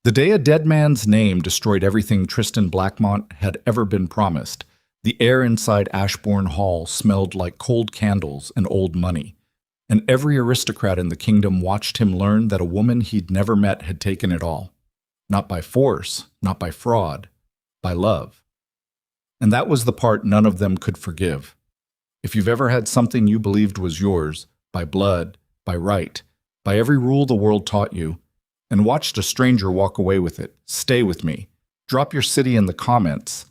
The day a dead man's name destroyed everything Tristan Blackmont had ever been promised, the air inside Ashbourne Hall smelled like cold candles and old money, and every aristocrat in the kingdom watched him learn that a woman he'd never met had taken it all. Not by force, not by fraud, by love. And that was the part none of them could forgive. If you've ever had something you believed was yours, by blood, by right, by every rule the world taught you, and watched a stranger walk away with it, stay with me. Drop your city in the comments.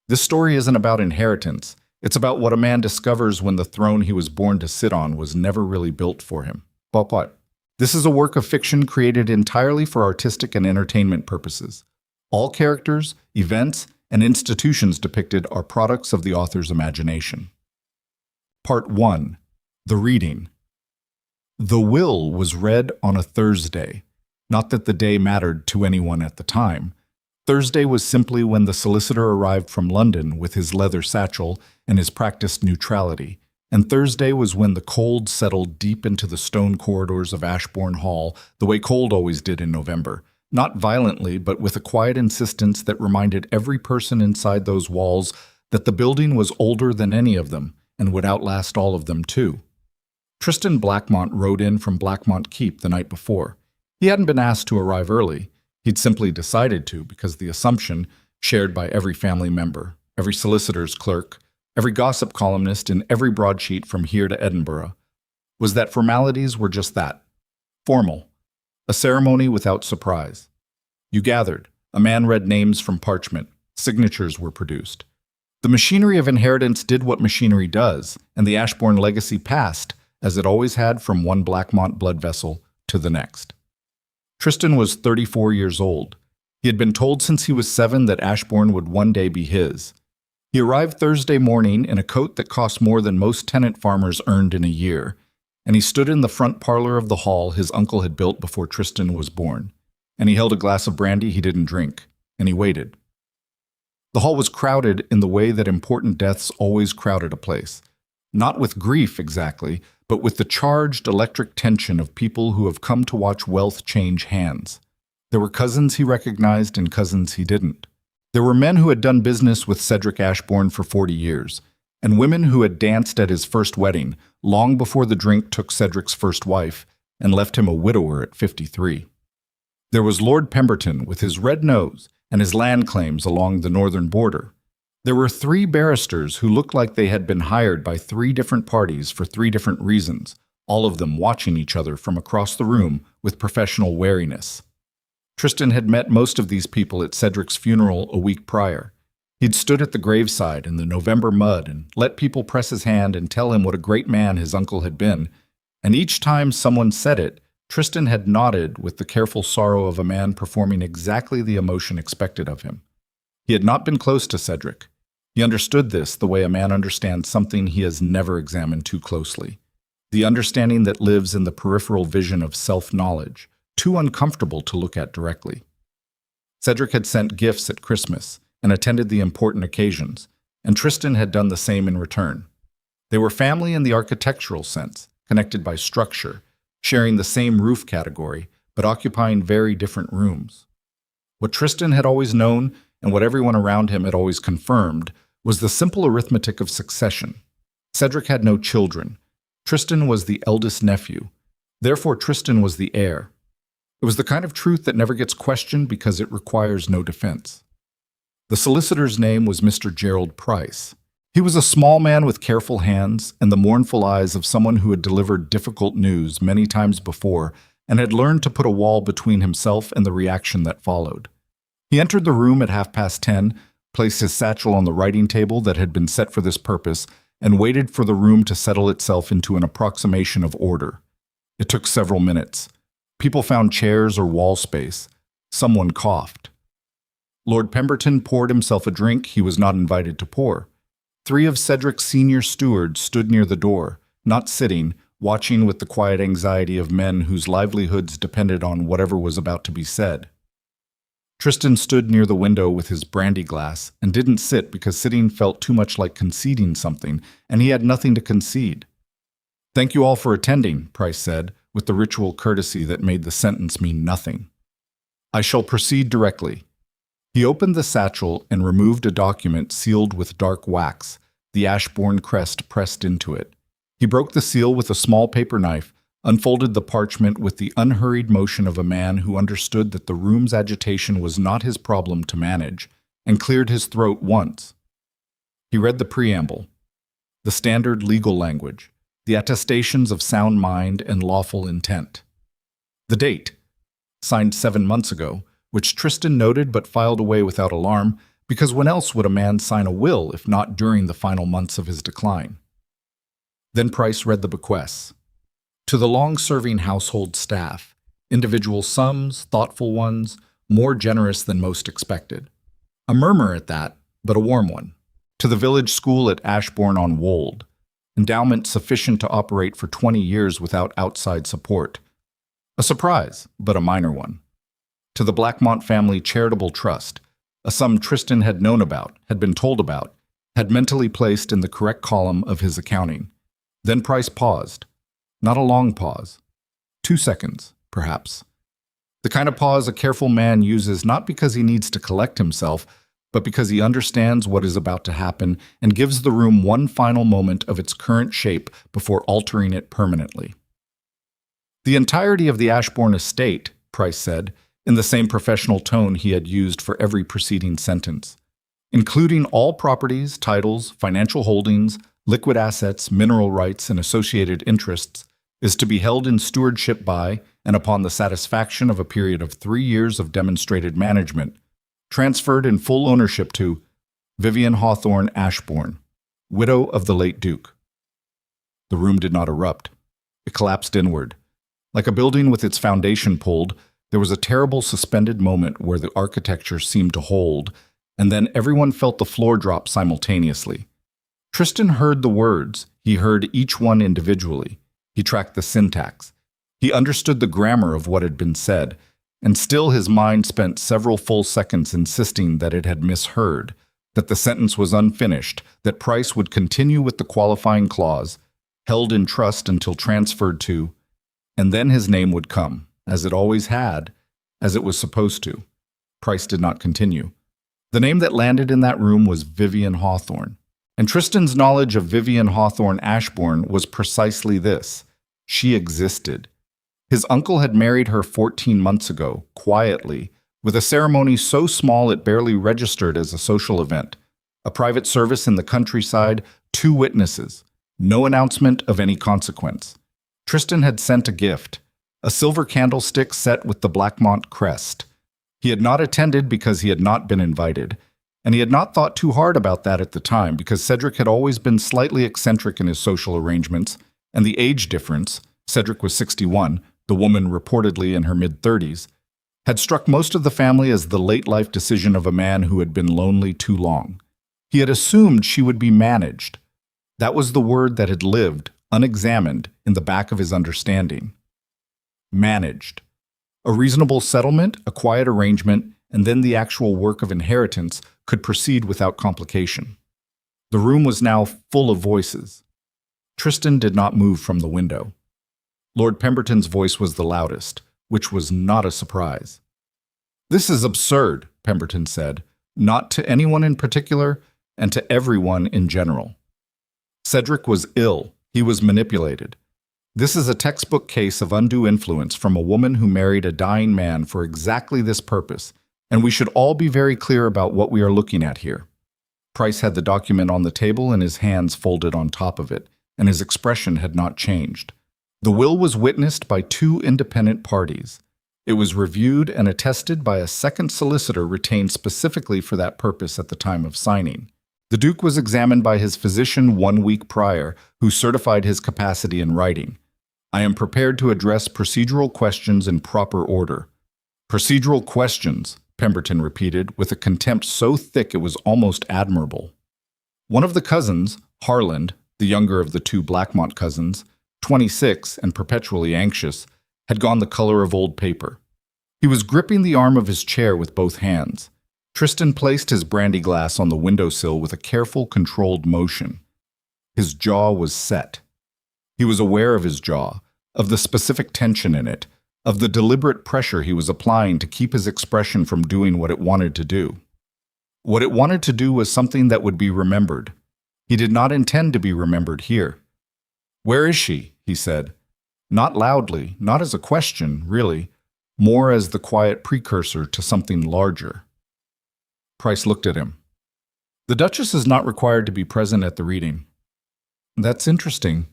This story isn't about inheritance. It's about what a man discovers when the throne he was born to sit on was never really built for him. But what? This is a work of fiction created entirely for artistic and entertainment purposes. All characters, events, and institutions depicted are products of the author's imagination. Part 1. The Reading. The will was read on a Thursday. Not that the day mattered to anyone at the time. Thursday was simply when the solicitor arrived from London with his leather satchel and his practiced neutrality, and Thursday was when the cold settled deep into the stone corridors of Ashbourne Hall the way cold always did in November, not violently but with a quiet insistence that reminded every person inside those walls that the building was older than any of them and would outlast all of them too. Tristan Blackmont rode in from Blackmont Keep the night before. He hadn't been asked to arrive early. He'd simply decided to because the assumption, shared by every family member, every solicitor's clerk, every gossip columnist in every broadsheet from here to Edinburgh, was that formalities were just that, formal, a ceremony without surprise. You gathered, a man read names from parchment, signatures were produced. The machinery of inheritance did what machinery does, and the Ashbourne legacy passed, as it always had from one Blackmont blood vessel to the next. Tristan was 34 years old. He had been told since he was 7 that Ashbourne would one day be his. He arrived Thursday morning in a coat that cost more than most tenant farmers earned in a year, and he stood in the front parlor of the hall his uncle had built before Tristan was born, and he held a glass of brandy he didn't drink, and he waited. The hall was crowded in the way that important deaths always crowded a place, not with grief exactly, but with the charged electric tension of people who have come to watch wealth change hands. There were cousins he recognized and cousins he didn't. There were men who had done business with Cedric Ashbourne for 40 years, and women who had danced at his first wedding, long before the drink took Cedric's first wife and left him a widower at 53. There was Lord Pemberton with his red nose and his land claims along the northern border. There were 3 barristers who looked like they had been hired by 3 different parties for 3 different reasons, all of them watching each other from across the room with professional wariness. Tristan had met most of these people at Cedric's funeral a week prior. He'd stood at the graveside in the November mud and let people press his hand and tell him what a great man his uncle had been, and each time someone said it, Tristan had nodded with the careful sorrow of a man performing exactly the emotion expected of him. He had not been close to Cedric. He understood this the way a man understands something he has never examined too closely. The understanding that lives in the peripheral vision of self-knowledge, too uncomfortable to look at directly. Cedric had sent gifts at Christmas and attended the important occasions, and Tristan had done the same in return. They were family in the architectural sense, connected by structure, sharing the same roof category, but occupying very different rooms. What Tristan had always known, and what everyone around him had always confirmed, was the simple arithmetic of succession. Cedric had no children. Tristan was the eldest nephew. Therefore, Tristan was the heir. It was the kind of truth that never gets questioned because it requires no defense. The solicitor's name was Mr. Gerald Price. He was a small man with careful hands and the mournful eyes of someone who had delivered difficult news many times before and had learned to put a wall between himself and the reaction that followed. He entered the room at 10:30, placed his satchel on the writing table that had been set for this purpose, and waited for the room to settle itself into an approximation of order. It took several minutes. People found chairs or wall space. Someone coughed. Lord Pemberton poured himself a drink he was not invited to pour. 3 of Cedric's senior stewards stood near the door, not sitting, watching with the quiet anxiety of men whose livelihoods depended on whatever was about to be said. Tristan stood near the window with his brandy glass and didn't sit because sitting felt too much like conceding something, and he had nothing to concede. "Thank you all for attending," Price said, with the ritual courtesy that made the sentence mean nothing. I shall proceed directly. He opened the satchel and removed a document sealed with dark wax, the Ashbourne crest pressed into it. He broke the seal with a small paper knife, unfolded the parchment with the unhurried motion of a man who understood that the room's agitation was not his problem to manage, and cleared his throat once. He read the preamble, the standard legal language, the attestations of sound mind and lawful intent. The date, signed 7 months ago, which Tristan noted but filed away without alarm, because when else would a man sign a will if not during the final months of his decline? Then Price read the bequests. To the long-serving household staff, individual sums, thoughtful ones, more generous than most expected. A murmur at that, but a warm one. To the village school at Ashbourne on Wold, endowment sufficient to operate for 20 years without outside support. A surprise, but a minor one. To the Blackmont Family Charitable Trust, a sum Tristan had known about, had been told about, had mentally placed in the correct column of his accounting. Then Price paused. Not a long pause. 2 seconds, perhaps. The kind of pause a careful man uses not because he needs to collect himself, but because he understands what is about to happen and gives the room one final moment of its current shape before altering it permanently. The entirety of the Ashbourne estate, Price said, in the same professional tone he had used for every preceding sentence, including all properties, titles, financial holdings, liquid assets, mineral rights, and associated interests, is to be held in stewardship by, and upon the satisfaction of a period of 3 years of demonstrated management, transferred in full ownership to Vivian Hawthorne Ashbourne, widow of the late Duke. The room did not erupt. It collapsed inward. Like a building with its foundation pulled, there was a terrible suspended moment where the architecture seemed to hold, and then everyone felt the floor drop simultaneously. Tristan heard the words. He heard each one individually. He tracked the syntax. He understood the grammar of what had been said, and still his mind spent several full seconds insisting that it had misheard, that the sentence was unfinished, that Price would continue with the qualifying clause, held in trust until transferred to, and then his name would come, as it always had, as it was supposed to. Price did not continue. The name that landed in that room was Vivian Hawthorne. And Tristan's knowledge of Vivian Hawthorne Ashbourne was precisely this. She existed. His uncle had married her 14 months ago, quietly, with a ceremony so small it barely registered as a social event. A private service in the countryside, 2 witnesses, no announcement of any consequence. Tristan had sent a gift, a silver candlestick set with the Blackmont crest. He had not attended because he had not been invited, and he had not thought too hard about that at the time because Cedric had always been slightly eccentric in his social arrangements, and the age difference, Cedric was 61, the woman reportedly in her mid-30s, had struck most of the family as the late-life decision of a man who had been lonely too long. He had assumed she would be managed. That was the word that had lived, unexamined, in the back of his understanding. Managed. A reasonable settlement, a quiet arrangement, and then the actual work of inheritance could proceed without complication. The room was now full of voices. Tristan did not move from the window. Lord Pemberton's voice was the loudest, which was not a surprise. "This is absurd," Pemberton said, not to anyone in particular, and to everyone in general. Cedric was ill. He was manipulated. This is a textbook case of undue influence from a woman who married a dying man for exactly this purpose, and we should all be very clear about what we are looking at here. Price had the document on the table and his hands folded on top of it, and his expression had not changed. The will was witnessed by 2 independent parties. It was reviewed and attested by a second solicitor retained specifically for that purpose at the time of signing. The Duke was examined by his physician 1 week prior, who certified his capacity in writing. I am prepared to address procedural questions in proper order. Procedural questions, Pemberton repeated, with a contempt so thick it was almost admirable. One of the cousins, Harland, the younger of the 2 Blackmont cousins, 26 and perpetually anxious, had gone the color of old paper. He was gripping the arm of his chair with both hands. Tristan placed his brandy glass on the windowsill with a careful, controlled motion. His jaw was set. He was aware of his jaw, of the specific tension in it, of the deliberate pressure he was applying to keep his expression from doing what it wanted to do. What it wanted to do was something that would be remembered. He did not intend to be remembered here. "Where is she?" he said. Not loudly, not as a question, really, more as the quiet precursor to something larger. Price looked at him. "The Duchess is not required to be present at the reading." "That's interesting."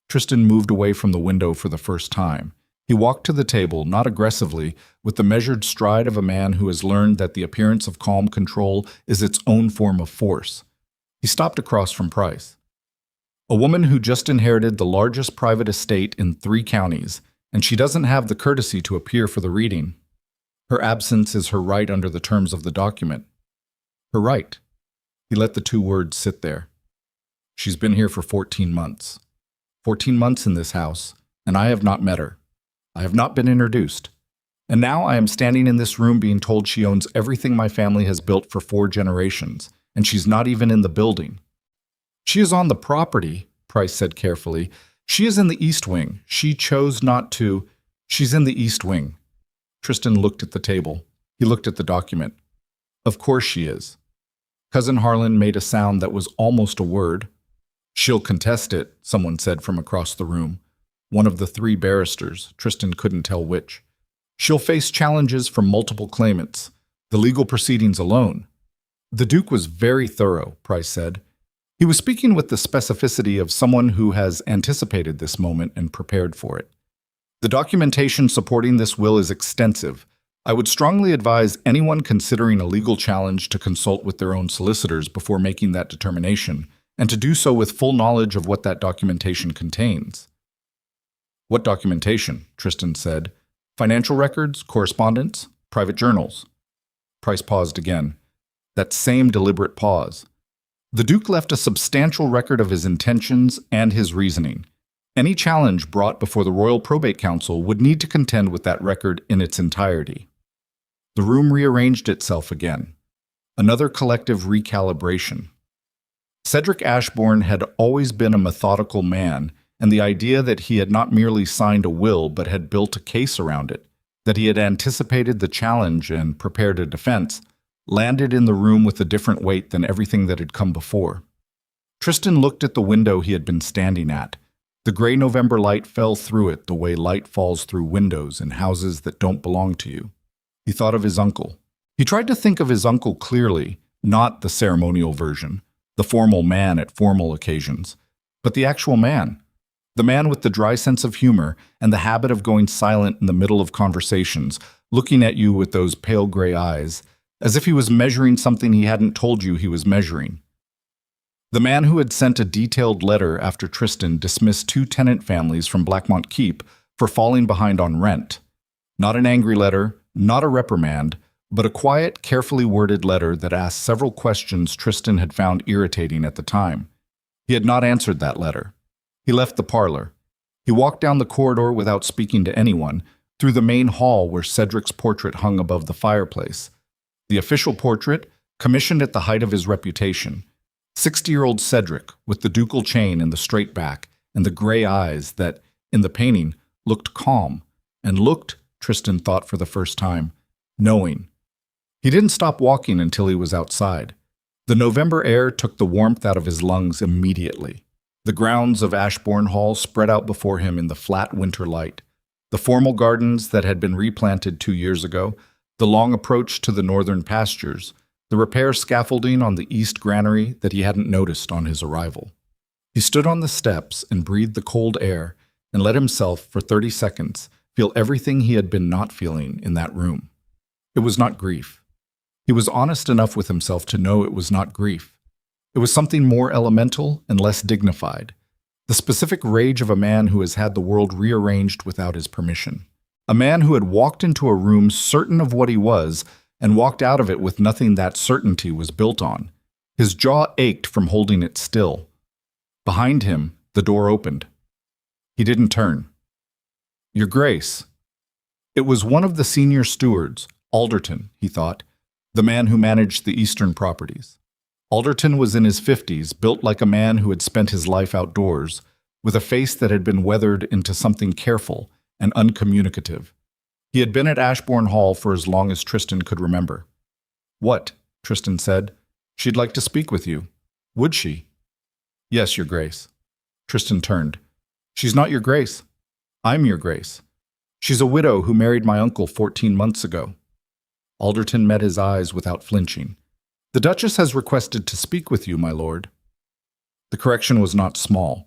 Tristan moved away from the window for the first time. He walked to the table, not aggressively, with the measured stride of a man who has learned that the appearance of calm control is its own form of force. He stopped across from Price. "A woman who just inherited the largest private estate in 3 counties, and she doesn't have the courtesy to appear for the reading. Her absence is her right under the terms of the document." "Her right." He let the 2 words sit there. "She's been here for 14 months. 14 months in this house, and I have not met her. I have not been introduced. And now I am standing in this room being told she owns everything my family has built for 4 generations, and she's not even in the building." "She is on the property," Price said carefully. "She is in the East Wing. She chose not to. She's in the East Wing." Tristan looked at the table. He looked at the document. "Of course she is." Cousin Harlan made a sound that was almost a word. "She'll contest it," someone said from across the room. One of the 3 barristers, Tristan couldn't tell which. "She'll face challenges from multiple claimants. The legal proceedings alone." "The Duke was very thorough," Price said. He was speaking with the specificity of someone who has anticipated this moment and prepared for it. "The documentation supporting this will is extensive. I would strongly advise anyone considering a legal challenge to consult with their own solicitors before making that determination, and to do so with full knowledge of what that documentation contains." "What documentation?" Tristan said. "Financial records, correspondence, private journals?" Price paused again. That same deliberate pause. "The Duke left a substantial record of his intentions and his reasoning. Any challenge brought before the Royal Probate Council would need to contend with that record in its entirety." The room rearranged itself again. Another collective recalibration. Cedric Ashbourne had always been a methodical man, and the idea that he had not merely signed a will but had built a case around it, that he had anticipated the challenge and prepared a defense, landed in the room with a different weight than everything that had come before. Tristan looked at the window he had been standing at. The gray November light fell through it the way light falls through windows in houses that don't belong to you. He thought of his uncle. He tried to think of his uncle clearly, not the ceremonial version, the formal man at formal occasions, but the actual man. The man with the dry sense of humor and the habit of going silent in the middle of conversations, looking at you with those pale gray eyes, as if he was measuring something he hadn't told you he was measuring. The man who had sent a detailed letter after Tristan dismissed 2 tenant families from Blackmont Keep for falling behind on rent. Not an angry letter, not a reprimand, but a quiet, carefully worded letter that asked several questions Tristan had found irritating at the time. He had not answered that letter. He left the parlor. He walked down the corridor without speaking to anyone, through the main hall where Cedric's portrait hung above the fireplace. The official portrait, commissioned at the height of his reputation. 60-year-old Cedric, with the ducal chain and the straight back, and the gray eyes that, in the painting, looked calm, and looked, Tristan thought for the first time, knowing. He didn't stop walking until he was outside. The November air took the warmth out of his lungs immediately. The grounds of Ashbourne Hall spread out before him in the flat winter light. The formal gardens that had been replanted 2 years ago, the long approach to the northern pastures, the repair scaffolding on the east granary that he hadn't noticed on his arrival. He stood on the steps and breathed the cold air and let himself, for 30 seconds, feel everything he had been not feeling in that room. It was not grief. He was honest enough with himself to know it was not grief. It was something more elemental and less dignified. The specific rage of a man who has had the world rearranged without his permission. A man who had walked into a room certain of what he was and walked out of it with nothing that certainty was built on. His jaw ached from holding it still. Behind him, the door opened. He didn't turn. "Your Grace." It was one of the senior stewards, Alderton, he thought, the man who managed the eastern properties. Alderton was in his 50s, built like a man who had spent his life outdoors, with a face that had been weathered into something careful and uncommunicative. He had been at Ashbourne Hall for as long as Tristan could remember. "What?" Tristan said. "She'd like to speak with you." "Would she?" "Yes, Your Grace." Tristan turned. "She's not Your Grace. I'm Your Grace. She's a widow who married my uncle 14 months ago." Alderton met his eyes without flinching. "The Duchess has requested to speak with you, my lord." The correction was not small.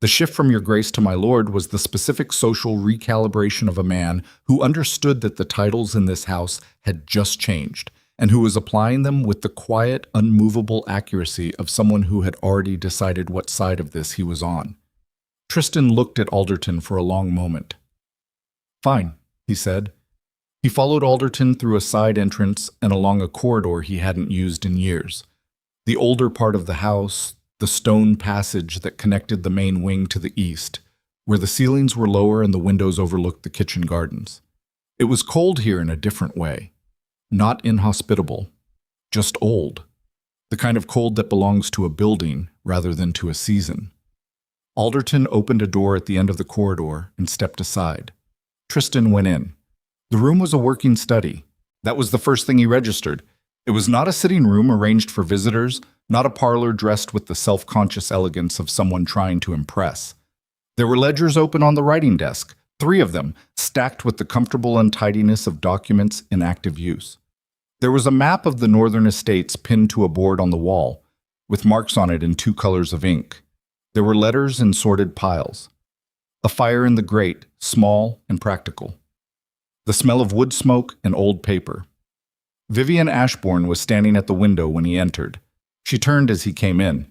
The shift from Your Grace to my lord was the specific social recalibration of a man who understood that the titles in this house had just changed, and who was applying them with the quiet, unmovable accuracy of someone who had already decided what side of this he was on. Tristan looked at Alderton for a long moment. "Fine," he said. He followed Alderton through a side entrance and along a corridor he hadn't used in years. The older part of the house, the stone passage that connected the main wing to the east, where the ceilings were lower and the windows overlooked the kitchen gardens. It was cold here in a different way. Not inhospitable, just old. The kind of cold that belongs to a building rather than to a season. Alderton opened a door at the end of the corridor and stepped aside. Tristan went in. The room was a working study. That was the first thing he registered. It was not a sitting room arranged for visitors, not a parlor dressed with the self-conscious elegance of someone trying to impress. There were ledgers open on the writing desk, 3 of them, stacked with the comfortable untidiness of documents in active use. There was a map of the northern estates pinned to a board on the wall, with marks on it in 2 colors of ink. There were letters in sorted piles. A fire in the grate, small and practical. The smell of wood smoke and old paper. Vivian Ashbourne was standing at the window when he entered. She turned as he came in.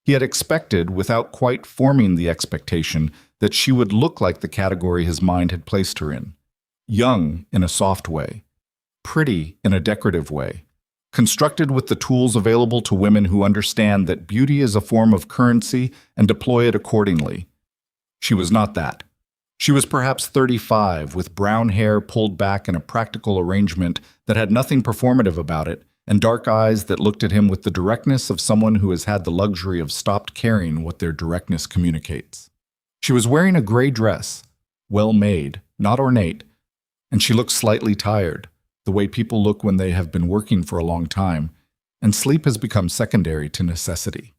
He had expected, without quite forming the expectation, that she would look like the category his mind had placed her in. Young in a soft way. Pretty in a decorative way. Constructed with the tools available to women who understand that beauty is a form of currency and deploy it accordingly. She was not that. She was perhaps 35, with brown hair pulled back in a practical arrangement that had nothing performative about it, and dark eyes that looked at him with the directness of someone who has had the luxury of stopped caring what their directness communicates. She was wearing a gray dress, well made, not ornate, and she looked slightly tired, the way people look when they have been working for a long time, and sleep has become secondary to necessity.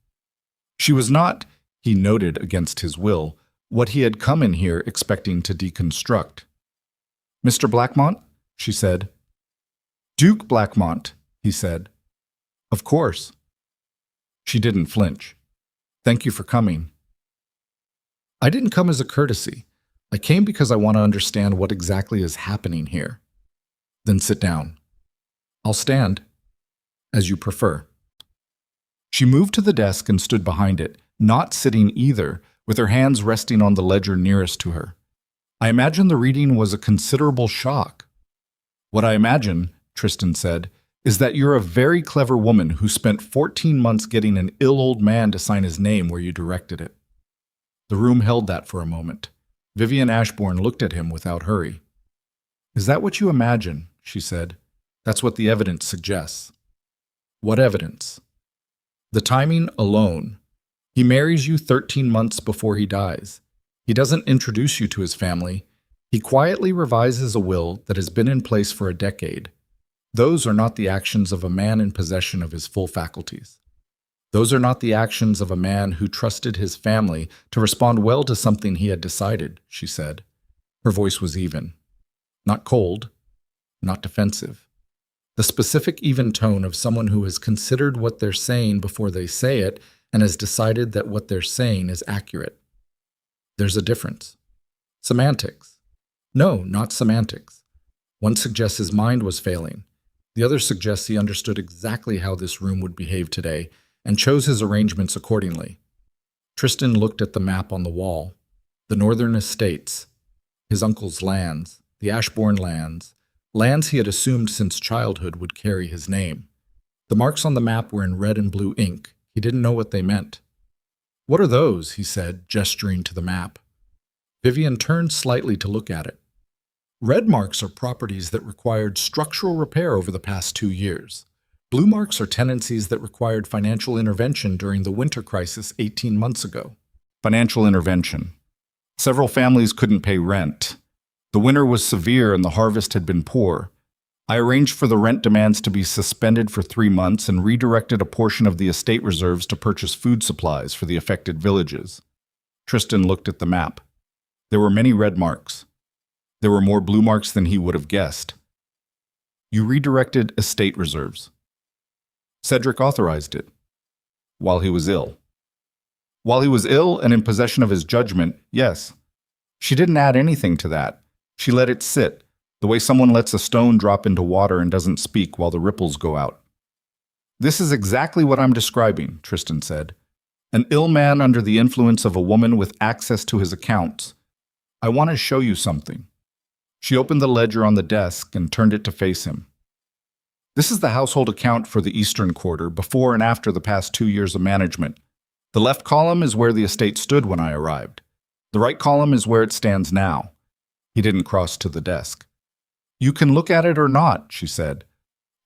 She was not, he noted against his will, what he had come in here expecting to deconstruct. "Mr. Blackmont?" she said. "Duke Blackmont," he said. "Of course." She didn't flinch. "Thank you for coming." "I didn't come as a courtesy. I came because I want to understand what exactly is happening here." "Then sit down." "I'll stand." "As you prefer." She moved to the desk and stood behind it, not sitting either, with her hands resting on the ledger nearest to her. "I imagine the reading was a considerable shock." "What I imagine," Tristan said, "is that you're a very clever woman who spent 14 months getting an ill old man to sign his name where you directed it." The room held that for a moment. Vivian Ashbourne looked at him without hurry. "Is that what you imagine?" she said. "That's what the evidence suggests." "What evidence?" "The timing alone. He marries you 13 months before he dies. He doesn't introduce you to his family. He quietly revises a will that has been in place for a decade. Those are not the actions of a man in possession of his full faculties. Those are not the actions of a man who trusted his family to respond well to something he had decided," she said. Her voice was even. Not cold, not defensive. The specific even tone of someone who has considered what they're saying before they say it and has decided that what they're saying is accurate. There's a difference. Semantics. No, not semantics. One suggests his mind was failing. The other suggests he understood exactly how this room would behave today and chose his arrangements accordingly. Tristan looked at the map on the wall. The northern estates, his uncle's lands, the Ashbourne lands, lands he had assumed since childhood would carry his name. The marks on the map were in red and blue ink. He didn't know what they meant. "What are those?" he said, gesturing to the map. Vivian turned slightly to look at it. "Red marks are properties that required structural repair over the past 2 years. Blue marks are tenancies that required financial intervention during the winter crisis 18 months ago." Financial intervention. Several families couldn't pay rent. The winter was severe and the harvest had been poor. I arranged for the rent demands to be suspended for 3 months and redirected a portion of the estate reserves to purchase food supplies for the affected villages. Tristan looked at the map. There were many red marks. There were more blue marks than he would have guessed. You redirected estate reserves. Cedric authorized it. While he was ill. While he was ill and in possession of his judgment, yes. She didn't add anything to that. She let it sit, the way someone lets a stone drop into water and doesn't speak while the ripples go out. This is exactly what I'm describing, Tristan said. An ill man under the influence of a woman with access to his accounts. I want to show you something. She opened the ledger on the desk and turned it to face him. This is the household account for the Eastern Quarter before and after the past 2 years of management. The left column is where the estate stood when I arrived. The right column is where it stands now. He didn't cross to the desk. You can look at it or not, she said.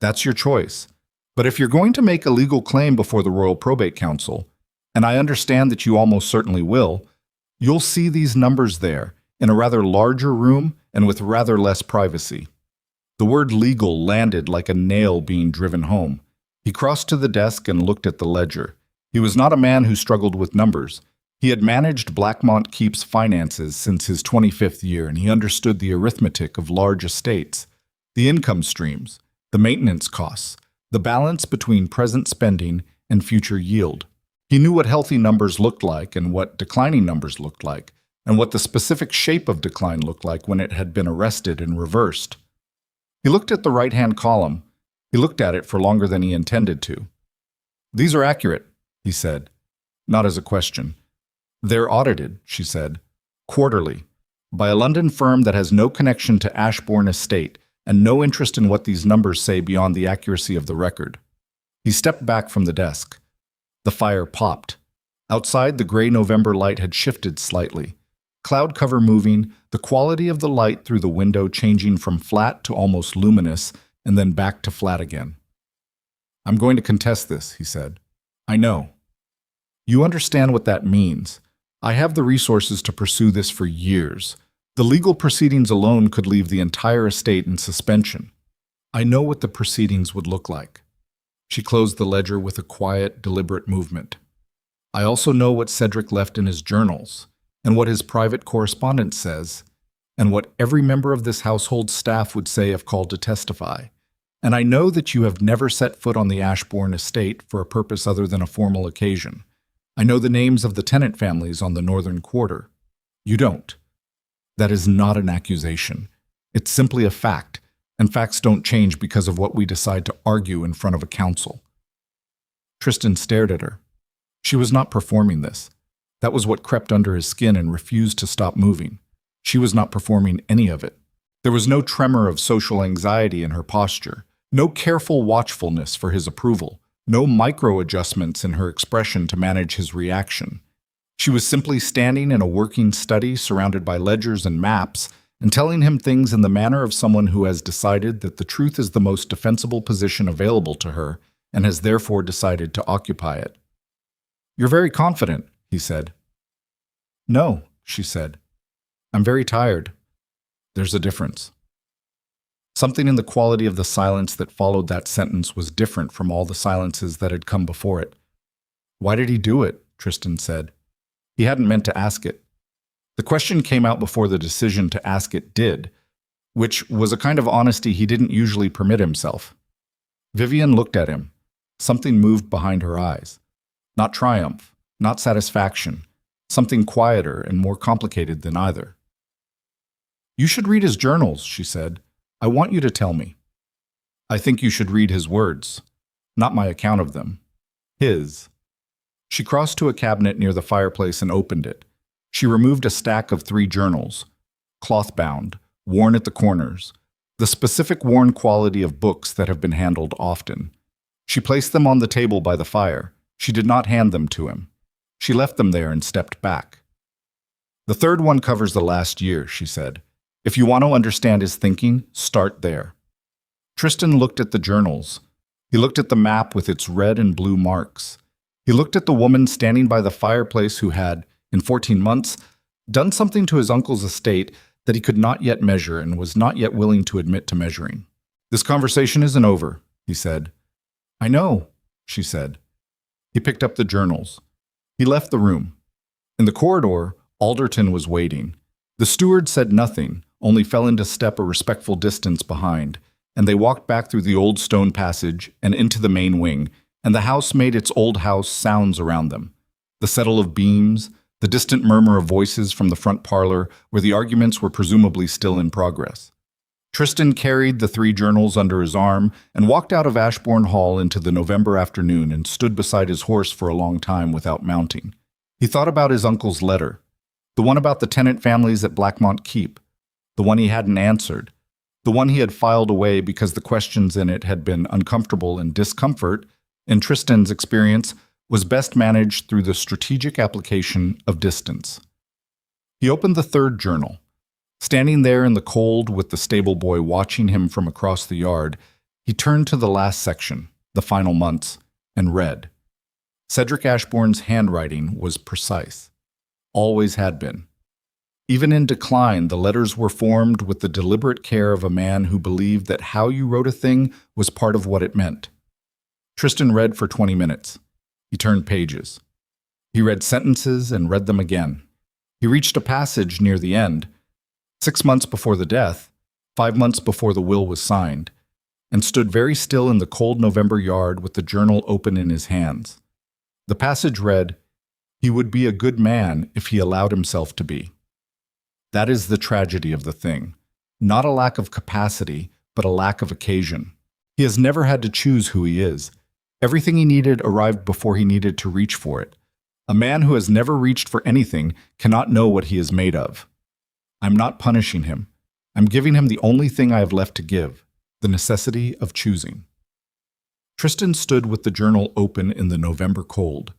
That's your choice. But if you're going to make a legal claim before the Royal Probate Council, and I understand that you almost certainly will, you'll see these numbers there, in a rather larger room and with rather less privacy. The word legal landed like a nail being driven home. He crossed to the desk and looked at the ledger. He was not a man who struggled with numbers. He had managed Blackmont Keep's finances since his 25th year, and he understood the arithmetic of large estates, the income streams, the maintenance costs, the balance between present spending and future yield. He knew what healthy numbers looked like and what declining numbers looked like, and what the specific shape of decline looked like when it had been arrested and reversed. He looked at the right-hand column. He looked at it for longer than he intended to. These are accurate, he said, not as a question. They're audited, she said, quarterly, by a London firm that has no connection to Ashbourne estate and no interest in what these numbers say beyond the accuracy of the record. He stepped back from the desk. The fire popped. Outside, the gray November light had shifted slightly. Cloud cover moving, the quality of the light through the window changing from flat to almost luminous, and then back to flat again. I'm going to contest this, he said. I know. You understand what that means. I have the resources to pursue this for years. The legal proceedings alone could leave the entire estate in suspension. I know what the proceedings would look like. She closed the ledger with a quiet, deliberate movement. I also know what Cedric left in his journals, and what his private correspondence says, and what every member of this household staff would say if called to testify. And I know that you have never set foot on the Ashbourne estate for a purpose other than a formal occasion. I know the names of the tenant families on the northern quarter. You don't. That is not an accusation. It's simply a fact, and facts don't change because of what we decide to argue in front of a council. Tristan stared at her. She was not performing this. That was what crept under his skin and refused to stop moving. She was not performing any of it. There was no tremor of social anxiety in her posture, no careful watchfulness for his approval, no micro-adjustments in her expression to manage his reaction. She was simply standing in a working study surrounded by ledgers and maps and telling him things in the manner of someone who has decided that the truth is the most defensible position available to her and has therefore decided to occupy it. You're very confident, he said. No, she said. I'm very tired. There's a difference. Something in the quality of the silence that followed that sentence was different from all the silences that had come before it. Why did he do it? Tristan said. He hadn't meant to ask it. The question came out before the decision to ask it did, which was a kind of honesty he didn't usually permit himself. Vivian looked at him. Something moved behind her eyes. Not triumph, not satisfaction, something quieter and more complicated than either. You should read his journals, she said. I want you to tell me. I think you should read his words, not my account of them. His. She crossed to a cabinet near the fireplace and opened it. She removed a stack of 3 journals, cloth-bound, worn at the corners, the specific worn quality of books that have been handled often. She placed them on the table by the fire. She did not hand them to him. She left them there and stepped back. The 3rd one covers the last year, she said. If you want to understand his thinking, start there. Tristan looked at the journals. He looked at the map with its red and blue marks. He looked at the woman standing by the fireplace who had, in 14 months, done something to his uncle's estate that he could not yet measure and was not yet willing to admit to measuring. "This conversation isn't over," he said. "I know," she said. He picked up the journals. He left the room. In the corridor, Alderton was waiting. The steward said nothing, only fell into step a respectful distance behind, and they walked back through the old stone passage and into the main wing, and the house made its old house sounds around them. The settle of beams, the distant murmur of voices from the front parlor where the arguments were presumably still in progress. Tristan carried the 3 journals under his arm and walked out of Ashbourne Hall into the November afternoon and stood beside his horse for a long time without mounting. He thought about his uncle's letter, the one about the tenant families at Blackmont Keep, the one he hadn't answered, the one he had filed away because the questions in it had been uncomfortable, and discomfort, in Tristan's experience, was best managed through the strategic application of distance. He opened the 3rd journal. Standing there in the cold with the stable boy watching him from across the yard, he turned to the last section, the final months, and read. Cedric Ashbourne's handwriting was precise. Always had been. Even in decline, the letters were formed with the deliberate care of a man who believed that how you wrote a thing was part of what it meant. Tristan read for 20 minutes. He turned pages. He read sentences and read them again. He reached a passage near the end, 6 months before the death, 5 months before the will was signed, and stood very still in the cold November yard with the journal open in his hands. The passage read, "He would be a good man if he allowed himself to be." That is the tragedy of the thing. Not a lack of capacity, but a lack of occasion. He has never had to choose who he is. Everything he needed arrived before he needed to reach for it. A man who has never reached for anything cannot know what he is made of. I'm not punishing him. I'm giving him the only thing I have left to give, the necessity of choosing. Tristan stood with the journal open in the November cold.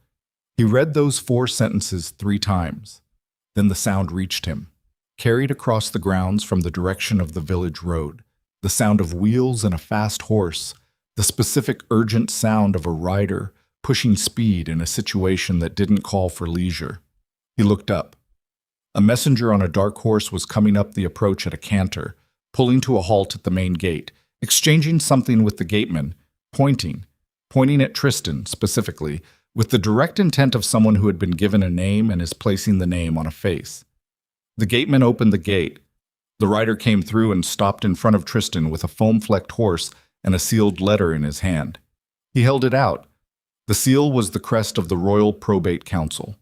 He read those 4 sentences 3 times. Then the sound reached him, carried across the grounds from the direction of the village road, the sound of wheels and a fast horse, the specific urgent sound of a rider pushing speed in a situation that didn't call for leisure. He looked up. A messenger on a dark horse was coming up the approach at a canter, pulling to a halt at the main gate, exchanging something with the gateman, pointing at Tristan specifically, with the direct intent of someone who had been given a name and is placing the name on a face. The gateman opened the gate. The rider came through and stopped in front of Tristan with a foam-flecked horse and a sealed letter in his hand. He held it out. The seal was the crest of the Royal Probate Council.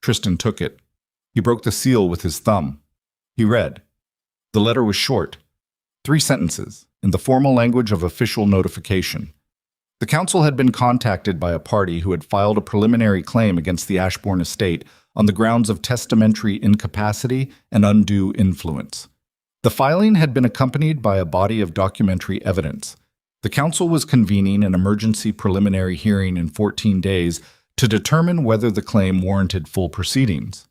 Tristan took it. He broke the seal with his thumb. He read. The letter was short, 3 sentences, in the formal language of official notification. The council had been contacted by a party who had filed a preliminary claim against the Ashbourne estate on the grounds of testamentary incapacity and undue influence. The filing had been accompanied by a body of documentary evidence. The council was convening an emergency preliminary hearing in 14 days to determine whether the claim warranted full proceedings.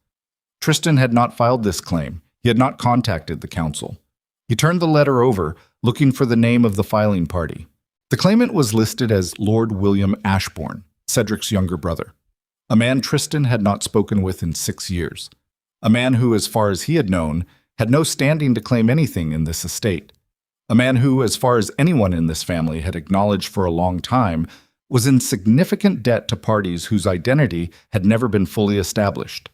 Tristan had not filed this claim. He had not contacted the council. He turned the letter over, looking for the name of the filing party. The claimant was listed as Lord William Ashbourne, Cedric's younger brother, a man Tristan had not spoken with in 6 years, a man who, as far as he had known, had no standing to claim anything in this estate, a man who, as far as anyone in this family had acknowledged for a long time, was in significant debt to parties whose identity had never been fully established.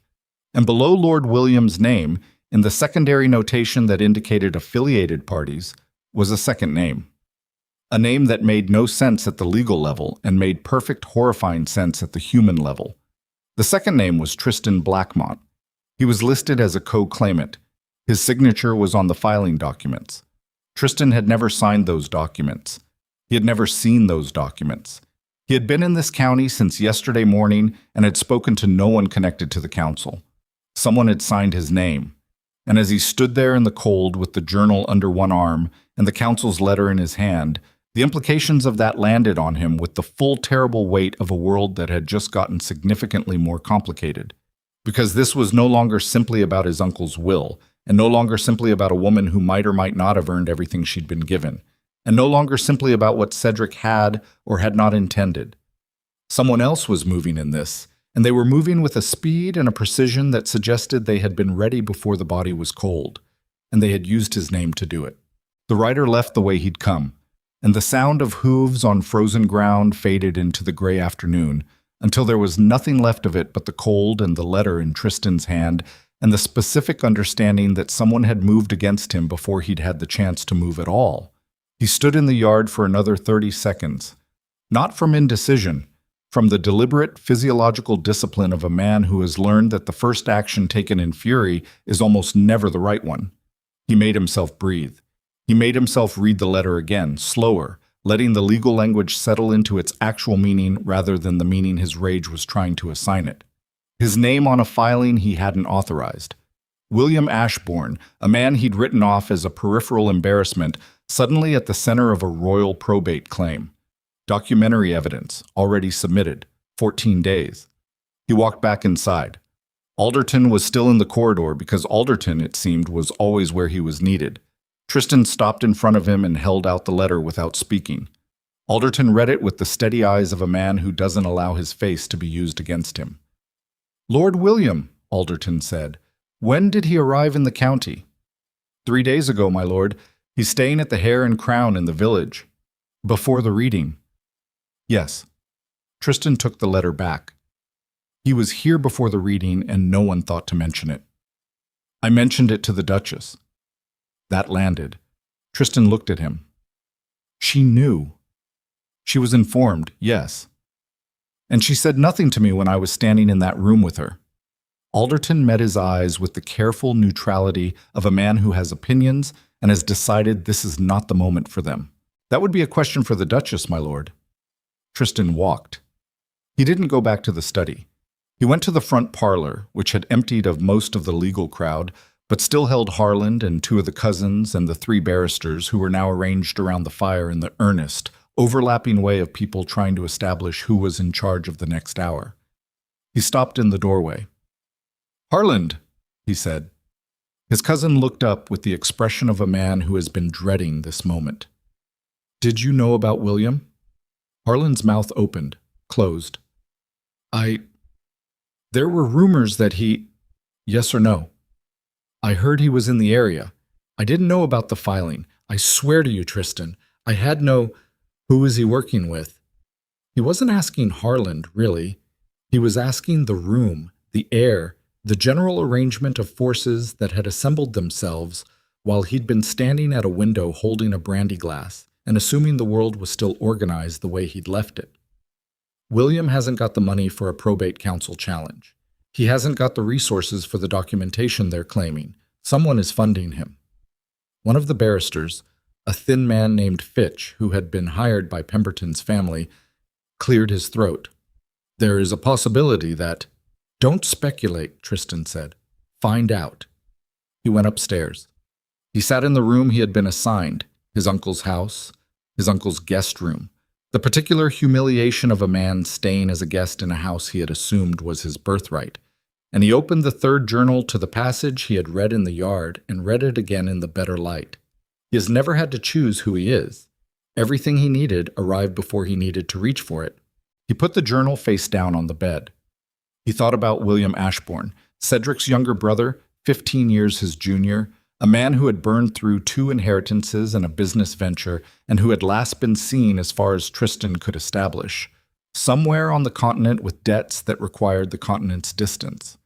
And below Lord William's name, in the secondary notation that indicated affiliated parties, was a second name. A name that made no sense at the legal level and made perfect, horrifying sense at the human level. The second name was Tristan Blackmont. He was listed as a co-claimant. His signature was on the filing documents. Tristan had never signed those documents. He had never seen those documents. He had been in this county since yesterday morning and had spoken to no one connected to the council. Someone had signed his name. And as he stood there in the cold with the journal under one arm and the council's letter in his hand, the implications of that landed on him with the full terrible weight of a world that had just gotten significantly more complicated. Because this was no longer simply about his uncle's will, and no longer simply about a woman who might or might not have earned everything she'd been given, and no longer simply about what Cedric had or had not intended. Someone else was moving in this, and they were moving with a speed and a precision that suggested they had been ready before the body was cold. and they had used his name to do it. The writer left the way he'd come, and the sound of hooves on frozen ground faded into the gray afternoon, until there was nothing left of it but the cold and the letter in Tristan's hand, and the specific understanding that someone had moved against him before he'd had the chance to move at all. He stood in the yard for another 30 seconds, not from indecision, from the deliberate physiological discipline of a man who has learned that the first action taken in fury is almost never the right one. He made himself breathe. He made himself read the letter again, slower, letting the legal language settle into its actual meaning rather than the meaning his rage was trying to assign it. His name on a filing he hadn't authorized. William Ashbourne, a man he'd written off as a peripheral embarrassment, suddenly at the center of a royal probate claim. Documentary evidence, already submitted, 14 days. He walked back inside. Alderton was still in the corridor because Alderton, it seemed, was always where he was needed. Tristan stopped in front of him and held out the letter without speaking. Alderton read it with the steady eyes of a man who doesn't allow his face to be used against him. "Lord William," Alderton said, "when did he arrive in the county?" "3 days ago, my lord. He's staying at the Hare and Crown in the village." "Before the reading?" "Yes." Tristan took the letter back. He was here before the reading, and no one thought to mention it. "I mentioned it to the Duchess." That landed. Tristan looked at him. She knew. She was informed, yes. And she said nothing to me when I was standing in that room with her. Alderton met his eyes with the careful neutrality of a man who has opinions and has decided this is not the moment for them. "That would be a question for the Duchess, my lord." Tristan walked. He didn't go back to the study. He went to the front parlor, which had emptied of most of the legal crowd, but still held Harland and 2 of the cousins and the 3 barristers who were now arranged around the fire in the earnest, overlapping way of people trying to establish who was in charge of the next hour. He stopped in the doorway. "Harland," he said. His cousin looked up with the expression of a man who has been dreading this moment. "Did you know about William?" Harland's mouth opened, closed. There were rumors that he... Yes or no?" "I heard he was in the area. I didn't know about the filing. I swear to you, Tristan, I had no... Who was he working with?" He wasn't asking Harland, really. He was asking the room, the air, the general arrangement of forces that had assembled themselves while he'd been standing at a window holding a brandy glass and assuming the world was still organized the way he'd left it. William hasn't got the money for a probate council challenge. He hasn't got the resources for the documentation they're claiming. Someone is funding him. One of the barristers, a thin man named Fitch, who had been hired by Pemberton's family, cleared his throat. "There is a possibility that..." "Don't speculate," Tristan said. "Find out." He went upstairs. He sat in the room he had been assigned, his uncle's house, his uncle's guest room, the particular humiliation of a man staying as a guest in a house he had assumed was his birthright. And he opened the 3rd journal to the passage he had read in the yard and read it again in the better light. He has never had to choose who he is. Everything he needed arrived before he needed to reach for it. He put the journal face down on the bed. He thought about William Ashbourne, Cedric's younger brother, 15 years his junior, a man who had burned through 2 inheritances and a business venture, and who had last been seen as far as Tristan could establish, somewhere on the continent with debts that required the continent's distance.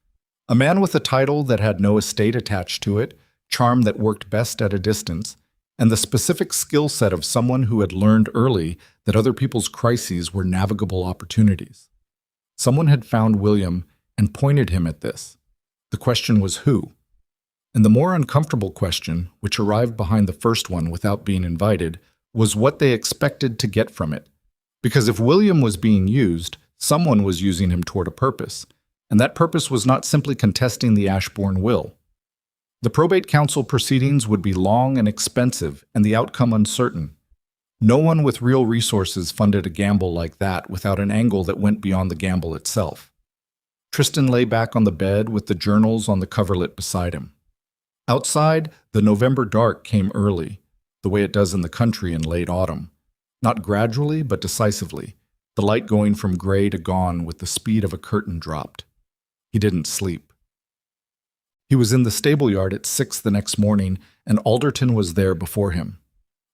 A man with a title that had no estate attached to it, charm that worked best at a distance, and the specific skill set of someone who had learned early that other people's crises were navigable opportunities. Someone had found William and pointed him at this. The question was who? And the more uncomfortable question, which arrived behind the first one without being invited, was what they expected to get from it. Because if William was being used, someone was using him toward a purpose, and that purpose was not simply contesting the Ashbourne will. The probate council proceedings would be long and expensive, and the outcome uncertain. No one with real resources funded a gamble like that without an angle that went beyond the gamble itself. Tristan lay back on the bed with the journals on the coverlet beside him. Outside, the November dark came early, the way it does in the country in late autumn. Not gradually, but decisively, the light going from gray to gone with the speed of a curtain dropped. He didn't sleep. He was in the stable yard at 6 the next morning, and Alderton was there before him.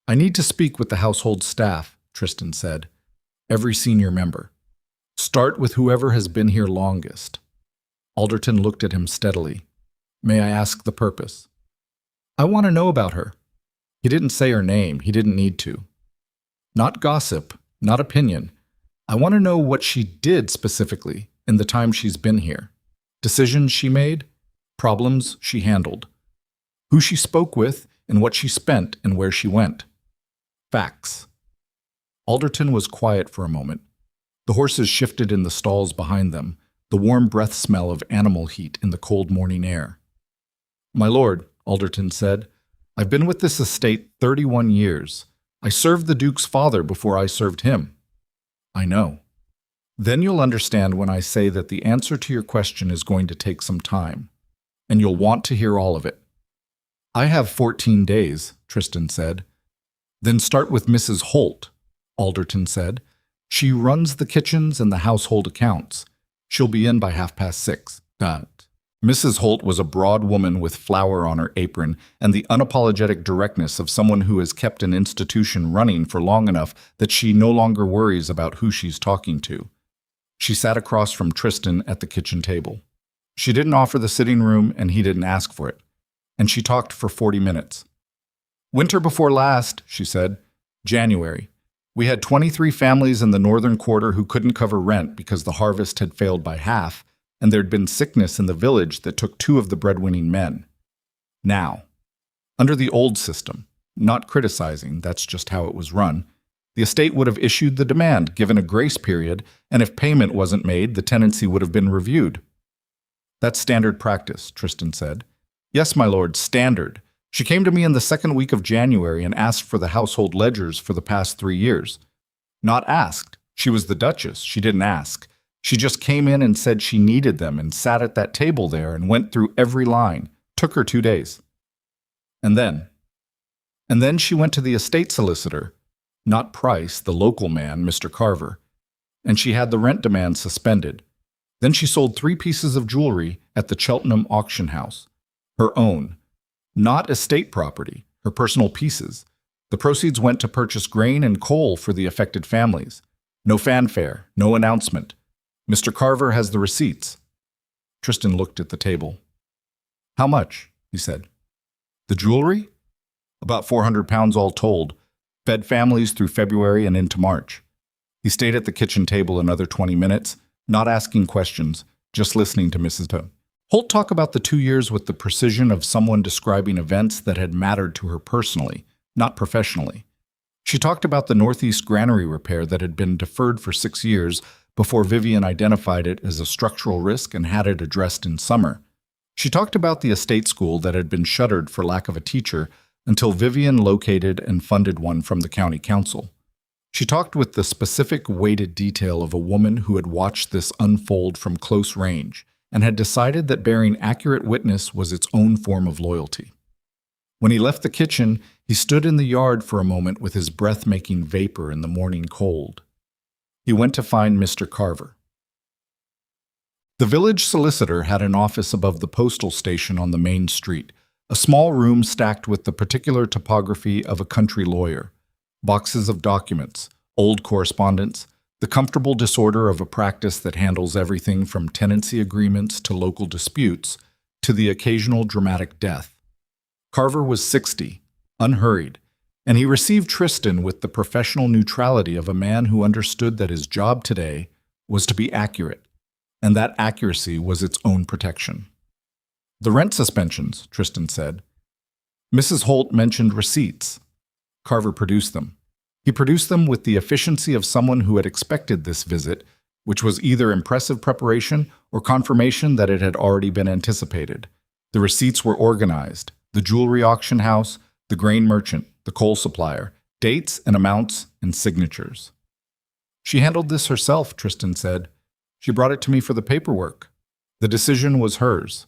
"I need to speak with the household staff," Tristan said. "Every senior member. Start with whoever has been here longest." Alderton looked at him steadily. "May I ask the purpose?" "I want to know about her." He didn't say her name. He didn't need to. "Not gossip, not opinion. I want to know what she did specifically in the time she's been here. Decisions she made, problems she handled, who she spoke with, and what she spent and where she went. Facts." Alderton was quiet for a moment. The horses shifted in the stalls behind them, the warm breath smell of animal heat in the cold morning air. "My lord," Alderton said, "I've been with this estate 31 years. I served the Duke's father before I served him." "I know." "Then you'll understand when I say that the answer to your question is going to take some time, and you'll want to hear all of it." "I have 14 days," Tristan said. "Then start with Mrs. Holt," Alderton said. "She runs the kitchens and the household accounts. She'll be in by 6:30. Mrs. Holt was a broad woman with flour on her apron and the unapologetic directness of someone who has kept an institution running for long enough that she no longer worries about who she's talking to. She sat across from Tristan at the kitchen table. She didn't offer the sitting room, and he didn't ask for it. And she talked for 40 minutes. "Winter before last," she said. "January. We had 23 families in the northern quarter who couldn't cover rent because the harvest had failed by half, and there'd been sickness in the village that took 2 of the breadwinning men. Now, under the old system, not criticizing, that's just how it was run, the estate would have issued the demand, given a grace period, and if payment wasn't made, the tenancy would have been reviewed." "That's standard practice," Tristan said. "Yes, my lord, standard. She came to me in the second week of January and asked for the household ledgers for the past 3 years. Not asked. She was the Duchess. She didn't ask. She just came in and said she needed them and sat at that table there and went through every line. Took her 2 days. And then she went to the estate solicitor, not Price, the local man, Mr. Carver, and she had the rent demand suspended. Then she sold 3 pieces of jewelry at the Cheltenham auction house. Her own. Not estate property, her personal pieces. The proceeds went to purchase grain and coal for the affected families. No fanfare, no announcement. Mr. Carver has the receipts." Tristan looked at the table. "How much?" he said. "The jewelry? About £400 all told. Fed families through February and into March." He stayed at the kitchen table another 20 minutes, not asking questions, just listening to Mrs. Holt talk about the 2 years with the precision of someone describing events that had mattered to her personally, not professionally. She talked about the northeast granary repair that had been deferred for 6 years before Vivian identified it as a structural risk and had it addressed in summer. She talked about the estate school that had been shuttered for lack of a teacher until Vivian located and funded one from the county council. She talked with the specific weighted detail of a woman who had watched this unfold from close range and had decided that bearing accurate witness was its own form of loyalty. When he left the kitchen, he stood in the yard for a moment with his breath making vapor in the morning cold. He went to find Mr. Carver. The village solicitor had an office above the postal station on the main street, a small room stacked with the particular topography of a country lawyer, boxes of documents, old correspondence, the comfortable disorder of a practice that handles everything from tenancy agreements to local disputes to the occasional dramatic death. Carver was 60, unhurried, and he received Tristan with the professional neutrality of a man who understood that his job today was to be accurate, and that accuracy was its own protection. "The rent suspensions," Tristan said. Mrs. Holt mentioned receipts. Carver produced them. He produced them with the efficiency of someone who had expected this visit, which was either impressive preparation or confirmation that it had already been anticipated. The receipts were organized: the jewelry auction house, the grain merchant, the coal supplier, dates and amounts and signatures. "She handled this herself," Tristan said. "She brought it to me for the paperwork. The decision was hers.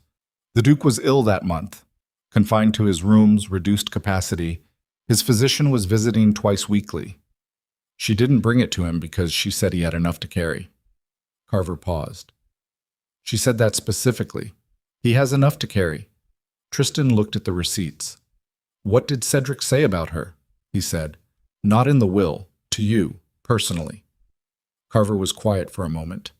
The Duke was ill that month, confined to his rooms, reduced capacity. His physician was visiting twice weekly. She didn't bring it to him because she said he had enough to carry." Carver paused. "She said that specifically. He has enough to carry. Tristan looked at the receipts. "What did Cedric say about her?" he said. "Not in the will, to you, personally." Carver was quiet for a moment.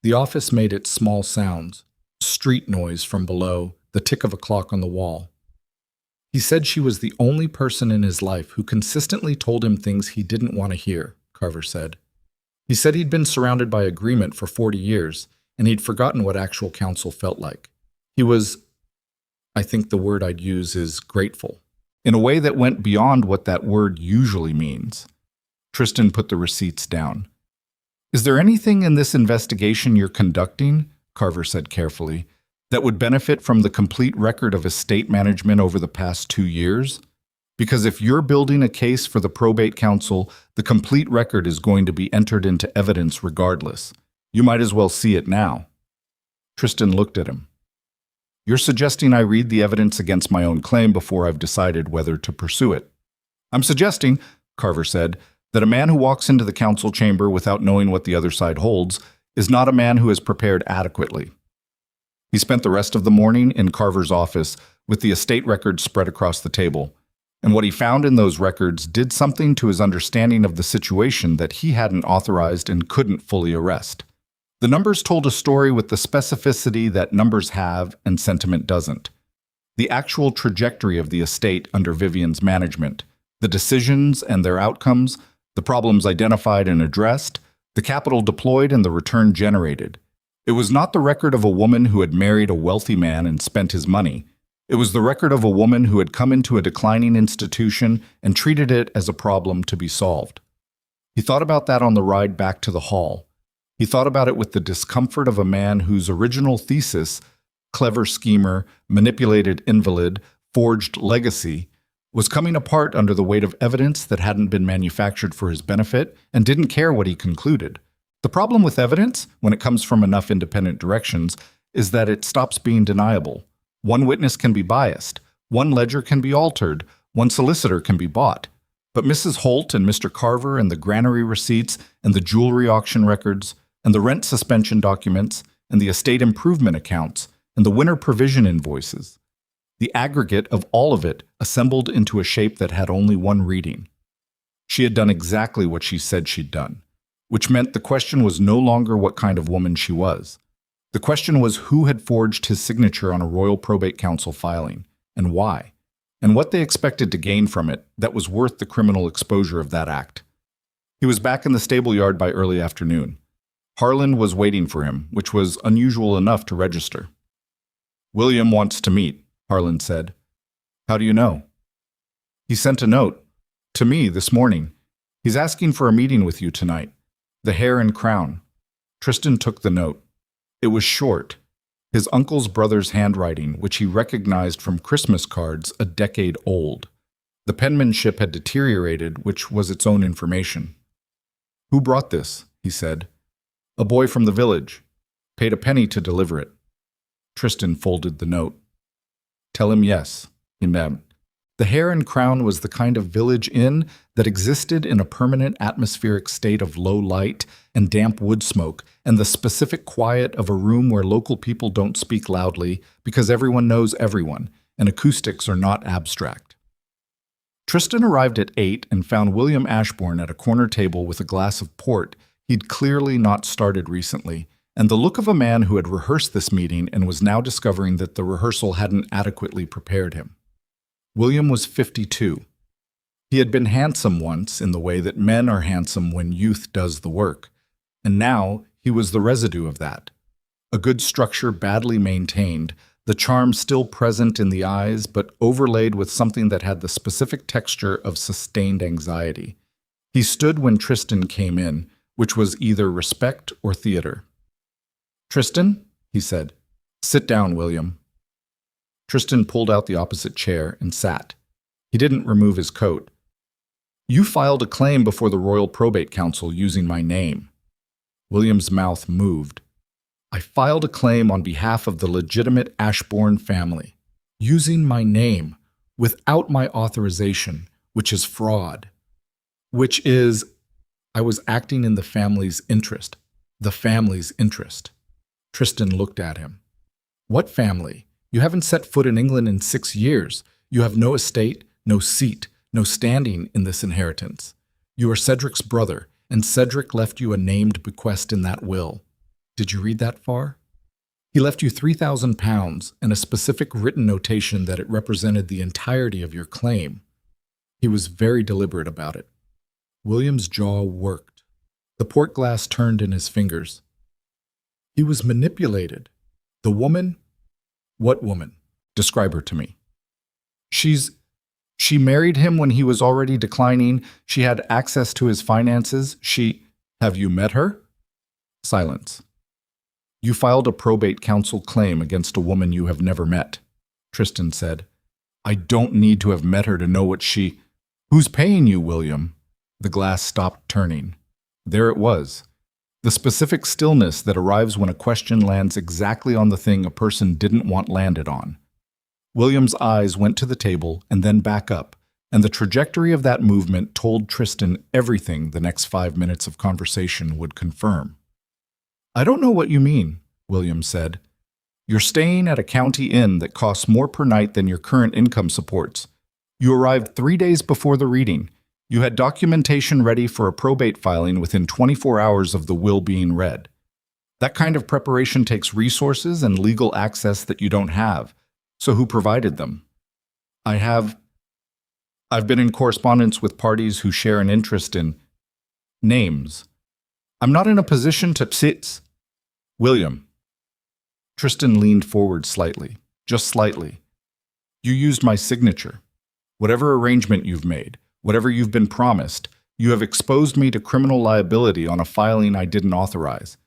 The office made its small sounds, street noise from below, the tick of a clock on the wall. "He said she was the only person in his life who consistently told him things he didn't want to hear," Carver said. "He said he'd been surrounded by agreement for 40 years, and he'd forgotten what actual counsel felt like. He was, I think the word I'd use is grateful, in a way that went beyond what that word usually means." Tristan put the receipts down. "Is there anything in this investigation you're conducting," Carver said carefully, "that would benefit from the complete record of estate management over the past 2 years? Because if you're building a case for the probate council, the complete record is going to be entered into evidence regardless. You might as well see it now." Tristan looked at him. "You're suggesting I read the evidence against my own claim before I've decided whether to pursue it?" "I'm suggesting," Carver said, "that a man who walks into the council chamber without knowing what the other side holds is not a man who is prepared adequately." He spent the rest of the morning in Carver's office with the estate records spread across the table, and what he found in those records did something to his understanding of the situation that he hadn't authorized and couldn't fully arrest. The numbers told a story with the specificity that numbers have and sentiment doesn't. The actual trajectory of the estate under Vivian's management, the decisions and their outcomes, the problems identified and addressed, the capital deployed and the return generated. It was not the record of a woman who had married a wealthy man and spent his money. It was the record of a woman who had come into a declining institution and treated it as a problem to be solved. He thought about that on the ride back to the hall. He thought about it with the discomfort of a man whose original thesis, clever schemer, manipulated invalid, forged legacy, was coming apart under the weight of evidence that hadn't been manufactured for his benefit and didn't care what he concluded. The problem with evidence, when it comes from enough independent directions, is that it stops being deniable. One witness can be biased, one ledger can be altered, one solicitor can be bought. But Mrs. Holt and Mr. Carver and the granary receipts and the jewelry auction records and the rent suspension documents and the estate improvement accounts and the winter provision invoices, the aggregate of all of it assembled into a shape that had only one reading. She had done exactly what she said she'd done, which meant the question was no longer what kind of woman she was. The question was who had forged his signature on a Royal Probate Council filing, and why, and what they expected to gain from it that was worth the criminal exposure of that act. He was back in the stable yard by early afternoon. Harlan was waiting for him, which was unusual enough to register. "William wants to meet," Harlan said. "How do you know?" "He sent a note to me this morning. He's asking for a meeting with you tonight. The Hare and Crown." Tristan took the note. It was short, his uncle's brother's handwriting, which he recognized from Christmas cards a decade old. The penmanship had deteriorated, which was its own information. "Who brought this?" he said. "A boy from the village. Paid a penny to deliver it." Tristan folded the note. "Tell him yes," he meant. The Hare and Crown was the kind of village inn that existed in a permanent atmospheric state of low light and damp wood smoke and the specific quiet of a room where local people don't speak loudly because everyone knows everyone and acoustics are not abstract. Tristan arrived at 8 and found William Ashbourne at a corner table with a glass of port he'd clearly not started recently, and the look of a man who had rehearsed this meeting and was now discovering that the rehearsal hadn't adequately prepared him. William was 52. He had been handsome once in the way that men are handsome when youth does the work, and now he was the residue of that. A good structure badly maintained, the charm still present in the eyes but overlaid with something that had the specific texture of sustained anxiety. He stood when Tristan came in, which was either respect or theater. "Tristan," he said. "Sit down, William." Tristan pulled out the opposite chair and sat. He didn't remove his coat. "You filed a claim before the Royal Probate Council using my name." William's mouth moved. "I filed a claim on behalf of the legitimate Ashbourne family, using my name, without my authorization, which is fraud. Which is, I was acting in the family's interest. The family's interest." Tristan looked at him. "What family? You haven't set foot in England in 6 years. You have no estate, no seat, no standing in this inheritance. You are Cedric's brother, and Cedric left you a named bequest in that will. Did you read that far? He left you £3,000 and a specific written notation that it represented the entirety of your claim. He was very deliberate about it. William's jaw worked. The port glass turned in his fingers. He was manipulated. The woman? What woman? Describe her to me. She married him when he was already declining. She had access to his finances. Have you met her? Silence. You filed a probate council claim against a woman you have never met, Tristan said. I don't need to have met her to know what Who's paying you, William? The glass stopped turning. There it was. The specific stillness that arrives when a question lands exactly on the thing a person didn't want landed on. William's eyes went to the table and then back up, and the trajectory of that movement told Tristan everything the next 5 minutes of conversation would confirm. I don't know what you mean, William said. You're staying at a county inn that costs more per night than your current income supports. You arrived 3 days before the reading. You had documentation ready for a probate filing within 24 hours of the will being read. That kind of preparation takes resources and legal access that you don't have. So who provided them? I've been in correspondence with parties who share an interest in names. I'm not in a position to sit. William. Tristan leaned forward slightly, just slightly. You used my signature. Whatever arrangement you've made, whatever you've been promised, you have exposed me to criminal liability on a filing I didn't authorize.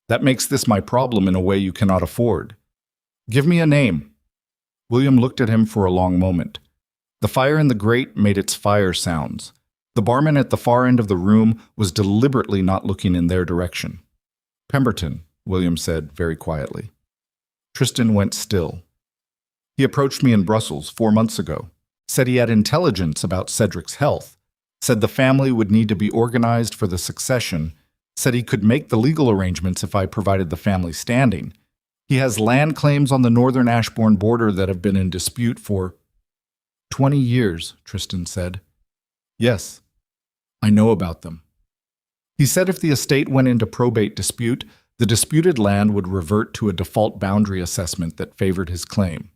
That makes this my problem in a way you cannot afford. Give me a name. William looked at him for a long moment. The fire in the grate made its fire sounds. The barman at the far end of the room was deliberately not looking in their direction. Pemberton, William said very quietly. Tristan went still. He approached me in Brussels 4 months ago, said he had intelligence about Cedric's health, said the family would need to be organized for the succession, said he could make the legal arrangements if I provided the family standing. He has land claims on the northern Ashbourne border that have been in dispute for 20 years, Tristan said. Yes, I know about them. He said if the estate went into probate dispute, the disputed land would revert to a default boundary assessment that favored his claim.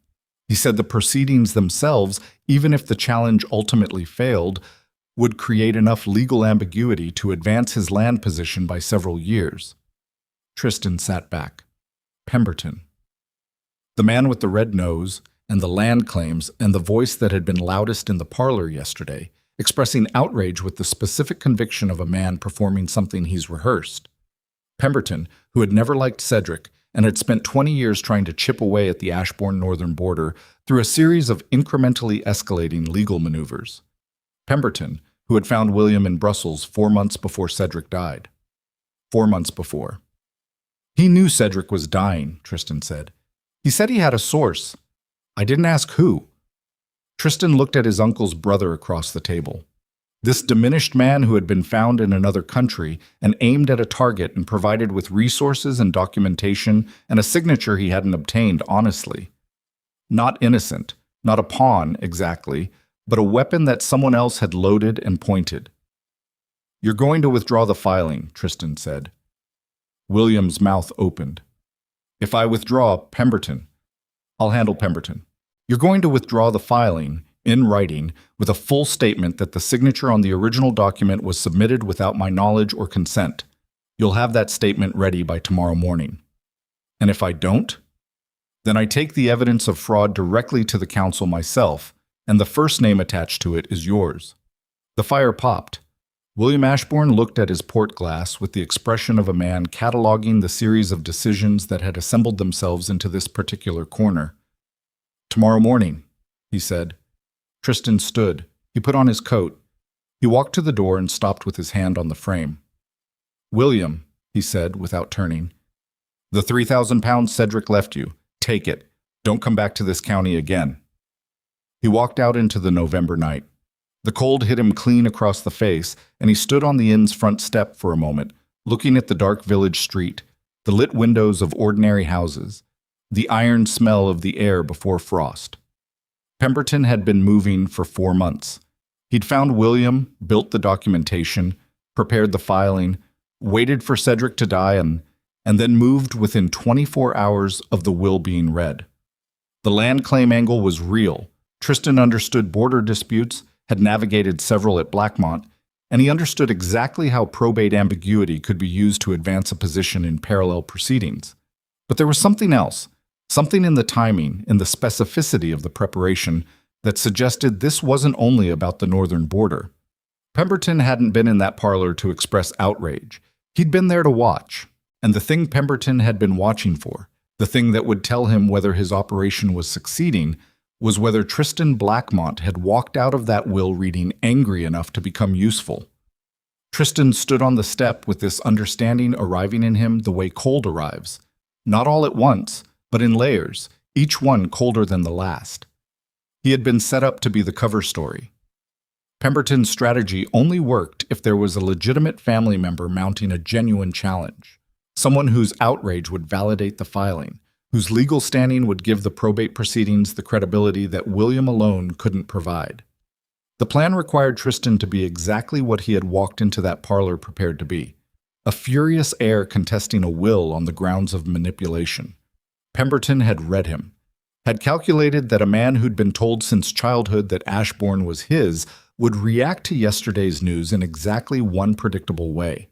He said the proceedings themselves, even if the challenge ultimately failed, would create enough legal ambiguity to advance his land position by several years. Tristan sat back. Pemberton. The man with the red nose and the land claims and the voice that had been loudest in the parlor yesterday, expressing outrage with the specific conviction of a man performing something he's rehearsed. Pemberton, who had never liked Cedric and had spent 20 years trying to chip away at the Ashbourne northern border through a series of incrementally escalating legal maneuvers. Pemberton, who had found William in Brussels 4 months before Cedric died. 4 months before. He knew Cedric was dying, Tristan said. He said he had a source. I didn't ask who. Tristan looked at his uncle's brother across the table. This diminished man who had been found in another country and aimed at a target and provided with resources and documentation and a signature he hadn't obtained honestly. Not innocent, not a pawn exactly, but a weapon that someone else had loaded and pointed. You're going to withdraw the filing, Tristan said. William's mouth opened. If I withdraw Pemberton, I'll handle Pemberton. You're going to withdraw the filing, in writing, with a full statement that the signature on the original document was submitted without my knowledge or consent. You'll have that statement ready by tomorrow morning. And if I don't, then I take the evidence of fraud directly to the council myself, and the first name attached to it is yours. The fire popped. William Ashbourne looked at his port glass with the expression of a man cataloging the series of decisions that had assembled themselves into this particular corner. Tomorrow morning, he said. Tristan stood. He put on his coat. He walked to the door and stopped with his hand on the frame. William, he said without turning, the £3,000 Cedric left you. Take it. Don't come back to this county again. He walked out into the November night. The cold hit him clean across the face, and he stood on the inn's front step for a moment, looking at the dark village street, the lit windows of ordinary houses, the iron smell of the air before frost. Pemberton had been moving for 4 months. He'd found William, built the documentation, prepared the filing, waited for Cedric to die, and then moved within 24 hours of the will being read. The land claim angle was real. Tristan understood border disputes, had navigated several at Blackmont, and he understood exactly how probate ambiguity could be used to advance a position in parallel proceedings. But there was something else, something in the timing, in the specificity of the preparation, that suggested this wasn't only about the northern border. Pemberton hadn't been in that parlor to express outrage. He'd been there to watch, and the thing Pemberton had been watching for, the thing that would tell him whether his operation was succeeding, was whether Tristan Blackmont had walked out of that will reading angry enough to become useful. Tristan stood on the step with this understanding arriving in him the way cold arrives, not all at once, but in layers, each one colder than the last. He had been set up to be the cover story. Pemberton's strategy only worked if there was a legitimate family member mounting a genuine challenge, someone whose outrage would validate the filing, whose legal standing would give the probate proceedings the credibility that William alone couldn't provide. The plan required Tristan to be exactly what he had walked into that parlor prepared to be, a furious heir contesting a will on the grounds of manipulation. Pemberton had read him, had calculated that a man who'd been told since childhood that Ashbourne was his would react to yesterday's news in exactly one predictable way,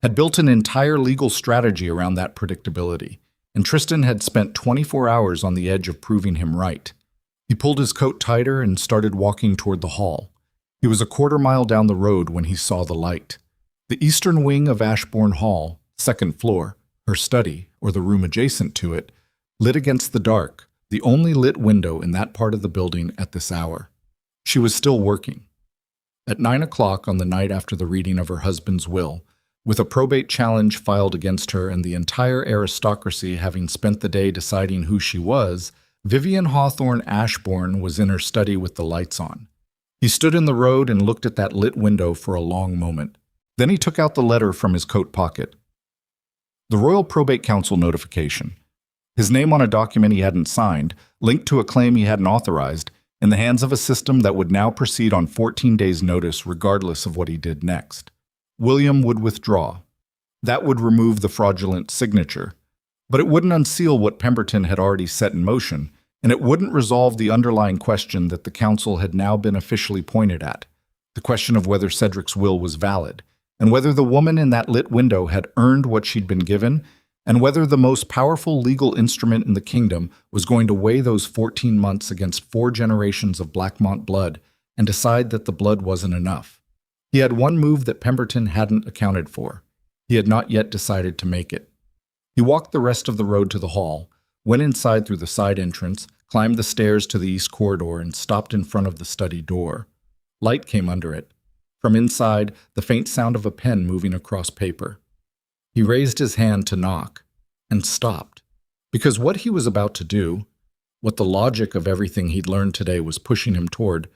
had built an entire legal strategy around that predictability, and Tristan had spent 24 hours on the edge of proving him right. He pulled his coat tighter and started walking toward the hall. He was a quarter-mile down the road when he saw the light. The eastern wing of Ashbourne Hall, second floor, her study, or the room adjacent to it, lit against the dark, the only lit window in that part of the building at this hour. She was still working. At 9 o'clock on the night after the reading of her husband's will, with a probate challenge filed against her and the entire aristocracy having spent the day deciding who she was, Vivian Hawthorne Ashbourne was in her study with the lights on. He stood in the road and looked at that lit window for a long moment. Then he took out the letter from his coat pocket. The Royal Probate Council notification. His name on a document he hadn't signed, linked to a claim he hadn't authorized, in the hands of a system that would now proceed on 14 days' notice regardless of what he did next. William would withdraw. That would remove the fraudulent signature. But it wouldn't unseal what Pemberton had already set in motion, and it wouldn't resolve the underlying question that the council had now been officially pointed at, the question of whether Cedric's will was valid, and whether the woman in that lit window had earned what she'd been given, and whether the most powerful legal instrument in the kingdom was going to weigh those 14 months against 4 generations of Blackmont blood and decide that the blood wasn't enough. He had one move that Pemberton hadn't accounted for. He had not yet decided to make it. He walked the rest of the road to the hall, went inside through the side entrance, climbed the stairs to the east corridor, and stopped in front of the study door. Light came under it. From inside, the faint sound of a pen moving across paper. He raised his hand to knock, and stopped, because what he was about to do, what the logic of everything he'd learned today was pushing him toward,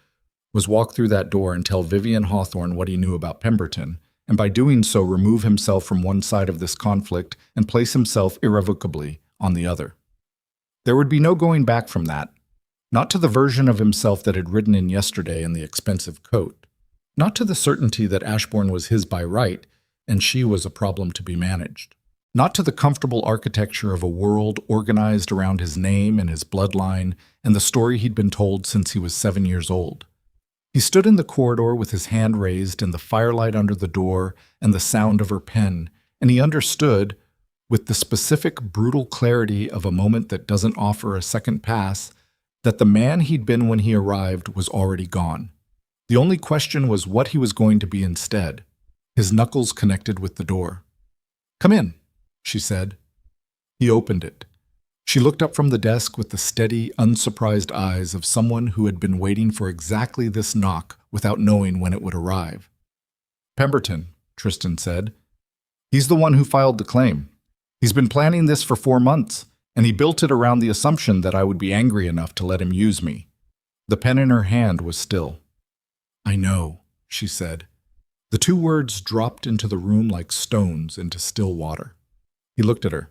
was walk through that door and tell Vivian Hawthorne what he knew about Pemberton, and by doing so remove himself from one side of this conflict and place himself irrevocably on the other. There would be no going back from that, not to the version of himself that had ridden in yesterday in the expensive coat, not to the certainty that Ashbourne was his by right, and she was a problem to be managed. Not to the comfortable architecture of a world organized around his name and his bloodline and the story he'd been told since he was 7 years old. He stood in the corridor with his hand raised and the firelight under the door and the sound of her pen, and he understood, with the specific, brutal clarity of a moment that doesn't offer a second pass, that the man he'd been when he arrived was already gone. The only question was what he was going to be instead. His knuckles connected with the door. "Come in," she said. He opened it. She looked up from the desk with the steady, unsurprised eyes of someone who had been waiting for exactly this knock without knowing when it would arrive. "Pemberton," Tristan said. "He's the one who filed the claim. He's been planning this for 4 months, and he built it around the assumption that I would be angry enough to let him use me." The pen in her hand was still. "I know," she said. The 2 words dropped into the room like stones into still water. He looked at her.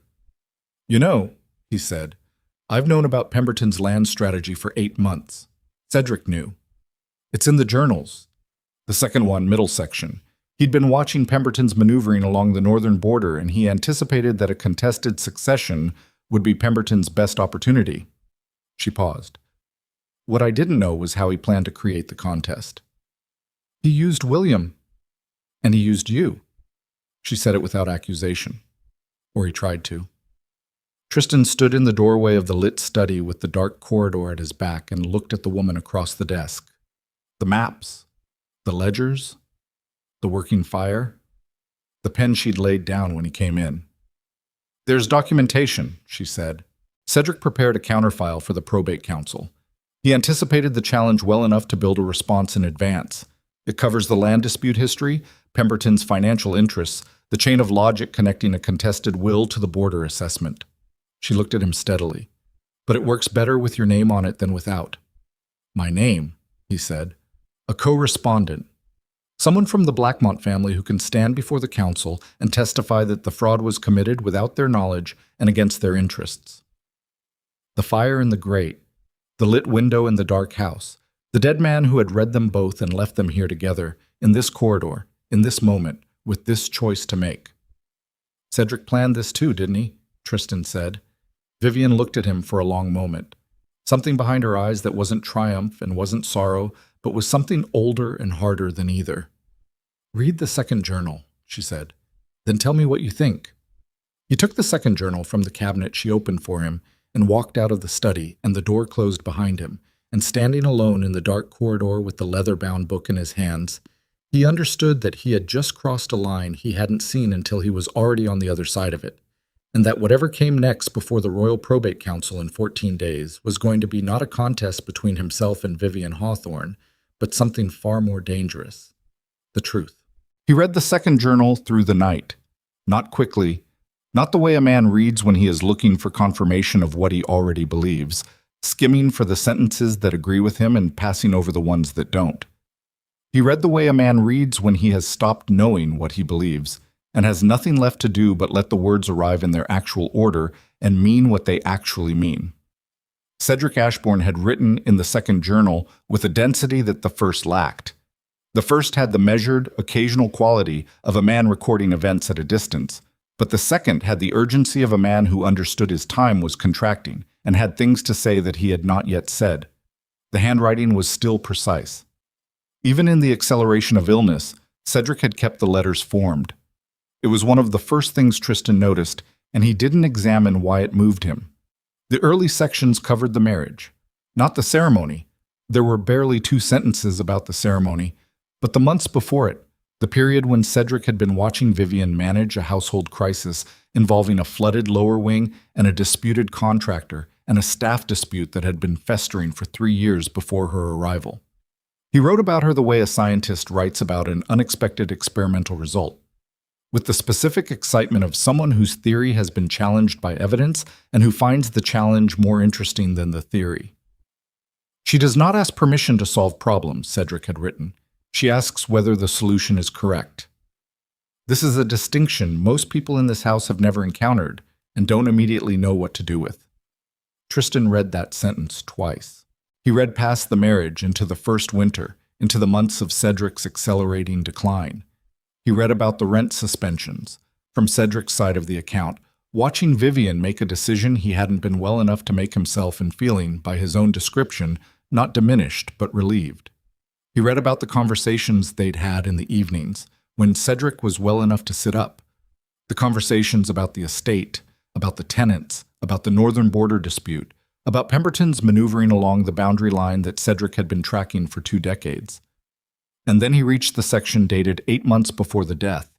"You know," he said, I've known about Pemberton's land strategy for 8 months. Cedric knew. It's in the journals. The second one, middle section. He'd been watching Pemberton's maneuvering along the northern border, and he anticipated that a contested succession would be Pemberton's best opportunity. She paused. What I didn't know was how he planned to create the contest. He used William. And he used you. She said it without accusation. Or he tried to. Tristan stood in the doorway of the lit study with the dark corridor at his back and looked at the woman across the desk. The maps, the ledgers, the working fire, the pen she'd laid down when he came in. There's documentation, she said. Cedric prepared a counterfile for the probate council. He anticipated the challenge well enough to build a response in advance. It covers the land dispute history, Pemberton's financial interests, the chain of logic connecting a contested will to the border assessment. She looked at him steadily. But it works better with your name on it than without. My name, he said. A co-respondent. Someone from the Blackmont family who can stand before the council and testify that the fraud was committed without their knowledge and against their interests. The fire in the grate, the lit window in the dark house, the dead man who had read them both and left them here together, in this corridor, in this moment, with this choice to make. Cedric planned this too, didn't he? Tristan said. Vivian looked at him for a long moment. Something behind her eyes that wasn't triumph and wasn't sorrow, but was something older and harder than either. Read the second journal, she said. Then tell me what you think. He took the second journal from the cabinet she opened for him and walked out of the study, and the door closed behind him, and standing alone in the dark corridor with the leather-bound book in his hands, he understood that he had just crossed a line he hadn't seen until he was already on the other side of it, and that whatever came next before the Royal Probate Council in 14 days was going to be not a contest between himself and Vivian Hawthorne, but something far more dangerous. The truth. He read the second journal through the night. Not quickly, not the way a man reads when he is looking for confirmation of what he already believes, skimming for the sentences that agree with him and passing over the ones that don't. He read the way a man reads when he has stopped knowing what he believes, and has nothing left to do but let the words arrive in their actual order and mean what they actually mean. Cedric Ashbourne had written in the second journal with a density that the first lacked. The first had the measured, occasional quality of a man recording events at a distance, but the second had the urgency of a man who understood his time was contracting and had things to say that he had not yet said. The handwriting was still precise. Even in the acceleration of illness, Cedric had kept the letters formed. It was one of the first things Tristan noticed, and he didn't examine why it moved him. The early sections covered the marriage, not the ceremony. There were barely 2 sentences about the ceremony, but the months before it, the period when Cedric had been watching Vivian manage a household crisis involving a flooded lower wing and a disputed contractor and a staff dispute that had been festering for 3 years before her arrival. He wrote about her the way a scientist writes about an unexpected experimental result, with the specific excitement of someone whose theory has been challenged by evidence and who finds the challenge more interesting than the theory. She does not ask permission to solve problems, Cedric had written. She asks whether the solution is correct. This is a distinction most people in this house have never encountered and don't immediately know what to do with. Tristan read that sentence twice. He read past the marriage into the first winter, into the months of Cedric's accelerating decline. He read about the rent suspensions, from Cedric's side of the account, watching Vivian make a decision he hadn't been well enough to make himself and feeling, by his own description, not diminished but relieved. He read about the conversations they'd had in the evenings, when Cedric was well enough to sit up. The conversations about the estate, about the tenants, about the northern border dispute, about Pemberton's maneuvering along the boundary line that Cedric had been tracking for 2 decades. And then he reached the section dated 8 months before the death,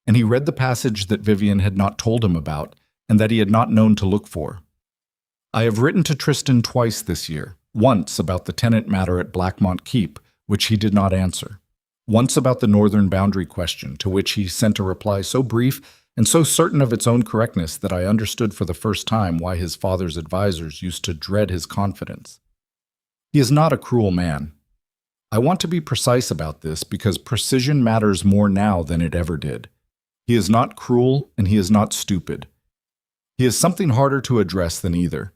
and he read the passage that Vivian had not told him about and that he had not known to look for. I have written to Tristan twice this year, once about the tenant matter at Blackmont Keep, which he did not answer, once about the northern boundary question, to which he sent a reply so brief and so certain of its own correctness that I understood for the first time why his father's advisors used to dread his confidence. He is not a cruel man. I want to be precise about this because precision matters more now than it ever did. He is not cruel and he is not stupid. He is something harder to address than either.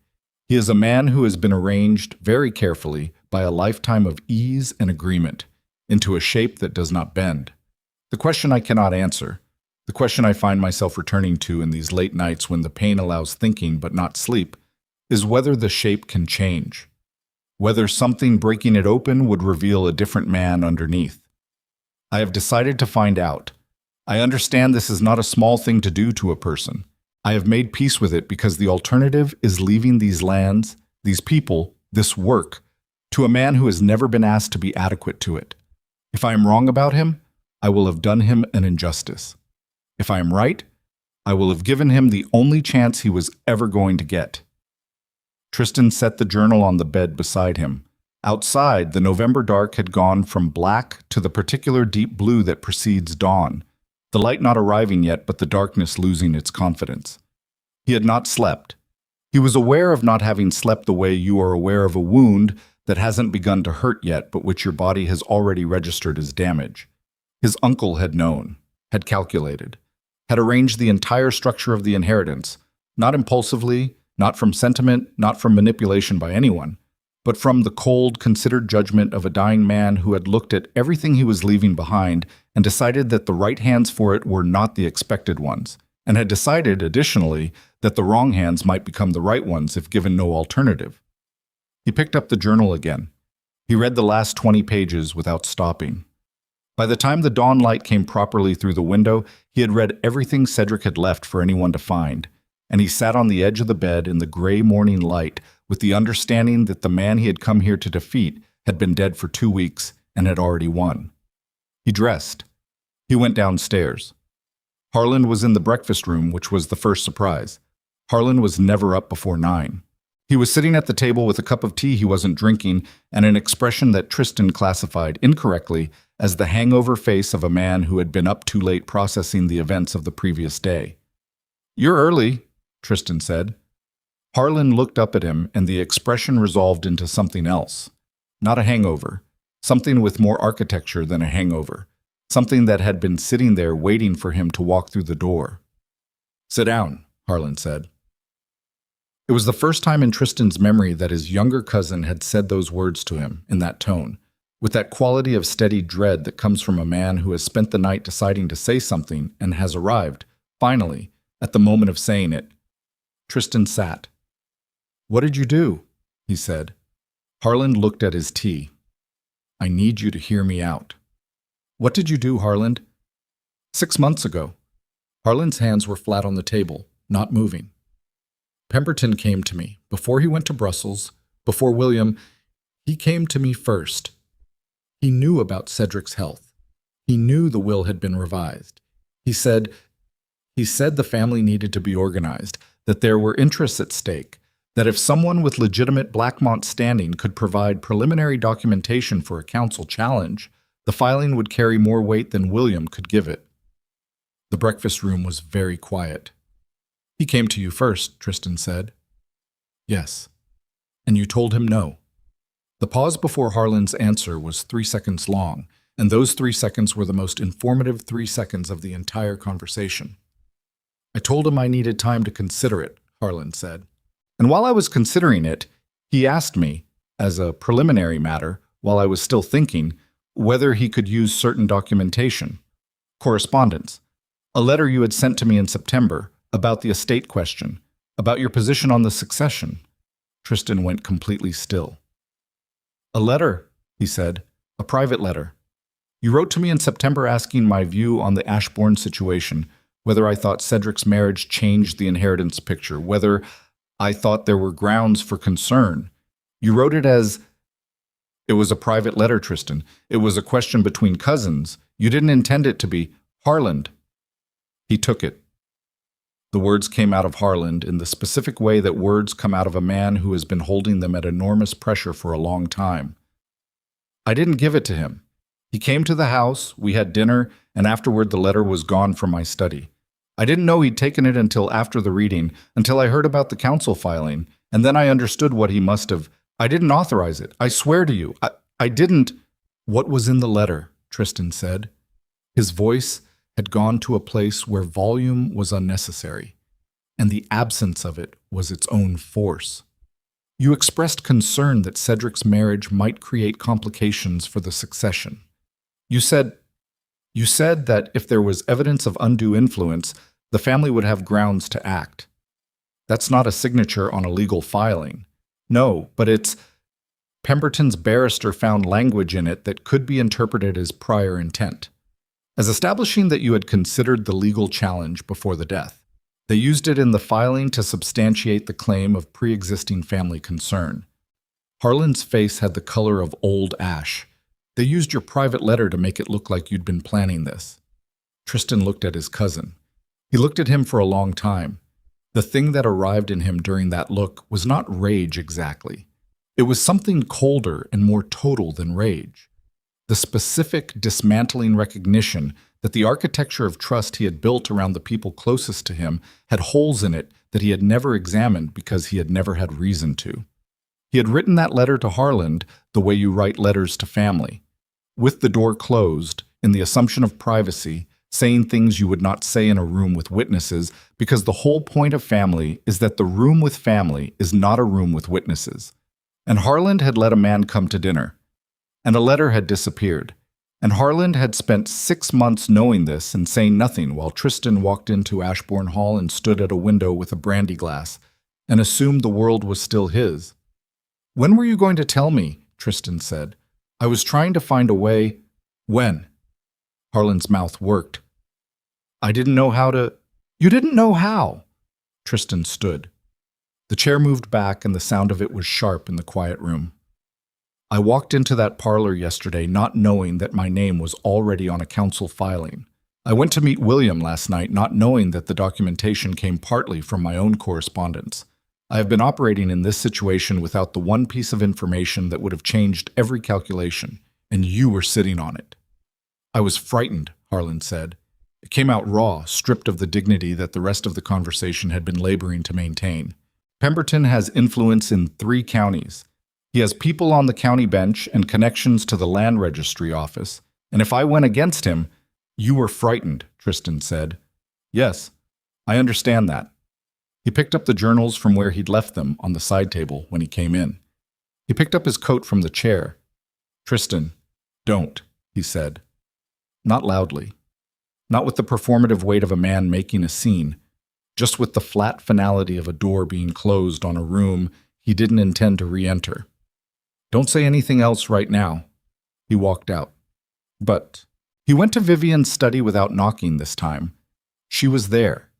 He is a man who has been arranged very carefully by a lifetime of ease and agreement into a shape that does not bend. The question I cannot answer, the question I find myself returning to in these late nights when the pain allows thinking but not sleep, is whether the shape can change, whether something breaking it open would reveal a different man underneath. I have decided to find out. I understand this is not a small thing to do to a person. I have made peace with it because the alternative is leaving these lands, these people, this work, to a man who has never been asked to be adequate to it. If I am wrong about him, I will have done him an injustice. If I am right, I will have given him the only chance he was ever going to get. Tristan set the journal on the bed beside him. Outside, the November dark had gone from black to the particular deep blue that precedes dawn, the light not arriving yet, but the darkness losing its confidence. He had not slept. He was aware of not having slept the way you are aware of a wound that hasn't begun to hurt yet, but which your body has already registered as damage. His uncle had known, had calculated, had arranged the entire structure of the inheritance, not impulsively, not from sentiment, not from manipulation by anyone, but from the cold, considered judgment of a dying man who had looked at everything he was leaving behind and decided that the right hands for it were not the expected ones, and had decided, additionally, that the wrong hands might become the right ones if given no alternative. He picked up the journal again. He read the last 20 pages without stopping. By the time the dawn light came properly through the window, he had read everything Cedric had left for anyone to find, and he sat on the edge of the bed in the gray morning light with the understanding that the man he had come here to defeat had been dead for 2 weeks and had already won. He dressed. He went downstairs. Harlan was in the breakfast room, which was the first surprise. Harlan was never up before 9. He was sitting at the table with a cup of tea he wasn't drinking and an expression that Tristan classified incorrectly as the hangover face of a man who had been up too late processing the events of the previous day. "You're early," Tristan said. Harlan looked up at him, and the expression resolved into something else. Not a hangover. Something with more architecture than a hangover. Something that had been sitting there waiting for him to walk through the door. "Sit down," Harlan said. It was the first time in Tristan's memory that his younger cousin had said those words to him, in that tone, with that quality of steady dread that comes from a man who has spent the night deciding to say something and has arrived, finally, at the moment of saying it. Tristan sat. "What did you do?" he said. Harlan looked at his tea. "I need you to hear me out." "What did you do, Harlan?" 6 months ago. Harlan's hands were flat on the table, not moving. Pemberton came to me. Before he went to Brussels, before William, he came to me first. He knew about Cedric's health. He knew the will had been revised. He said the family needed to be organized, that there were interests at stake, that if someone with legitimate Blackmont standing could provide preliminary documentation for a council challenge, the filing would carry more weight than William could give it. The breakfast room was very quiet. "He came to you first," Tristan said. "Yes." "And you told him no." The pause before Harlan's answer was 3 seconds long, and those 3 seconds were the most informative 3 seconds of the entire conversation. "I told him I needed time to consider it," Harlan said. "And while I was considering it, he asked me, as a preliminary matter, while I was still thinking, whether he could use certain documentation. Correspondence. A letter you had sent to me in September, about the estate question, about your position on the succession." Tristan went completely still. "A letter," he said, "a private letter. You wrote to me in September asking my view on the Ashbourne situation, whether I thought Cedric's marriage changed the inheritance picture, whether I thought there were grounds for concern. You wrote it as..." "It was a private letter, Tristan. It was a question between cousins. You didn't intend it to be..." "Harlan." He took it. The words came out of Harlan in the specific way that words come out of a man who has been holding them at enormous pressure for a long time. "I didn't give it to him. He came to the house, we had dinner, and afterward the letter was gone from my study. I didn't know he'd taken it until after the reading, until I heard about the council filing, and then I understood what he must have. I didn't authorize it. I swear to you, I didn't..." "What was in the letter?" Tristan said. His voice had gone to a place where volume was unnecessary, and the absence of it was its own force. You expressed concern that Cedric's marriage might create complications for the succession. You said that if there was evidence of undue influence, the family would have grounds to act. That's not a signature on a legal filing. No, but it's... Pemberton's barrister found language in it that could be interpreted as prior intent, as establishing that you had considered the legal challenge before the death. They used it in the filing to substantiate the claim of pre-existing family concern. Harlan's face had the color of old ash. They used your private letter to make it look like you'd been planning this. Tristan looked at his cousin. He looked at him for a long time. The thing that arrived in him during that look was not rage exactly. It was something colder and more total than rage. The specific, dismantling recognition that the architecture of trust he had built around the people closest to him had holes in it that he had never examined because he had never had reason to. He had written that letter to Harland the way you write letters to family, with the door closed, in the assumption of privacy, saying things you would not say in a room with witnesses, because the whole point of family is that the room with family is not a room with witnesses. And Harland had let a man come to dinner, and a letter had disappeared, and Harland had spent 6 months knowing this and saying nothing while Tristan walked into Ashbourne Hall and stood at a window with a brandy glass and assumed the world was still his. "When were you going to tell me?" Tristan said. "I was trying to find a way." "When?" Harland's mouth worked. "I didn't know how to—" "You didn't know how!" Tristan stood. The chair moved back and the sound of it was sharp in the quiet room. "I walked into that parlor yesterday not knowing that my name was already on a council filing. I went to meet William last night not knowing that the documentation came partly from my own correspondence. I have been operating in this situation without the one piece of information that would have changed every calculation, and you were sitting on it." "I was frightened," Harland said. It came out raw, stripped of the dignity that the rest of the conversation had been laboring to maintain. "Pemberton has influence in 3 counties. He has people on the county bench and connections to the land registry office. And if I went against him—" "You were frightened," Tristan said. "Yes, I understand that." He picked up the journals from where he'd left them on the side table when he came in. He picked up his coat from the chair. "Tristan, don't," he said. Not loudly. Not with the performative weight of a man making a scene, just with the flat finality of a door being closed on a room he didn't intend to re-enter. "Don't say anything else right now." He walked out. But he went to Vivian's study without knocking this time. She was there.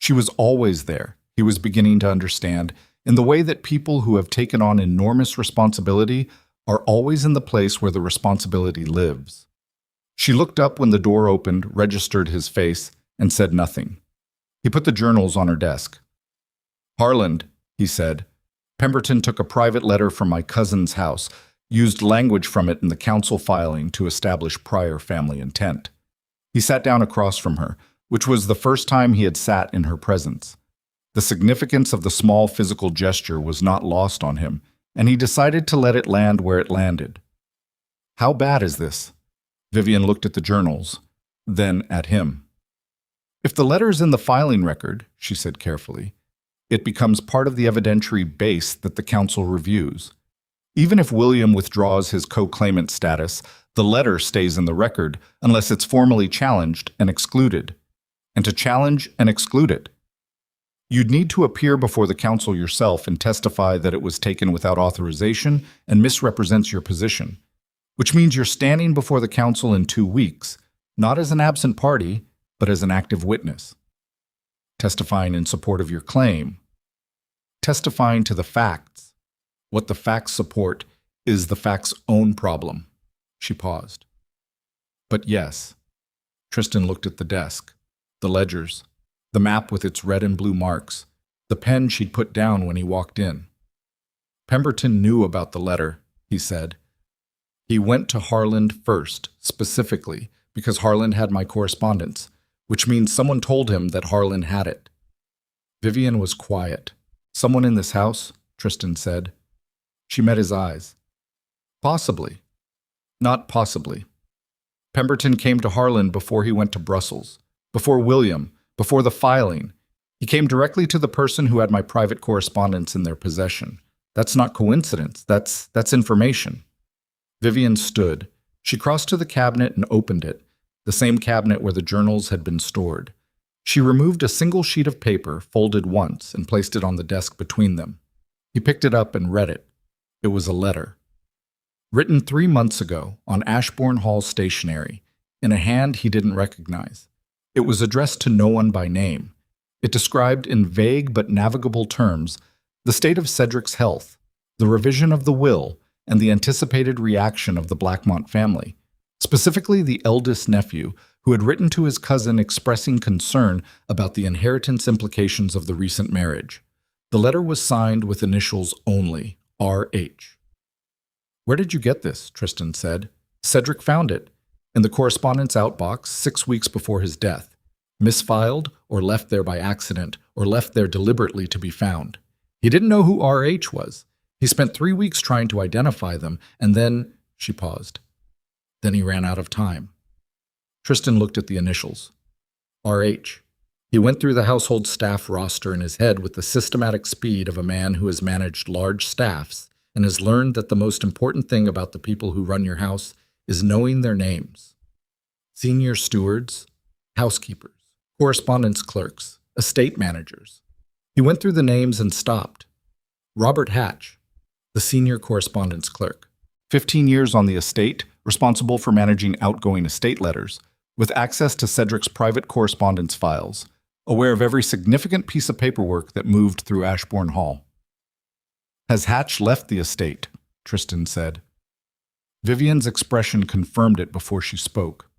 She was always there, he was beginning to understand, in the way that people who have taken on enormous responsibility are always in the place where the responsibility lives. She looked up when the door opened, registered his face, and said nothing. He put the journals on her desk. "Harland," he said, "Pemberton took a private letter from my cousin's house, used language from it in the council filing to establish prior family intent." He sat down across from her, which was the first time he had sat in her presence. The significance of the small physical gesture was not lost on him, and he decided to let it land where it landed. "How bad is this?" Vivian looked at the journals, then at him. "If the letter's in the filing record," she said carefully, "it becomes part of the evidentiary base that the council reviews. Even if William withdraws his co-claimant status, the letter stays in the record unless it's formally challenged and excluded. And to challenge and exclude it, you'd need to appear before the council yourself and testify that it was taken without authorization and misrepresents your position, which means you're standing before the council in 2 weeks, not as an absent party, but as an active witness, testifying in support of your claim, testifying to the facts. What the facts support is the facts' own problem." She paused. "But yes." Tristan looked at the desk, the ledgers, the map with its red and blue marks, the pen she'd put down when he walked in. "Pemberton knew about the letter," he said. "He went to Harland first, specifically, because Harland had my correspondence, which means someone told him that Harland had it." Vivian was quiet. "Someone in this house?" Tristan said. She met his eyes. "Possibly. Not possibly. Pemberton came to Harland before he went to Brussels, before William, before the filing. He came directly to the person who had my private correspondence in their possession. That's not coincidence. That's information. Vivian stood. She crossed to the cabinet and opened it, the same cabinet where the journals had been stored. She removed a single sheet of paper, folded once, and placed it on the desk between them. He picked it up and read it. It was a letter. Written 3 months ago on Ashbourne Hall stationery, in a hand he didn't recognize. It was addressed to no one by name. It described in vague but navigable terms the state of Cedric's health, the revision of the will, and the anticipated reaction of the Blackmont family, specifically the eldest nephew, who had written to his cousin expressing concern about the inheritance implications of the recent marriage. The letter was signed with initials only, R.H. "Where did you get this?" Tristan said. "Cedric found it, in the correspondence outbox 6 weeks before his death. Misfiled, or left there by accident, or left there deliberately to be found. He didn't know who R.H. was. He spent 3 weeks trying to identify them, and then," she paused. "Then he ran out of time." Tristan looked at the initials. R.H. He went through the household staff roster in his head with the systematic speed of a man who has managed large staffs and has learned that the most important thing about the people who run your house is knowing their names. Senior stewards, housekeepers, correspondence clerks, estate managers. He went through the names and stopped. Robert Hatch, the senior correspondence clerk. 15 years on the estate, responsible for managing outgoing estate letters, with access to Cedric's private correspondence files, aware of every significant piece of paperwork that moved through Ashbourne Hall. "Has Hatch left the estate?" Tristan said. Vivian's expression confirmed it before she spoke.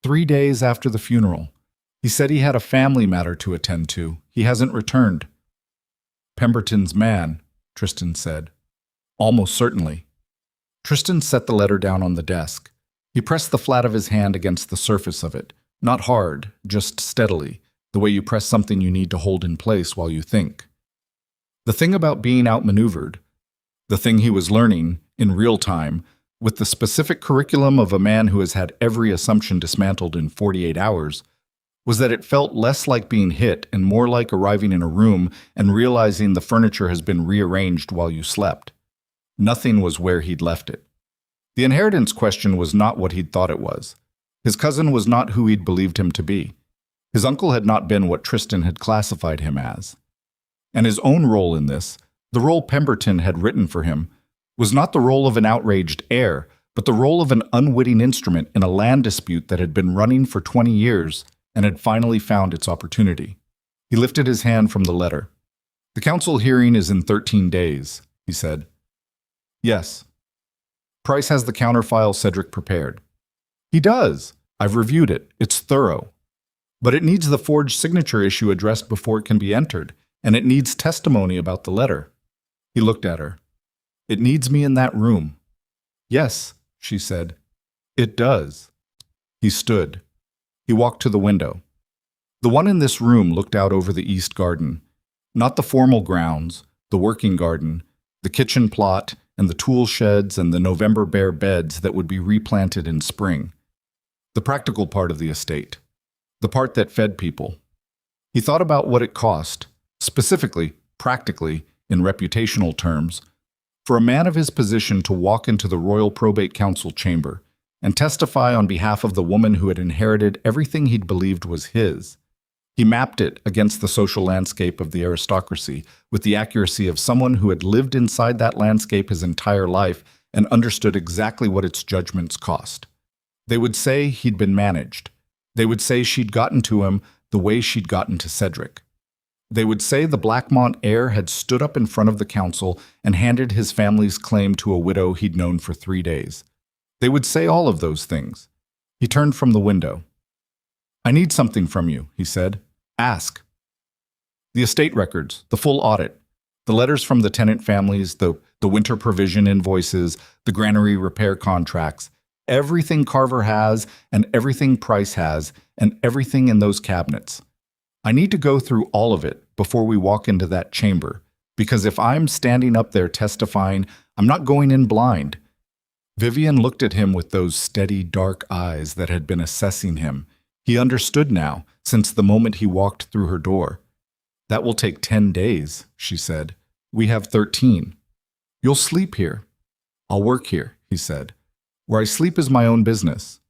3 days after the funeral. He said he had a family matter to attend to. He hasn't returned. "Pemberton's man," Tristan said. "Almost certainly." Tristan set the letter down on the desk. He pressed the flat of his hand against the surface of it, not hard, just steadily, the way you press something you need to hold in place while you think. The thing about being outmaneuvered, the thing he was learning, in real time, with the specific curriculum of a man who has had every assumption dismantled in 48 hours, was that it felt less like being hit and more like arriving in a room and realizing the furniture has been rearranged while you slept. Nothing was where he'd left it. The inheritance question was not what he'd thought it was. His cousin was not who he'd believed him to be. His uncle had not been what Tristan had classified him as. And his own role in this, the role Pemberton had written for him, was not the role of an outraged heir, but the role of an unwitting instrument in a land dispute that had been running for 20 years and had finally found its opportunity. He lifted his hand from the letter. "The council hearing is in 13 days, he said. "Yes." "Price has the counterfile Cedric prepared." "He does. I've reviewed it. It's thorough. But it needs the forged signature issue addressed before it can be entered, and it needs testimony about the letter." He looked at her. "It needs me in that room." "Yes," she said. "It does." He stood. He walked to the window. The one in this room looked out over the east garden. Not the formal grounds, the working garden, the kitchen plot, and the tool sheds and the November bare beds that would be replanted in spring. The practical part of the estate. The part that fed people. He thought about what it cost, specifically, practically, in reputational terms, for a man of his position to walk into the Royal Probate Council chamber and testify on behalf of the woman who had inherited everything he'd believed was his. He mapped it against the social landscape of the aristocracy with the accuracy of someone who had lived inside that landscape his entire life and understood exactly what its judgments cost. They would say he'd been managed. They would say she'd gotten to him the way she'd gotten to Cedric. They would say the Blackmont heir had stood up in front of the council and handed his family's claim to a widow he'd known for 3 days. They would say all of those things. He turned from the window. "I need something from you," he said. "Ask." The estate records, the full audit, the letters from the tenant families, the winter provision invoices, the granary repair contracts, everything Carver has and everything Price has and everything in those cabinets. I need to go through all of it before we walk into that chamber, because if I'm standing up there testifying, I'm not going in blind. Vivian looked at him with those steady, dark eyes that had been assessing him. He understood now, since the moment he walked through her door. "That will take 10 days, she said. We have 13. You'll sleep here. I'll work here, he said. Where I sleep is my own business.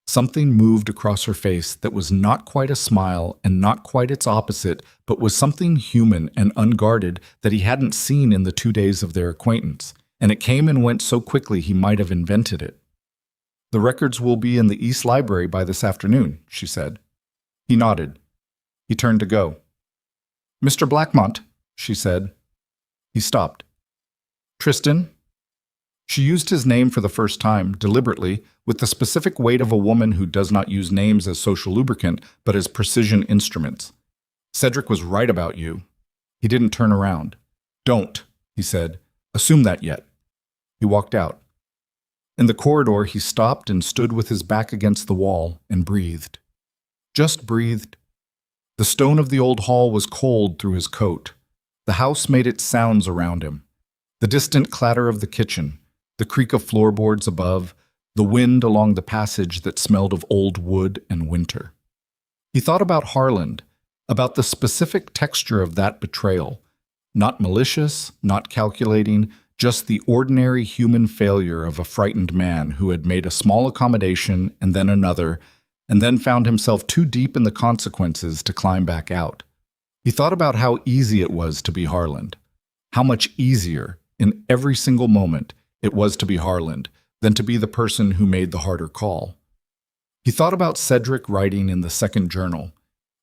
Something moved across her face that was not quite a smile and not quite its opposite, but was something human and unguarded that he hadn't seen in the 2 days of their acquaintance, and it came and went so quickly he might have invented it. The records will be in the East Library by this afternoon, she said. He nodded. He turned to go. Mr. Blackmont, she said. He stopped. Tristan? She used his name for the first time, deliberately, with the specific weight of a woman who does not use names as social lubricant, but as precision instruments. Cedric was right about you. He didn't turn around. Don't, he said. Assume that yet. He walked out. In the corridor, he stopped and stood with his back against the wall and breathed. Just breathed. The stone of the old hall was cold through his coat. The house made its sounds around him. The distant clatter of the kitchen, the creak of floorboards above, the wind along the passage that smelled of old wood and winter. He thought about Harland, about the specific texture of that betrayal. Not malicious, not calculating, just the ordinary human failure of a frightened man who had made a small accommodation and then another, and then found himself too deep in the consequences to climb back out. He thought about how easy it was to be Harland, how much easier, in every single moment, it was to be Harland than to be the person who made the harder call. He thought about Cedric writing in the second journal.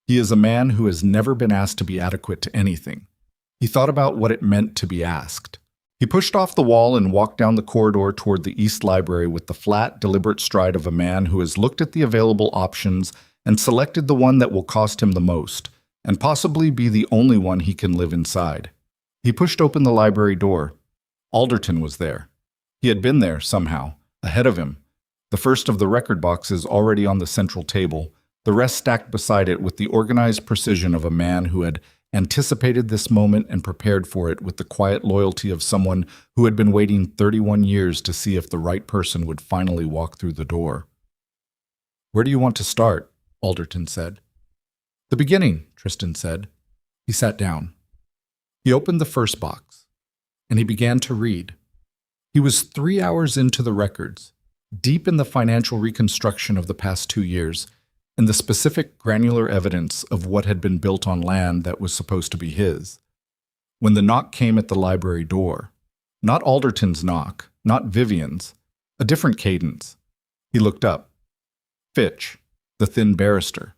He is a man who has never been asked to be adequate to anything. He thought about what it meant to be asked. He pushed off the wall and walked down the corridor toward the East Library with the flat, deliberate stride of a man who has looked at the available options and selected the one that will cost him the most, and possibly be the only one he can live inside. He pushed open the library door. Alderton was there. He had been there, somehow, ahead of him. The first of the record boxes already on the central table, the rest stacked beside it with the organized precision of a man who had anticipated this moment and prepared for it with the quiet loyalty of someone who had been waiting 31 years to see if the right person would finally walk through the door. Where do you want to start? Alderton said. The beginning, Tristan said. He sat down. He opened the first box, and he began to read. He was 3 hours into the records, deep in the financial reconstruction of the past 2 years, and the specific granular evidence of what had been built on land that was supposed to be his. When the knock came at the library door, not Alderton's knock, not Vivian's, a different cadence. He looked up. Fitch, the thin barrister,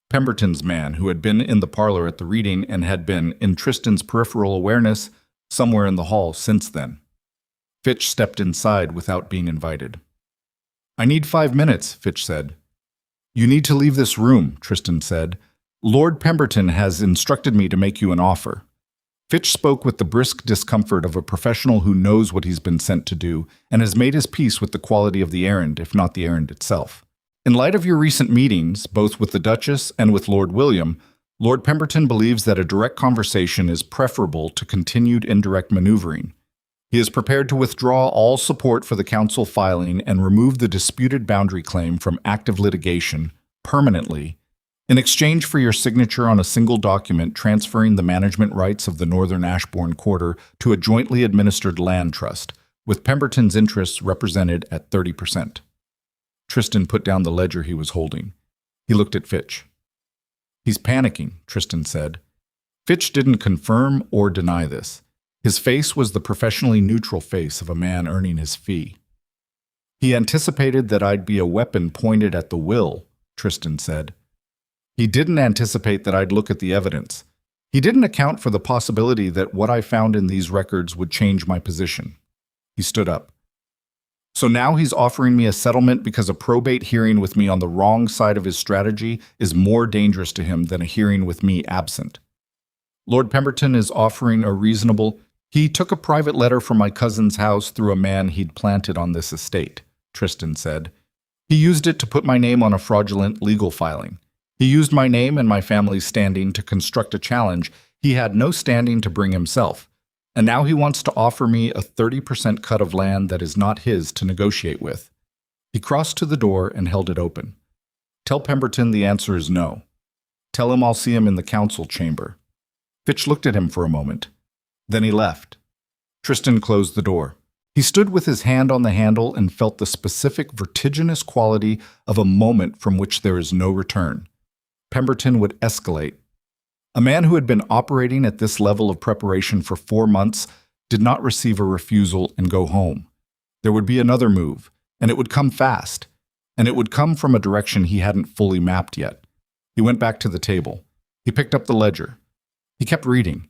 Pemberton's man who had been in the parlor at the reading and had been, in Tristan's peripheral awareness, somewhere in the hall since then. Fitch stepped inside without being invited. I need 5 minutes, Fitch said. You need to leave this room, Tristan said. Lord Pemberton has instructed me to make you an offer. Fitch spoke with the brisk discomfort of a professional who knows what he's been sent to do and has made his peace with the quality of the errand, if not the errand itself. In light of your recent meetings, both with the Duchess and with Lord William, Lord Pemberton believes that a direct conversation is preferable to continued indirect maneuvering. He is prepared to withdraw all support for the council filing and remove the disputed boundary claim from active litigation permanently in exchange for your signature on a single document transferring the management rights of the Northern Ashbourne Quarter to a jointly administered land trust, with Pemberton's interests represented at 30%. Tristan put down the ledger he was holding. He looked at Fitch. He's panicking, Tristan said. Fitch didn't confirm or deny this. His face was the professionally neutral face of a man earning his fee. He anticipated that I'd be a weapon pointed at the will, Tristan said. He didn't anticipate that I'd look at the evidence. He didn't account for the possibility that what I found in these records would change my position. He stood up. So now he's offering me a settlement because a probate hearing with me on the wrong side of his strategy is more dangerous to him than a hearing with me absent. Lord Pemberton is offering a reasonable... He took a private letter from my cousin's house through a man he'd planted on this estate, Tristan said. He used it to put my name on a fraudulent legal filing. He used my name and my family's standing to construct a challenge he had no standing to bring himself. And now he wants to offer me a 30% cut of land that is not his to negotiate with. He crossed to the door and held it open. Tell Pemberton the answer is no. Tell him I'll see him in the council chamber. Fitch looked at him for a moment. Then he left. Tristan closed the door. He stood with his hand on the handle and felt the specific vertiginous quality of a moment from which there is no return. Pemberton would escalate. A man who had been operating at this level of preparation for 4 months did not receive a refusal and go home. There would be another move, and it would come fast, and it would come from a direction he hadn't fully mapped yet. He went back to the table. He picked up the ledger. He kept reading,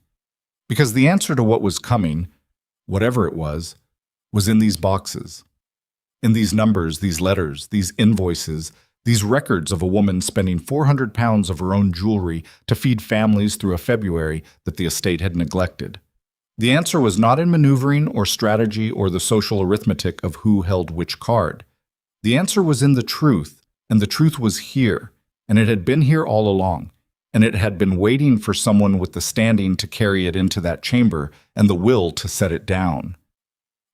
because the answer to what was coming, whatever it was in these boxes. In these numbers, these letters, these invoices, these records of a woman spending 400 pounds of her own jewelry to feed families through a February that the estate had neglected. The answer was not in maneuvering or strategy or the social arithmetic of who held which card. The answer was in the truth, and the truth was here, and it had been here all along, and it had been waiting for someone with the standing to carry it into that chamber and the will to set it down.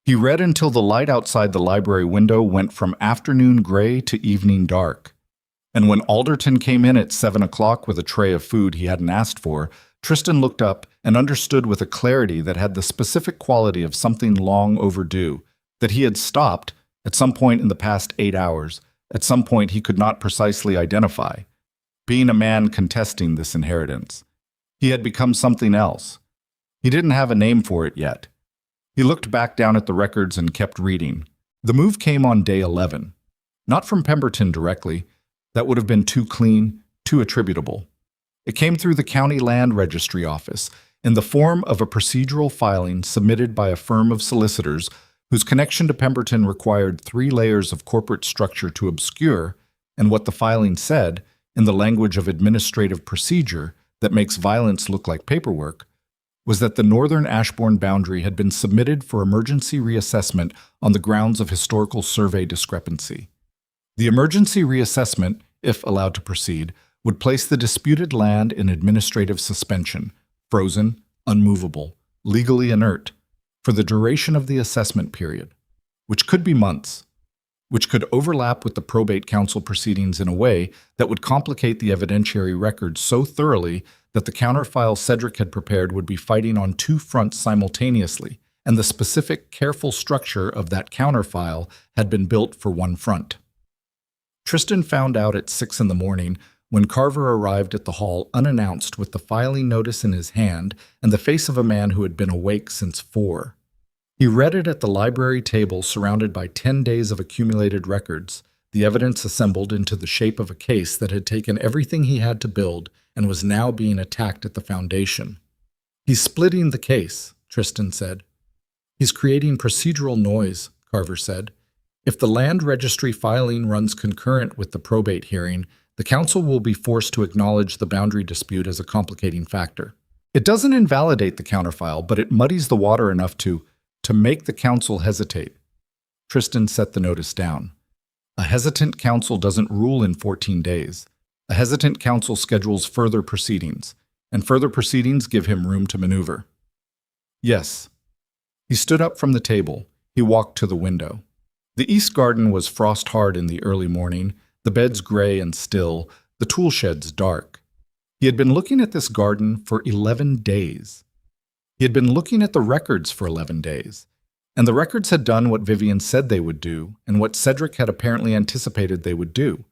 He read until the light outside the library window went from afternoon gray to evening dark. And when Alderton came in at 7 o'clock with a tray of food he hadn't asked for, Tristan looked up and understood with a clarity that had the specific quality of something long overdue, that he had stopped at some point in the past 8 hours, at some point he could not precisely identify, being a man contesting this inheritance. He had become something else. He didn't have a name for it yet. He looked back down at the records and kept reading. The move came on day 11. Not from Pemberton directly. That would have been too clean, too attributable. It came through the County Land Registry Office in the form of a procedural filing submitted by a firm of solicitors whose connection to Pemberton required 3 layers of corporate structure to obscure, and what the filing said, in the language of administrative procedure that makes violence look like paperwork, was that the northern Ashbourne boundary had been submitted for emergency reassessment on the grounds of historical survey discrepancy. The emergency reassessment, if allowed to proceed, would place the disputed land in administrative suspension, frozen, unmovable, legally inert, for the duration of the assessment period, which could be months, which could overlap with the probate council proceedings in a way that would complicate the evidentiary record so thoroughly that the counterfile Cedric had prepared would be fighting on 2 fronts simultaneously, and the specific, careful structure of that counterfile had been built for one front. Tristan found out at 6 in the morning when Carver arrived at the hall unannounced with the filing notice in his hand and the face of a man who had been awake since 4. He read it at the library table surrounded by 10 days of accumulated records, the evidence assembled into the shape of a case that had taken everything he had to build and was now being attacked at the foundation. "He's splitting the case," Tristan said. "He's creating procedural noise," Carver said. "If the land registry filing runs concurrent with the probate hearing, the council will be forced to acknowledge the boundary dispute as a complicating factor. It doesn't invalidate the counterfile, but it muddies the water enough to make the council hesitate." Tristan set the notice down. A hesitant council doesn't rule in 14 days. A hesitant council schedules further proceedings, and further proceedings give him room to maneuver. "Yes." He stood up from the table. He walked to the window. The east garden was frost-hard in the early morning, the beds gray and still, the tool sheds dark. He had been looking at this garden for 11 days. He had been looking at the records for 11 days, and the records had done what Vivian said they would do, and what Cedric had apparently anticipated they would do.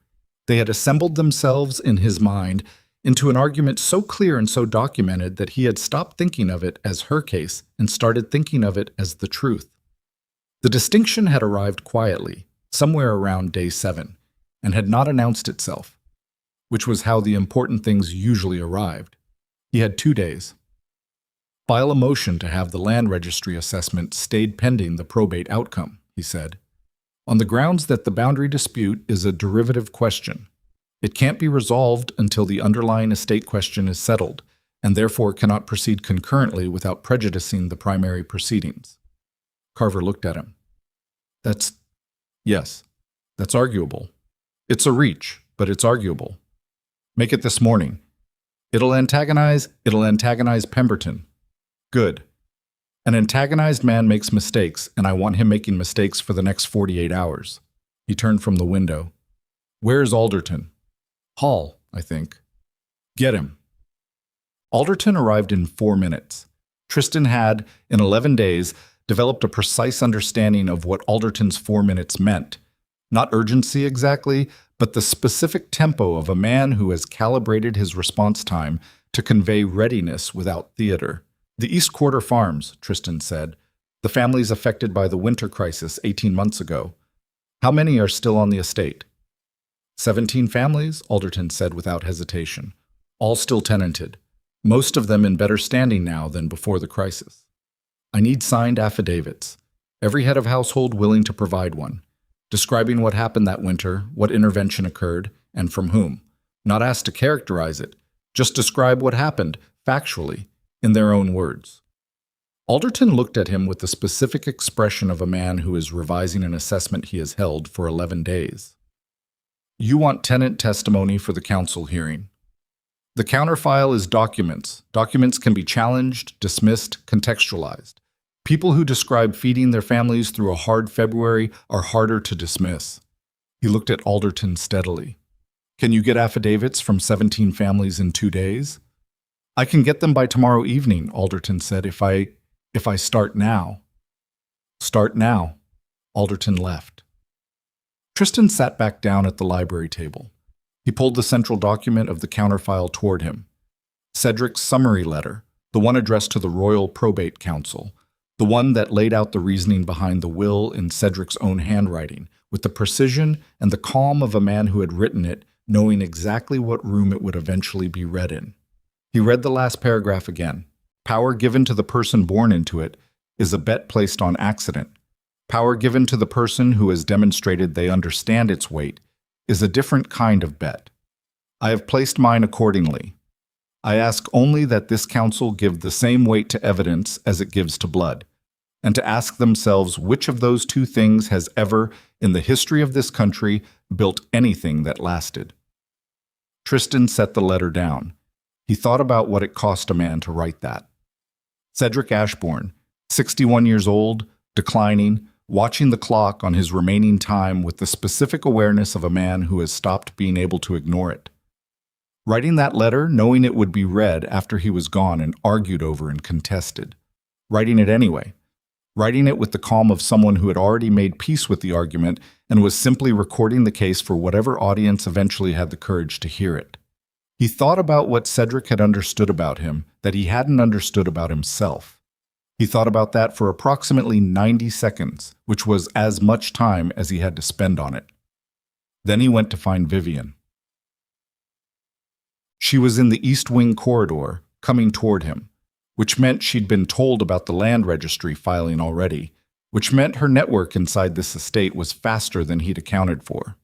They had assembled themselves in his mind into an argument so clear and so documented that he had stopped thinking of it as her case and started thinking of it as the truth. The distinction had arrived quietly, somewhere around day 7, and had not announced itself, which was how the important things usually arrived. He had 2 days. "File a motion to have the land registry assessment stayed pending the probate outcome," he said, "on the grounds that the boundary dispute is a derivative question. It can't be resolved until the underlying estate question is settled, and therefore cannot proceed concurrently without prejudicing the primary proceedings." Carver looked at him. Yes, that's arguable. It's a reach, but it's arguable. Make it this morning. It'll antagonize Pemberton. Good. An antagonized man makes mistakes, and I want him making mistakes for the next 48 hours. He turned from the window. "Where's Alderton?" "Hall, I think." "Get him." Alderton arrived in 4 minutes. Tristan had, in 11 days, developed a precise understanding of what Alderton's 4 minutes meant. Not urgency exactly, but the specific tempo of a man who has calibrated his response time to convey readiness without theater. The East Quarter Farms, Tristan said. The families affected by the winter crisis 18 months ago. How many are still on the estate? 17 families, Alderton said without hesitation. All still tenanted. Most of them in better standing now than before the crisis. I need signed affidavits. Every head of household willing to provide one. Describing what happened that winter, what intervention occurred, and from whom. Not asked to characterize it. Just describe what happened, factually, in their own words. Alderton looked at him with the specific expression of a man who is revising an assessment he has held for 11 days. You want tenant testimony for the council hearing. The counterfile is documents. Documents can be challenged, dismissed, contextualized. People who describe feeding their families through a hard February are harder to dismiss. He looked at Alderton steadily. Can you get affidavits from 17 families in 2 days? I can get them by tomorrow evening, Alderton said, if I start now. Start now. Alderton left. Tristan sat back down at the library table. He pulled the central document of the counterfile toward him. Cedric's summary letter, the one addressed to the Royal Probate Council, the one that laid out the reasoning behind the will in Cedric's own handwriting, with the precision and the calm of a man who had written it, knowing exactly what room it would eventually be read in. He read the last paragraph again. Power given to the person born into it is a bet placed on accident. Power given to the person who has demonstrated they understand its weight is a different kind of bet. I have placed mine accordingly. I ask only that this council give the same weight to evidence as it gives to blood, and to ask themselves which of those two things has ever, in the history of this country, built anything that lasted. Tristan set the letter down. He thought about what it cost a man to write that. Cedric Ashbourne, 61 years old, declining, watching the clock on his remaining time with the specific awareness of a man who has stopped being able to ignore it. Writing that letter, knowing it would be read after he was gone and argued over and contested. Writing it anyway. Writing it with the calm of someone who had already made peace with the argument and was simply recording the case for whatever audience eventually had the courage to hear it. He thought about what Cedric had understood about him that he hadn't understood about himself. He thought about that for approximately 90 seconds, which was as much time as he had to spend on it. Then he went to find Vivian. She was in the East Wing corridor, coming toward him, which meant she'd been told about the land registry filing already, which meant her network inside this estate was faster than he'd accounted for.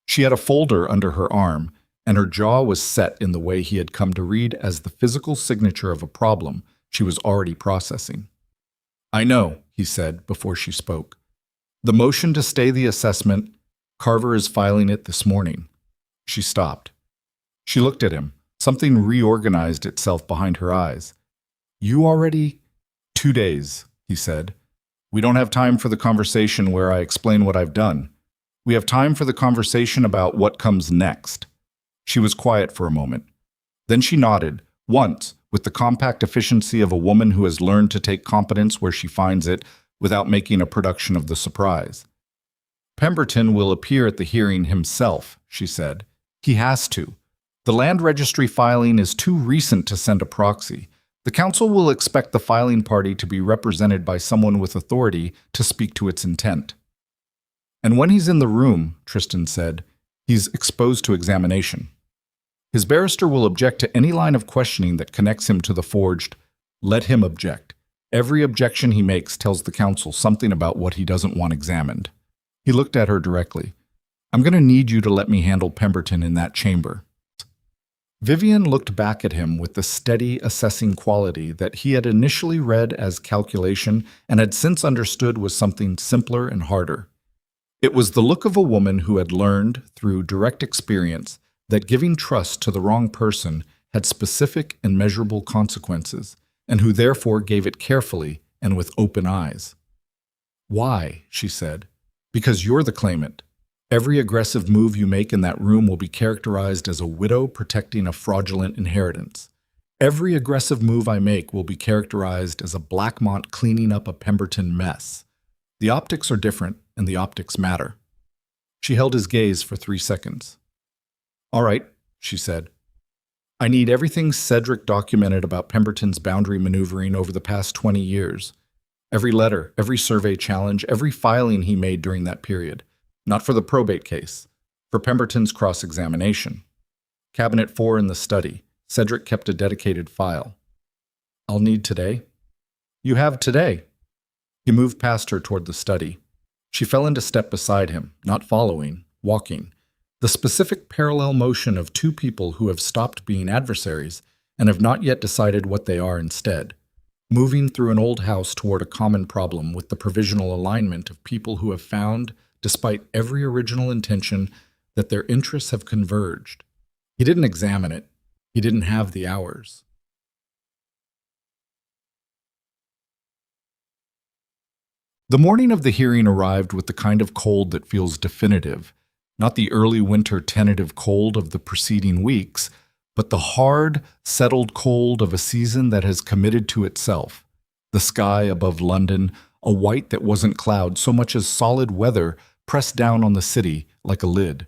She had a folder under her arm, and her jaw was set in the way he had come to read as the physical signature of a problem she was already processing. I know, he said before she spoke. The motion to stay the assessment, Carver is filing it this morning. She stopped. She looked at him. Something reorganized itself behind her eyes. You already? 2 days, he said. We don't have time for the conversation where I explain what I've done. We have time for the conversation about what comes next. She was quiet for a moment. Then she nodded, once, with the compact efficiency of a woman who has learned to take competence where she finds it without making a production of the surprise. Pemberton will appear at the hearing himself, she said. He has to. The land registry filing is too recent to send a proxy. The council will expect the filing party to be represented by someone with authority to speak to its intent. And when he's in the room, Tristan said, he's exposed to examination. His barrister will object to any line of questioning that connects him to the forged. Let him object. Every objection he makes tells the council something about what he doesn't want examined. He looked at her directly. I'm going to need you to let me handle Pemberton in that chamber. Vivian looked back at him with the steady, assessing quality that he had initially read as calculation and had since understood was something simpler and harder. It was the look of a woman who had learned, through direct experience, that giving trust to the wrong person had specific and measurable consequences, and who therefore gave it carefully and with open eyes. Why? She said. Because you're the claimant. Every aggressive move you make in that room will be characterized as a widow protecting a fraudulent inheritance. Every aggressive move I make will be characterized as a Blackmont cleaning up a Pemberton mess. The optics are different, and the optics matter. She held his gaze for 3 seconds. All right, she said. I need everything Cedric documented about Pemberton's boundary maneuvering over the past 20 years. Every letter, every survey challenge, every filing he made during that period. Not for the probate case, for Pemberton's cross-examination. Cabinet 4 in the study. Cedric kept a dedicated file. I'll need today. You have today. He moved past her toward the study. She fell into step beside him, not following, walking. The specific parallel motion of two people who have stopped being adversaries and have not yet decided what they are instead. Moving through an old house toward a common problem with the provisional alignment of people who have found, despite every original intention, that their interests have converged. He didn't examine it. He didn't have the hours. The morning of the hearing arrived with the kind of cold that feels definitive, not the early winter tentative cold of the preceding weeks, but the hard, settled cold of a season that has committed to itself. The sky above London, a white that wasn't cloud so much as solid weather, pressed down on the city like a lid.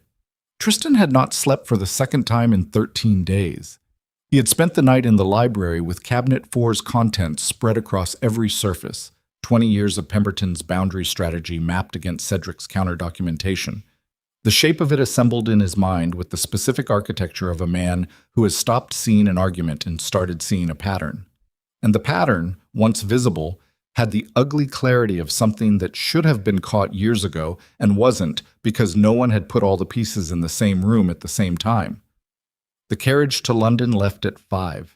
Tristan had not slept for the second time in 13 days. He had spent the night in the library with Cabinet 4's contents spread across every surface, 20 years of Pemberton's boundary strategy mapped against Cedric's counter-documentation. The shape of it assembled in his mind with the specific architecture of a man who has stopped seeing an argument and started seeing a pattern. And the pattern, once visible, had the ugly clarity of something that should have been caught years ago and wasn't because no one had put all the pieces in the same room at the same time. The carriage to London left at 5.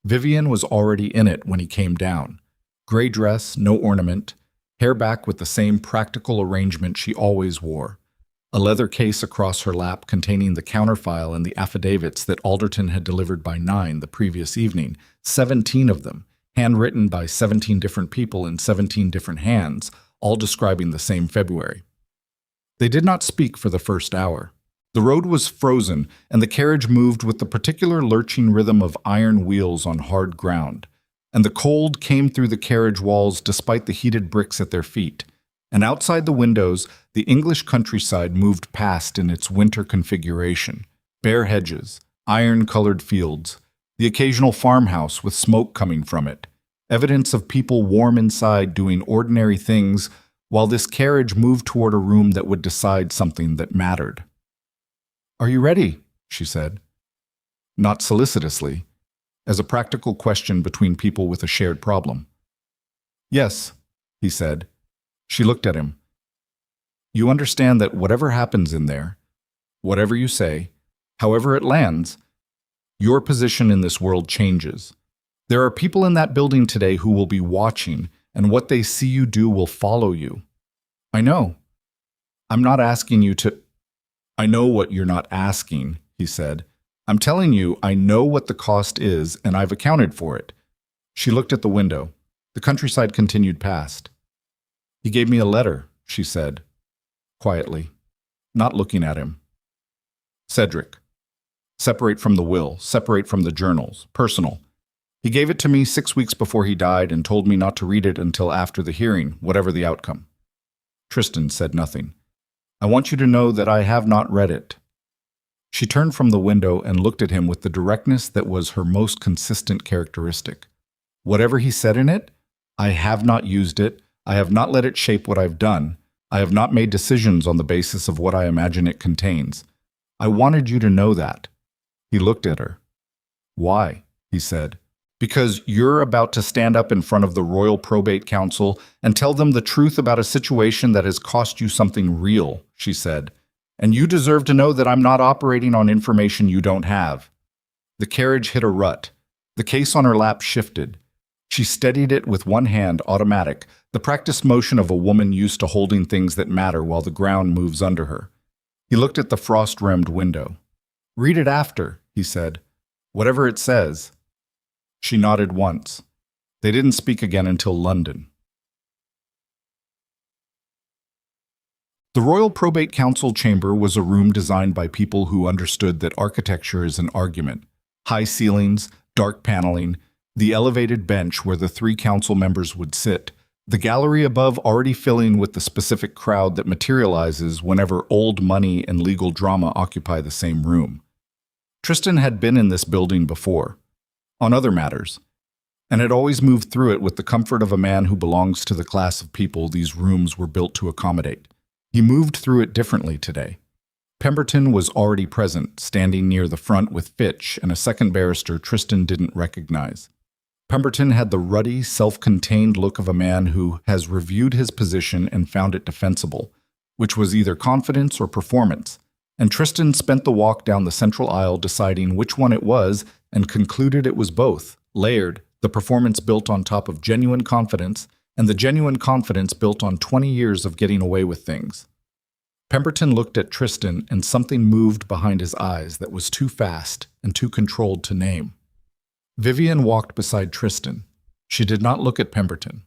Vivian was already in it when he came down. Gray dress, no ornament, hair back with the same practical arrangement she always wore. A leather case across her lap containing the counterfile and the affidavits that Alderton had delivered by 9 the previous evening, 17 of them, handwritten by 17 different people in 17 different hands, all describing the same February. They did not speak for the first hour. The road was frozen, and the carriage moved with the particular lurching rhythm of iron wheels on hard ground. And the cold came through the carriage walls despite the heated bricks at their feet. And outside the windows, the English countryside moved past in its winter configuration. Bare hedges, iron-colored fields, the occasional farmhouse with smoke coming from it, evidence of people warm inside doing ordinary things while this carriage moved toward a room that would decide something that mattered. "Are you ready?" she said. Not solicitously, as a practical question between people with a shared problem. "Yes," he said. She looked at him. "You understand that whatever happens in there, whatever you say, however it lands, your position in this world changes. There are people in that building today who will be watching, and what they see you do will follow you." "I know. I'm not asking you to—" "I know what you're not asking," he said. "I'm telling you I know what the cost is, and I've accounted for it." She looked at the window. The countryside continued past. "He gave me a letter," she said, quietly, not looking at him. "Cedric. Separate from the will, separate from the journals, personal. He gave it to me 6 weeks before he died and told me not to read it until after the hearing, whatever the outcome." Tristan said nothing. "I want you to know that I have not read it." She turned from the window and looked at him with the directness that was her most consistent characteristic. "Whatever he said in it, I have not used it. I have not let it shape what I've done. I have not made decisions on the basis of what I imagine it contains. I wanted you to know that." He looked at her. "Why?" he said. "Because you're about to stand up in front of the Royal Probate Council and tell them the truth about a situation that has cost you something real," she said. "And you deserve to know that I'm not operating on information you don't have." The carriage hit a rut. The case on her lap shifted. She steadied it with one hand, automatic, the practiced motion of a woman used to holding things that matter while the ground moves under her. He looked at the frost-rimmed window. "Read it after," he said. "Whatever it says." She nodded once. They didn't speak again until London. The Royal Probate Council chamber was a room designed by people who understood that architecture is an argument. High ceilings, dark paneling, the elevated bench where the 3 council members would sit, the gallery above already filling with the specific crowd that materializes whenever old money and legal drama occupy the same room. Tristan had been in this building before, on other matters, and had always moved through it with the comfort of a man who belongs to the class of people these rooms were built to accommodate. He moved through it differently today. Pemberton was already present, standing near the front with Fitch and a second barrister Tristan didn't recognize. Pemberton had the ruddy, self-contained look of a man who has reviewed his position and found it defensible, which was either confidence or performance, and Tristan spent the walk down the central aisle deciding which one it was and concluded it was both, layered, the performance built on top of genuine confidence, and the genuine confidence built on 20 years of getting away with things. Pemberton looked at Tristan and something moved behind his eyes that was too fast and too controlled to name. Vivian walked beside Tristan. She did not look at Pemberton.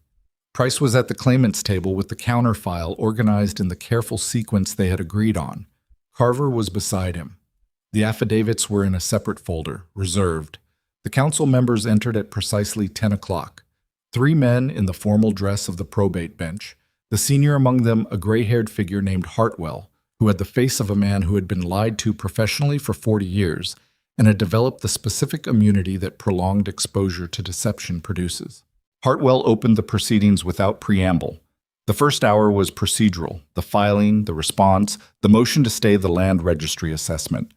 Price was at the claimant's table with the counter file organized in the careful sequence they had agreed on. Carver was beside him. The affidavits were in a separate folder, reserved. The council members entered at precisely 10 o'clock. 3 men in the formal dress of the probate bench, the senior among them a gray-haired figure named Hartwell, who had the face of a man who had been lied to professionally for 40 years and had developed the specific immunity that prolonged exposure to deception produces. Hartwell opened the proceedings without preamble. The first hour was procedural, the filing, the response, the motion to stay the land registry assessment.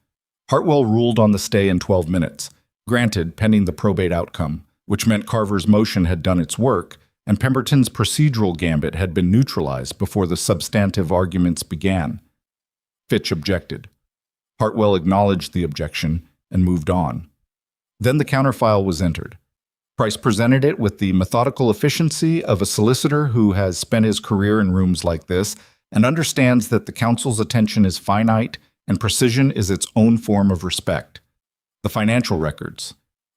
Hartwell ruled on the stay in 12 minutes, granted pending the probate outcome, which meant Carver's motion had done its work, and Pemberton's procedural gambit had been neutralized before the substantive arguments began. Fitch objected. Hartwell acknowledged the objection and moved on. Then the counterfile was entered. Price presented it with the methodical efficiency of a solicitor who has spent his career in rooms like this and understands that the council's attention is finite and precision is its own form of respect. The financial records,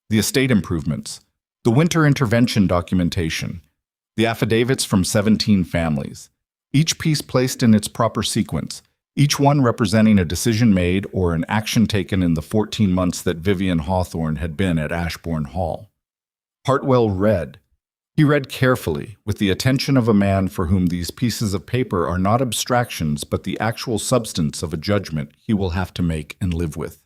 the estate improvements, the winter intervention documentation, the affidavits from 17 families, each piece placed in its proper sequence, each one representing a decision made or an action taken in the 14 months that Vivian Hawthorne had been at Ashbourne Hall. Hartwell read. He read carefully, with the attention of a man for whom these pieces of paper are not abstractions but the actual substance of a judgment he will have to make and live with.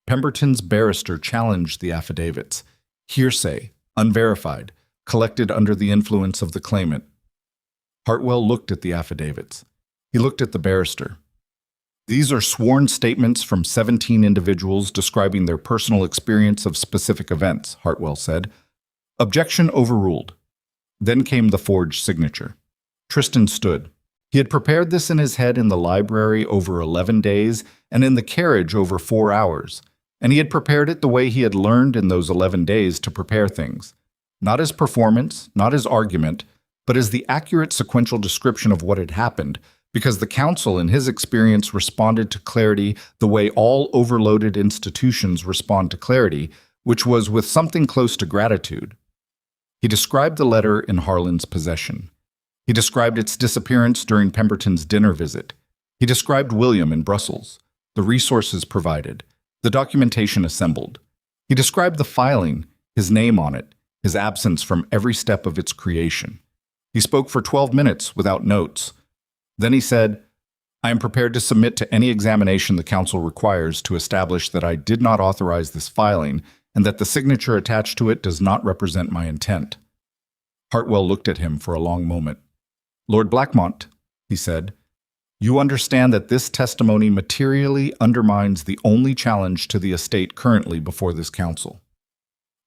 Pemberton's barrister challenged the affidavits, hearsay, unverified, collected under the influence of the claimant. Hartwell looked at the affidavits. He looked at the barrister. These are sworn statements from 17 individuals describing their personal experience of specific events, Hartwell said. Objection overruled. Then came the forged signature. Tristan stood. He had prepared this in his head in the library over 11 days and in the carriage over 4 hours, and he had prepared it the way he had learned in those 11 days to prepare things. Not as performance, not as argument, but as the accurate sequential description of what had happened, because the council, in his experience, responded to clarity the way all overloaded institutions respond to clarity, which was with something close to gratitude. He described the letter in Harlan's possession. He described its disappearance during Pemberton's dinner visit. He described William in Brussels, the resources provided, the documentation assembled. He described the filing, his name on it, his absence from every step of its creation. He spoke for 12 minutes without notes. Then he said, I am prepared to submit to any examination the council requires to establish that I did not authorize this filing and that the signature attached to it does not represent my intent. Hartwell looked at him for a long moment. Lord Blackmont, he said, you understand that this testimony materially undermines the only challenge to the estate currently before this council.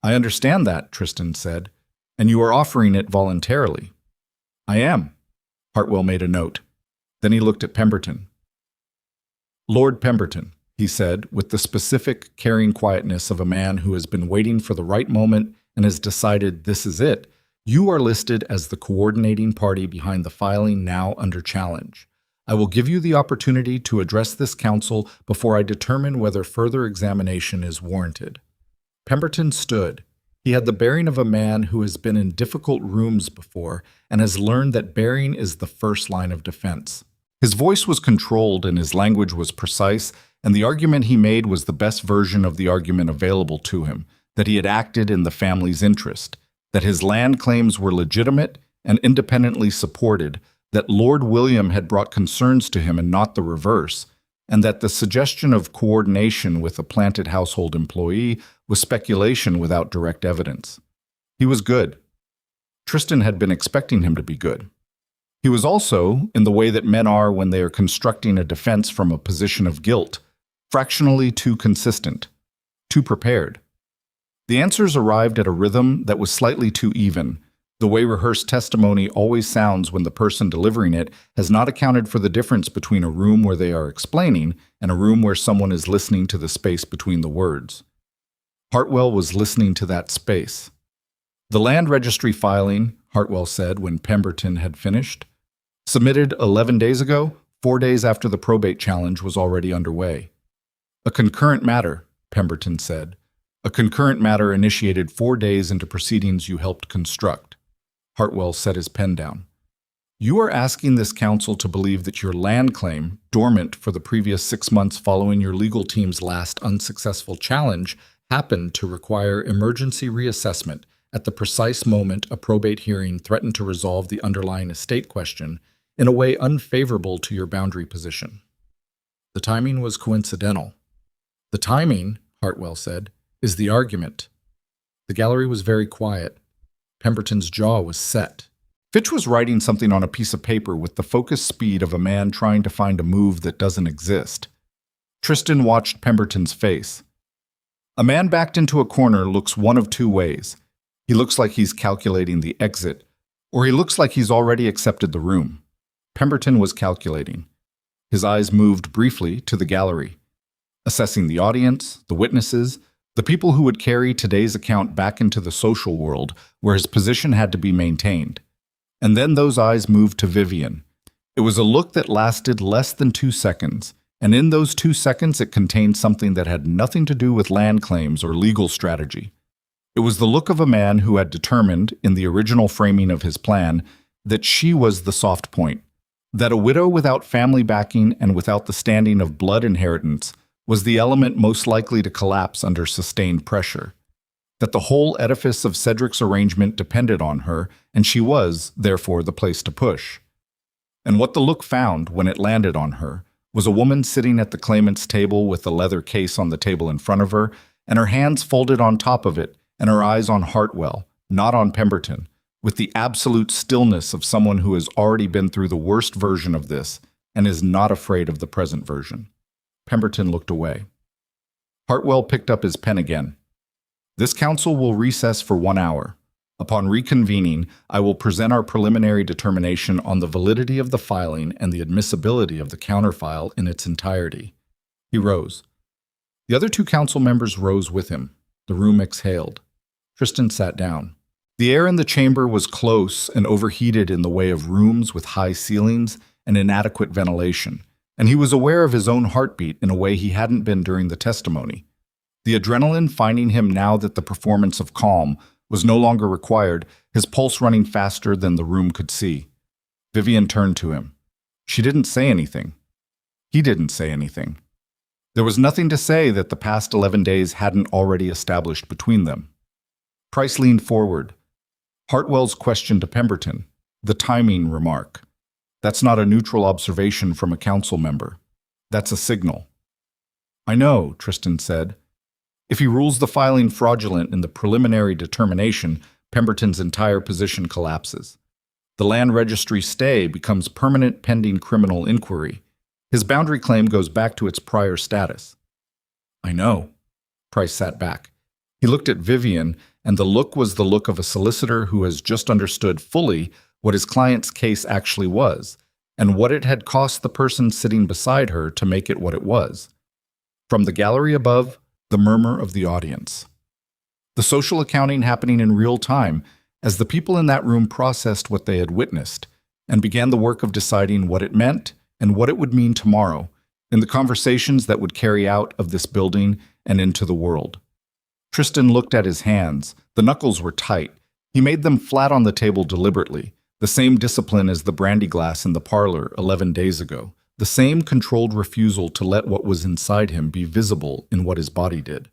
I understand that, Tristan said, and you are offering it voluntarily. I am. Hartwell made a note. Then he looked at Pemberton. Lord Pemberton, he said, with the specific, caring quietness of a man who has been waiting for the right moment and has decided this is it, you are listed as the coordinating party behind the filing now under challenge. I will give you the opportunity to address this council before I determine whether further examination is warranted. Pemberton stood. He had the bearing of a man who has been in difficult rooms before and has learned that bearing is the first line of defense. His voice was controlled and his language was precise, and the argument he made was the best version of the argument available to him, that he had acted in the family's interest, that his land claims were legitimate and independently supported, that Lord William had brought concerns to him and not the reverse, and that the suggestion of coordination with a planted household employee was speculation without direct evidence. He was good. Tristan had been expecting him to be good. He was also, in the way that men are when they are constructing a defense from a position of guilt, fractionally too consistent, too prepared. The answers arrived at a rhythm that was slightly too even, the way rehearsed testimony always sounds when the person delivering it has not accounted for the difference between a room where they are explaining and a room where someone is listening to the space between the words. Hartwell was listening to that space. The land registry filing, Hartwell said when Pemberton had finished, submitted 11 days ago, 4 days after the probate challenge was already underway. A concurrent matter, Pemberton said. A concurrent matter initiated 4 days into proceedings you helped construct. Hartwell set his pen down. You are asking this council to believe that your land claim, dormant for the previous 6 months following your legal team's last unsuccessful challenge, happened to require emergency reassessment at the precise moment a probate hearing threatened to resolve the underlying estate question in a way unfavorable to your boundary position. The timing was coincidental. The timing, Hartwell said, is the argument. The gallery was very quiet. Pemberton's jaw was set. Fitch was writing something on a piece of paper with the focused speed of a man trying to find a move that doesn't exist. Tristan watched Pemberton's face. A man backed into a corner looks one of two ways. He looks like he's calculating the exit, or he looks like he's already accepted the room. Pemberton was calculating. His eyes moved briefly to the gallery, assessing the audience, the witnesses, the people who would carry today's account back into the social world where his position had to be maintained. And then those eyes moved to Vivian. It was a look that lasted less than 2 seconds, and in those 2 seconds it contained something that had nothing to do with land claims or legal strategy. It was the look of a man who had determined, in the original framing of his plan, that she was the soft point, that a widow without family backing and without the standing of blood inheritance was the element most likely to collapse under sustained pressure, that the whole edifice of Cedric's arrangement depended on her, and she was, therefore, the place to push. And what the look found, when it landed on her, was a woman sitting at the claimant's table with a leather case on the table in front of her, and her hands folded on top of it, and her eyes on Hartwell, not on Pemberton, with the absolute stillness of someone who has already been through the worst version of this and is not afraid of the present version. Pemberton looked away. Hartwell picked up his pen again. This council will recess for 1 hour. Upon reconvening, I will present our preliminary determination on the validity of the filing and the admissibility of the counterfile in its entirety. He rose. The other 2 council members rose with him. The room exhaled. Tristan sat down. The air in the chamber was close and overheated in the way of rooms with high ceilings and inadequate ventilation, and he was aware of his own heartbeat in a way he hadn't been during the testimony. The adrenaline finding him now that the performance of calm was no longer required, his pulse running faster than the room could see. Vivian turned to him. She didn't say anything. He didn't say anything. There was nothing to say that the past 11 days hadn't already established between them. Price leaned forward. Hartwell's question to Pemberton, the timing remark. That's not a neutral observation from a council member. That's a signal. I know, Tristan said. If he rules the filing fraudulent in the preliminary determination, Pemberton's entire position collapses. The land registry stay becomes permanent pending criminal inquiry. His boundary claim goes back to its prior status. I know. Price sat back. He looked at Vivian, and the look was the look of a solicitor who has just understood fully what his client's case actually was, and what it had cost the person sitting beside her to make it what it was. From the gallery above, the murmur of the audience. The social accounting happening in real time as the people in that room processed what they had witnessed and began the work of deciding what it meant and what it would mean tomorrow in the conversations that would carry out of this building and into the world. Tristan looked at his hands. The knuckles were tight. He made them flat on the table deliberately, the same discipline as the brandy glass in the parlor 11 days ago, the same controlled refusal to let what was inside him be visible in what his body did.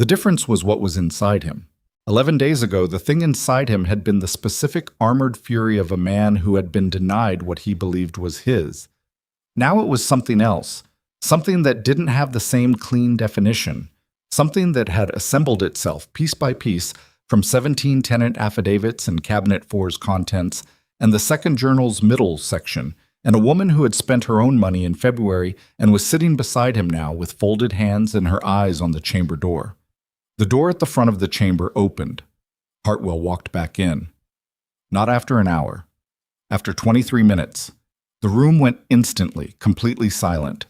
The difference was what was inside him. 11 days ago, the thing inside him had been the specific armored fury of a man who had been denied what he believed was his. Now it was something else, something that didn't have the same clean definition, something that had assembled itself piece by piece from 17 tenant affidavits and Cabinet 4's contents and the second journal's middle section, and a woman who had spent her own money in February and was sitting beside him now with folded hands and her eyes on the chamber door. The door at the front of the chamber opened. Hartwell walked back in. Not after an hour. After 23 minutes. The room went instantly, completely silent.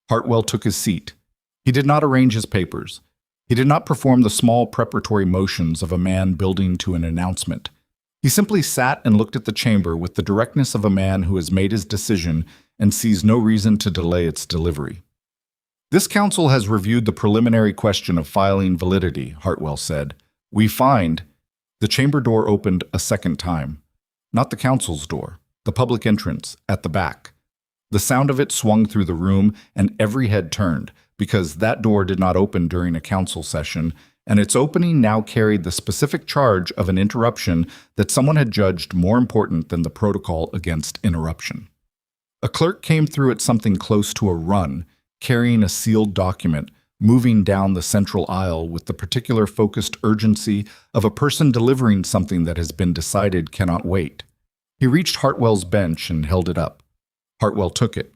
Hartwell took his seat. He did not arrange his papers. He did not perform the small preparatory motions of a man building to an announcement. He simply sat and looked at the chamber with the directness of a man who has made his decision and sees no reason to delay its delivery. This council has reviewed the preliminary question of filing validity, Hartwell said. We find... The chamber door opened a second time. Not the council's door, the public entrance, at the back. The sound of it swung through the room, and every head turned, because that door did not open during a council session, and its opening now carried the specific charge of an interruption that someone had judged more important than the protocol against interruption. A clerk came through at something close to a run, carrying a sealed document, moving down the central aisle with the particular focused urgency of a person delivering something that has been decided cannot wait. He reached Hartwell's bench and held it up. Hartwell took it.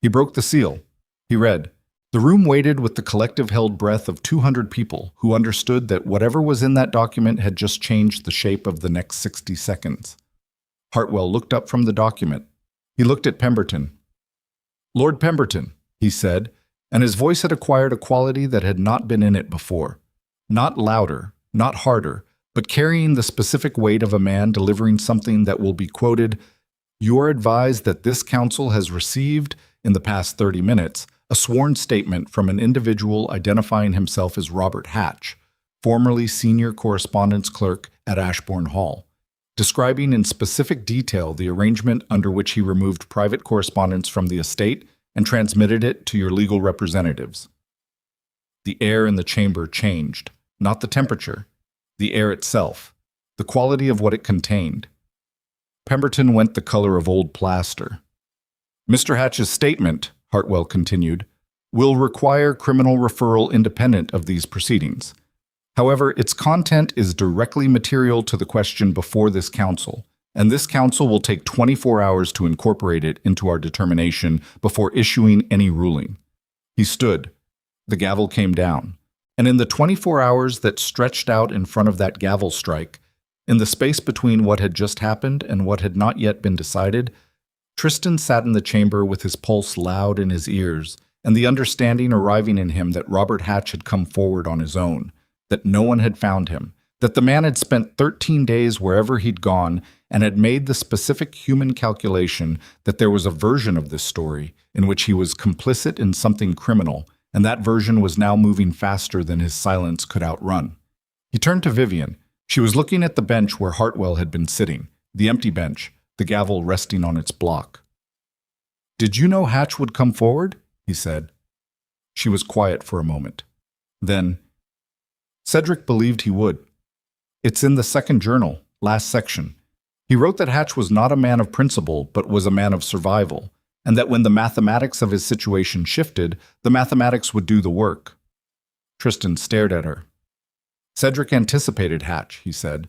He broke the seal. He read. The room waited with the collective held breath of 200 people who understood that whatever was in that document had just changed the shape of the next 60 seconds. Hartwell looked up from the document. He looked at Pemberton. Lord Pemberton, he said, and his voice had acquired a quality that had not been in it before. Not louder, not harder, but carrying the specific weight of a man delivering something that will be quoted, You are advised that this council has received, in the past 30 minutes, a sworn statement from an individual identifying himself as Robert Hatch, formerly senior correspondence clerk at Ashbourne Hall, describing in specific detail the arrangement under which he removed private correspondence from the estate and transmitted it to your legal representatives. The air in the chamber changed, not the temperature, the air itself, the quality of what it contained. Pemberton went the color of old plaster. Mr. Hatch's statement, Hartwell continued, will require criminal referral independent of these proceedings. However, its content is directly material to the question before this council, and this council will take 24 hours to incorporate it into our determination before issuing any ruling. He stood. The gavel came down. And in the 24 hours that stretched out in front of that gavel strike, in the space between what had just happened and what had not yet been decided, Tristan sat in the chamber with his pulse loud in his ears, and the understanding arriving in him that Robert Hatch had come forward on his own, that no one had found him, that the man had spent 13 days wherever he'd gone and had made the specific human calculation that there was a version of this story in which he was complicit in something criminal, and that version was now moving faster than his silence could outrun. He turned to Vivian. She was looking at the bench where Hartwell had been sitting, the empty bench, the gavel resting on its block. "Did you know Hatch would come forward?" he said. She was quiet for a moment. Then, "Cedric believed he would. It's in the second journal, last section. He wrote that Hatch was not a man of principle, but was a man of survival, and that when the mathematics of his situation shifted, the mathematics would do the work." Tristan stared at her. "Cedric anticipated Hatch," he said.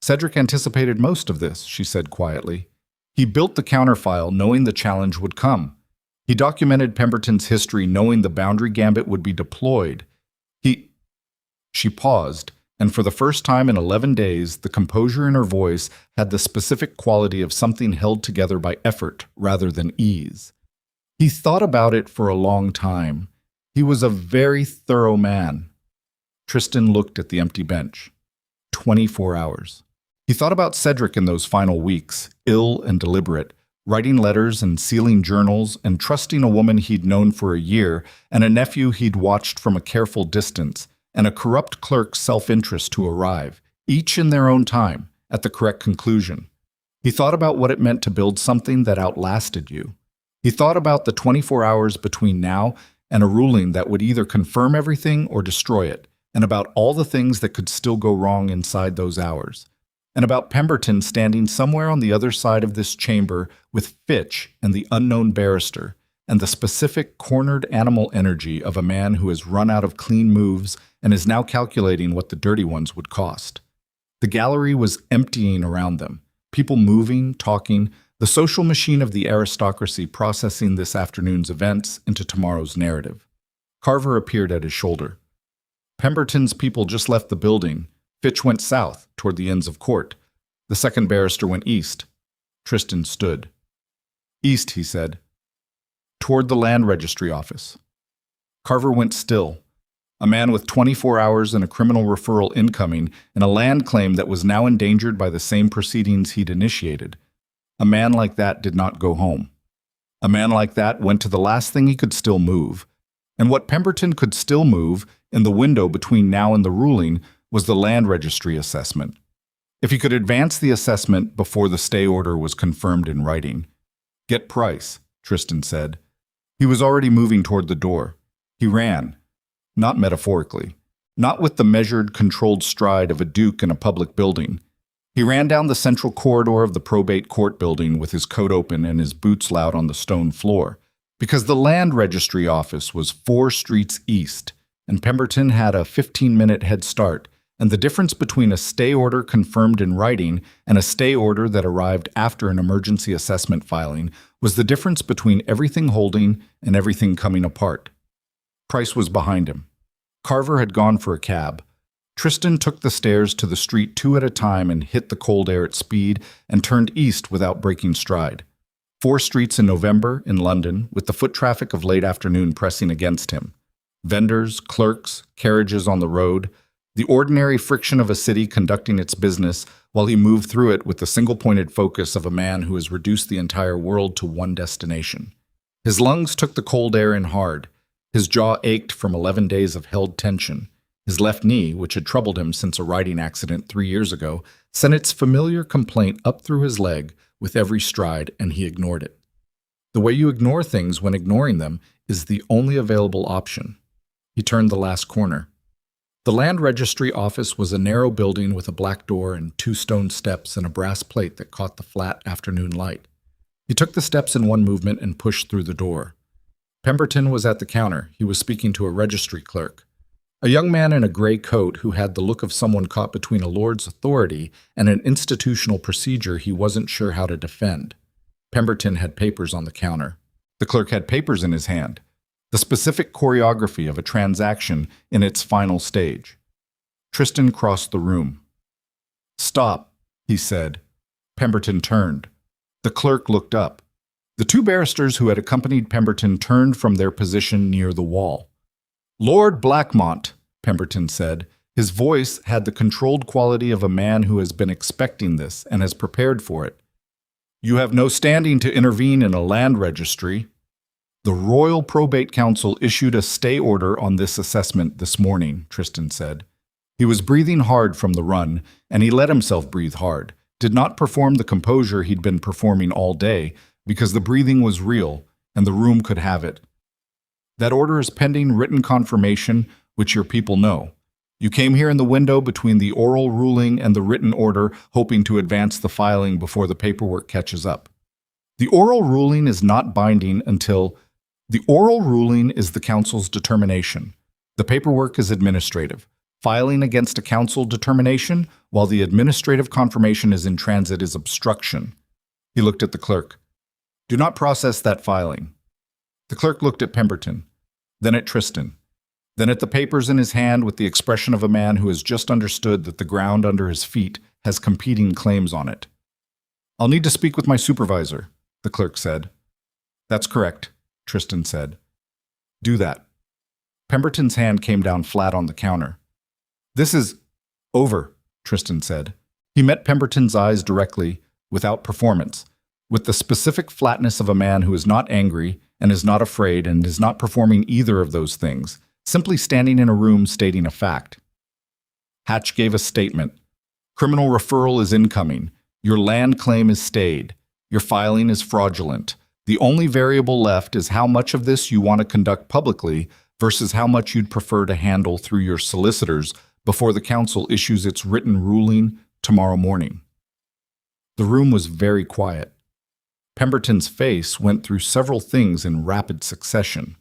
"Cedric anticipated most of this," she said quietly. "He built the counterfile knowing the challenge would come. He documented Pemberton's history knowing the boundary gambit would be deployed. She paused, and for the first time in 11 days, the composure in her voice had the specific quality of something held together by effort rather than ease. "He thought about it for a long time. He was a very thorough man." Tristan looked at the empty bench. 24 hours. He thought about Cedric in those final weeks, ill and deliberate, writing letters and sealing journals and trusting a woman he'd known for a year and a nephew he'd watched from a careful distance, and a corrupt clerk's self-interest to arrive, each in their own time, at the correct conclusion. He thought about what it meant to build something that outlasted you. He thought about the 24 hours between now and a ruling that would either confirm everything or destroy it, and about all the things that could still go wrong inside those hours, and about Pemberton standing somewhere on the other side of this chamber with Fitch and the unknown barrister, and the specific cornered animal energy of a man who has run out of clean moves and is now calculating what the dirty ones would cost. The gallery was emptying around them, people moving, talking, the social machine of the aristocracy processing this afternoon's events into tomorrow's narrative. Carver appeared at his shoulder. Pemberton's people just left the building. Fitch went south, toward the Inns of Court. The second barrister went east. Tristan stood. East, he said. Toward the land registry office. Carver went still. A man with 24 hours and a criminal referral incoming and a land claim that was now endangered by the same proceedings he'd initiated. A man like that did not go home. A man like that went to the last thing he could still move. And what Pemberton could still move, in the window between now and the ruling, was the land registry assessment. If he could advance the assessment before the stay order was confirmed in writing. Get Price, Tristan said. He was already moving toward the door. He ran. Not metaphorically. Not with the measured, controlled stride of a duke in a public building. He ran down the central corridor of the probate court building with his coat open and his boots loud on the stone floor, because the land registry office was 4 streets east, and Pemberton had a 15-minute head start, and the difference between a stay order confirmed in writing and a stay order that arrived after an emergency assessment filing was the difference between everything holding and everything coming apart. Price was behind him. Carver had gone for a cab. Tristan took the stairs to the street 2 at a time and hit the cold air at speed and turned east without breaking stride. 4 streets in November in London, with the foot traffic of late afternoon pressing against him. Vendors, clerks, carriages on the road, the ordinary friction of a city conducting its business while he moved through it with the single-pointed focus of a man who has reduced the entire world to one destination. His lungs took the cold air in hard. His jaw ached from 11 days of held tension. His left knee, which had troubled him since a riding accident 3 years ago, sent its familiar complaint up through his leg with every stride, and he ignored it. The way you ignore things when ignoring them is the only available option. He turned the last corner. The land registry office was a narrow building with a black door and 2 stone steps and a brass plate that caught the flat afternoon light. He took the steps in one movement and pushed through the door. Pemberton was at the counter. He was speaking to a registry clerk. A young man in a gray coat who had the look of someone caught between a lord's authority and an institutional procedure he wasn't sure how to defend. Pemberton had papers on the counter. The clerk had papers in his hand. The specific choreography of a transaction in its final stage. Tristan crossed the room. "Stop," he said. Pemberton turned. The clerk looked up. The 2 barristers who had accompanied Pemberton turned from their position near the wall. "Lord Blackmont," Pemberton said. His voice had the controlled quality of a man who has been expecting this and has prepared for it. "You have no standing to intervene in a land registry. The Royal Probate Council issued a stay order on this assessment this morning," Tristan said. He was breathing hard from the run, and he let himself breathe hard, did not perform the composure he'd been performing all day, because the breathing was real, and the room could have it. "That order is pending written confirmation, which your people know. You came here in the window between the oral ruling and the written order, hoping to advance the filing before the paperwork catches up. The oral ruling is not binding until... The oral ruling is the council's determination. The paperwork is administrative. Filing against a council determination, while the administrative confirmation is in transit, is obstruction." He looked at the clerk. "Do not process that filing." The clerk looked at Pemberton, then at Tristan, then at the papers in his hand with the expression of a man who has just understood that the ground under his feet has competing claims on it. "I'll need to speak with my supervisor," the clerk said. "That's correct," Tristan said. "Do that." Pemberton's hand came down flat on the counter. "This is over," Tristan said. He met Pemberton's eyes directly, without performance, with the specific flatness of a man who is not angry and is not afraid and is not performing either of those things, simply standing in a room stating a fact. Hatch gave a statement. "Criminal referral is incoming. Your land claim is stayed. Your filing is fraudulent. The only variable left is how much of this you want to conduct publicly versus how much you'd prefer to handle through your solicitors before the council issues its written ruling tomorrow morning. The room was very quiet. Pemberton's face went through several things in rapid succession,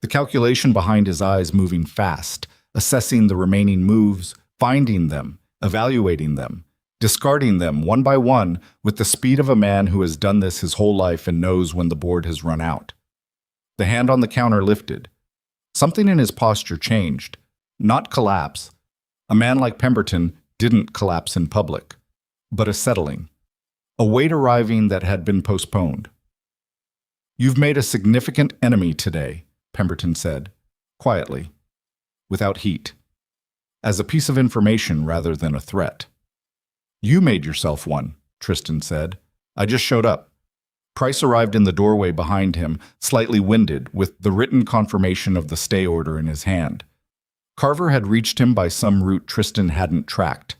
the calculation behind his eyes moving fast, assessing the remaining moves, finding them, evaluating them, discarding them one by one with the speed of a man who has done this his whole life and knows when the board has run out. The hand on the counter lifted. Something in his posture changed. Not collapse. A man like Pemberton didn't collapse in public, but a settling. A weight arriving that had been postponed. "You've made a significant enemy today," Pemberton said, quietly, without heat, as a piece of information rather than a threat. "You made yourself one," Tristan said. "I just showed up." Price arrived in the doorway behind him, slightly winded, with the written confirmation of the stay order in his hand. Carver had reached him by some route Tristan hadn't tracked.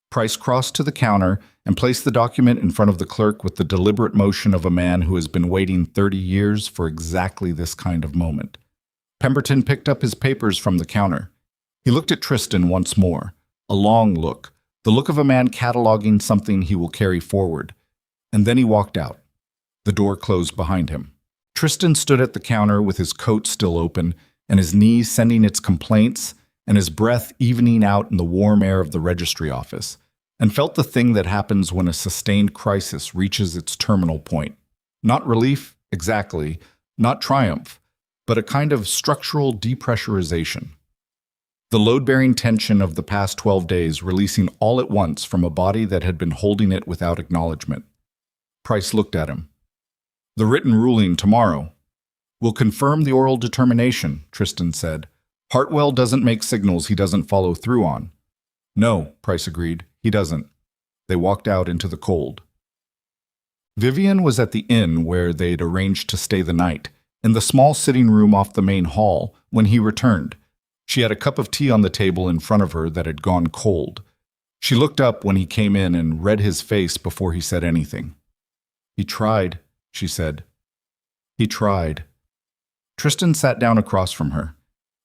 Price crossed to the counter and placed the document in front of the clerk with the deliberate motion of a man who has been waiting 30 years for exactly this kind of moment. Pemberton picked up his papers from the counter. He looked at Tristan once more, a long look, the look of a man cataloging something he will carry forward, and then he walked out. The door closed behind him. Tristan stood at the counter with his coat still open and his knees sending its complaints and his breath evening out in the warm air of the registry office, and felt the thing that happens when a sustained crisis reaches its terminal point. Not relief, exactly, not triumph, but a kind of structural depressurization. The load-bearing tension of the past 12 days releasing all at once from a body that had been holding it without acknowledgement. Price looked at him. "The written ruling tomorrow will confirm the oral determination," Tristan said. "Hartwell doesn't make signals he doesn't follow through on." "No," Price agreed, "he doesn't." They walked out into the cold. Vivian was at the inn where they'd arranged to stay the night, in the small sitting room off the main hall, when he returned. She had a cup of tea on the table in front of her that had gone cold. She looked up when he came in and read his face before he said anything. "He tried," she said. "He tried." Tristan sat down across from her.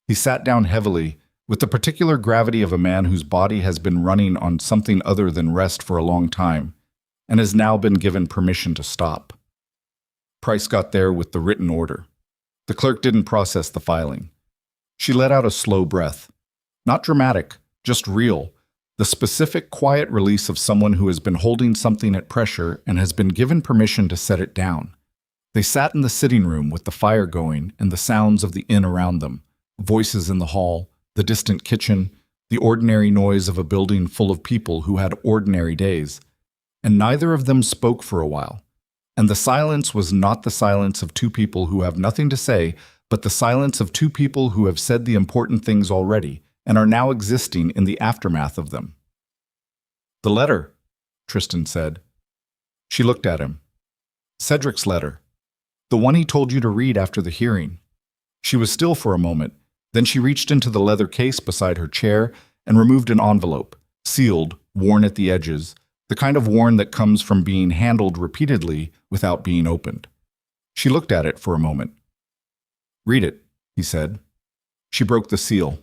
He sat down heavily, with the particular gravity of a man whose body has been running on something other than rest for a long time, and has now been given permission to stop. Price got there with the written order. The clerk didn't process the filing. She let out a slow breath. Not dramatic, just real. The specific, quiet release of someone who has been holding something at pressure and has been given permission to set it down. They sat in the sitting room with the fire going and the sounds of the inn around them, voices in the hall, the distant kitchen, the ordinary noise of a building full of people who had ordinary days. And neither of them spoke for a while. And the silence was not the silence of two people who have nothing to say, but the silence of two people who have said the important things already and are now existing in the aftermath of them. "The letter," Tristan said. She looked at him. "Cedric's letter. The one he told you to read after the hearing." She was still for a moment. Then she reached into the leather case beside her chair and removed an envelope, sealed, worn at the edges, the kind of worn that comes from being handled repeatedly without being opened. She looked at it for a moment. "Read it," he said. She broke the seal.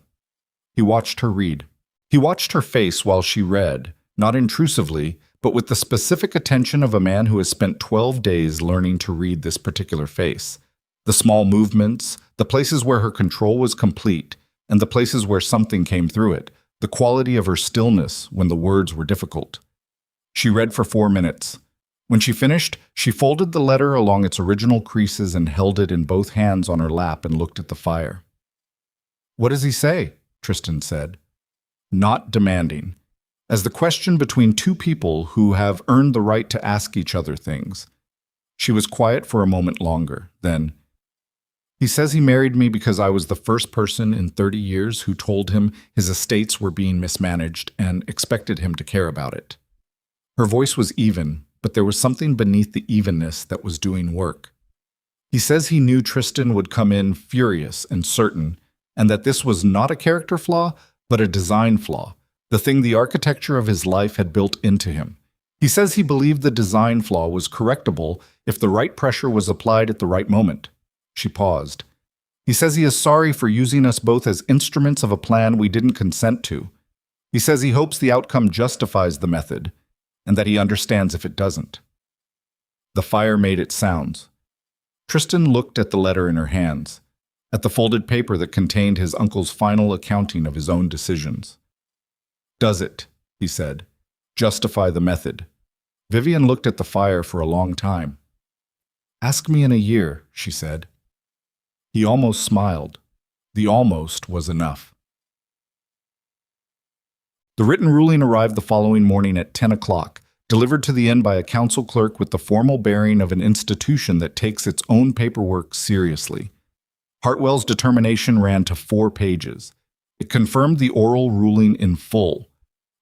He watched her read. He watched her face while she read, not intrusively, but with the specific attention of a man who has spent 12 days learning to read this particular face. The small movements, the places where her control was complete, and the places where something came through it, the quality of her stillness when the words were difficult. She read for 4 minutes. When she finished, she folded the letter along its original creases and held it in both hands on her lap and looked at the fire. "What does he say?" Tristan said. Not demanding, as the question between two people who have earned the right to ask each other things. She was quiet for a moment longer, then, "He says he married me because I was the first person in 30 years who told him his estates were being mismanaged and expected him to care about it." Her voice was even, but there was something beneath the evenness that was doing work. "He says he knew Tristan would come in furious and certain, and that this was not a character flaw, but a design flaw, the thing the architecture of his life had built into him. He says he believed the design flaw was correctable if the right pressure was applied at the right moment." She paused. He says he is sorry for using us both as instruments of a plan we didn't consent to. He says he hopes the outcome justifies the method, and that he understands if it doesn't. The fire made its sounds. Tristan looked at the letter in her hands, at the folded paper that contained his uncle's final accounting of his own decisions. "Does it," he said, "justify the method?" Vivian looked at the fire for a long time. "Ask me in a year," she said. He almost smiled. The almost was enough. The written ruling arrived the following morning at 10 o'clock, delivered to the inn by a council clerk with the formal bearing of an institution that takes its own paperwork seriously. Hartwell's determination ran to 4 pages. It confirmed the oral ruling in full.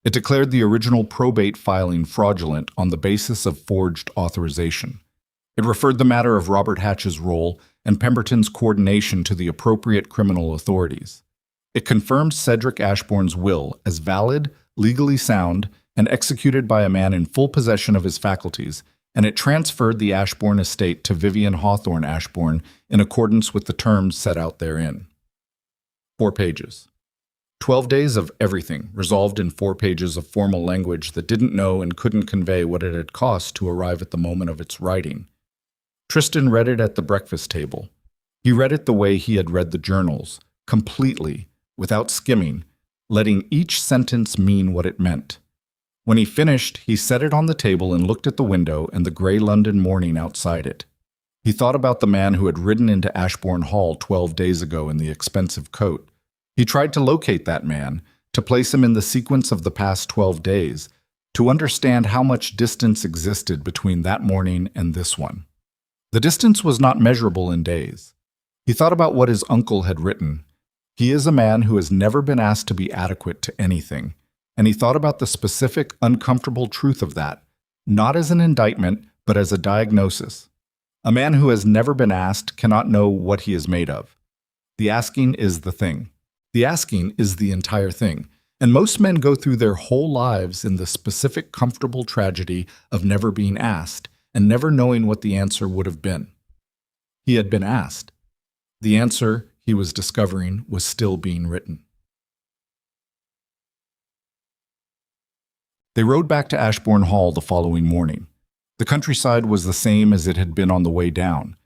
It declared the original probate filing fraudulent on the basis of forged authorization. It referred the matter of Robert Hatch's role and Pemberton's coordination to the appropriate criminal authorities. It confirmed Cedric Ashbourne's will as valid, legally sound, and executed by a man in full possession of his faculties, and it transferred the Ashbourne estate to Vivian Hawthorne Ashbourne in accordance with the terms set out therein. 4 pages. 12 days of everything, resolved in 4 pages of formal language that didn't know and couldn't convey what it had cost to arrive at the moment of its writing. Tristan read it at the breakfast table. He read it the way he had read the journals, completely, without skimming, letting each sentence mean what it meant. When he finished, he set it on the table and looked at the window and the gray London morning outside it. He thought about the man who had ridden into Ashbourne Hall 12 days ago in the expensive coat. He tried to locate that man, to place him in the sequence of the past 12 days, to understand how much distance existed between that morning and this one. The distance was not measurable in days. He thought about what his uncle had written. He is a man who has never been asked to be adequate to anything, and he thought about the specific, uncomfortable truth of that, not as an indictment, but as a diagnosis. A man who has never been asked cannot know what he is made of. The asking is the thing. The asking is the entire thing, and most men go through their whole lives in the specific, comfortable tragedy of never being asked and never knowing what the answer would have been. He had been asked. The answer, he was discovering, was still being written. They rode back to Ashbourne Hall the following morning. The countryside was the same as it had been on the way down.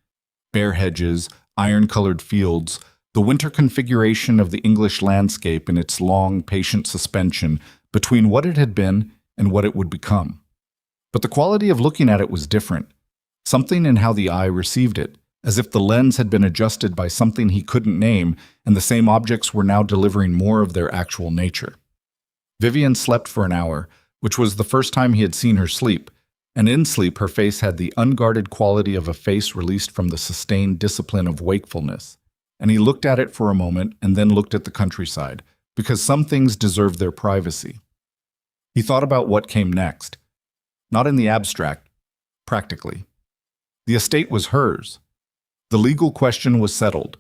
Bare hedges, iron-colored fields, the winter configuration of the English landscape in its long, patient suspension between what it had been and what it would become. But the quality of looking at it was different, something in how the eye received it, as if the lens had been adjusted by something he couldn't name, and the same objects were now delivering more of their actual nature. Vivian slept for an hour, which was the first time he had seen her sleep, and in sleep her face had the unguarded quality of a face released from the sustained discipline of wakefulness. And he looked at it for a moment and then looked at the countryside, because some things deserved their privacy. He thought about what came next. Not in the abstract, practically. The estate was hers. The legal question was settled.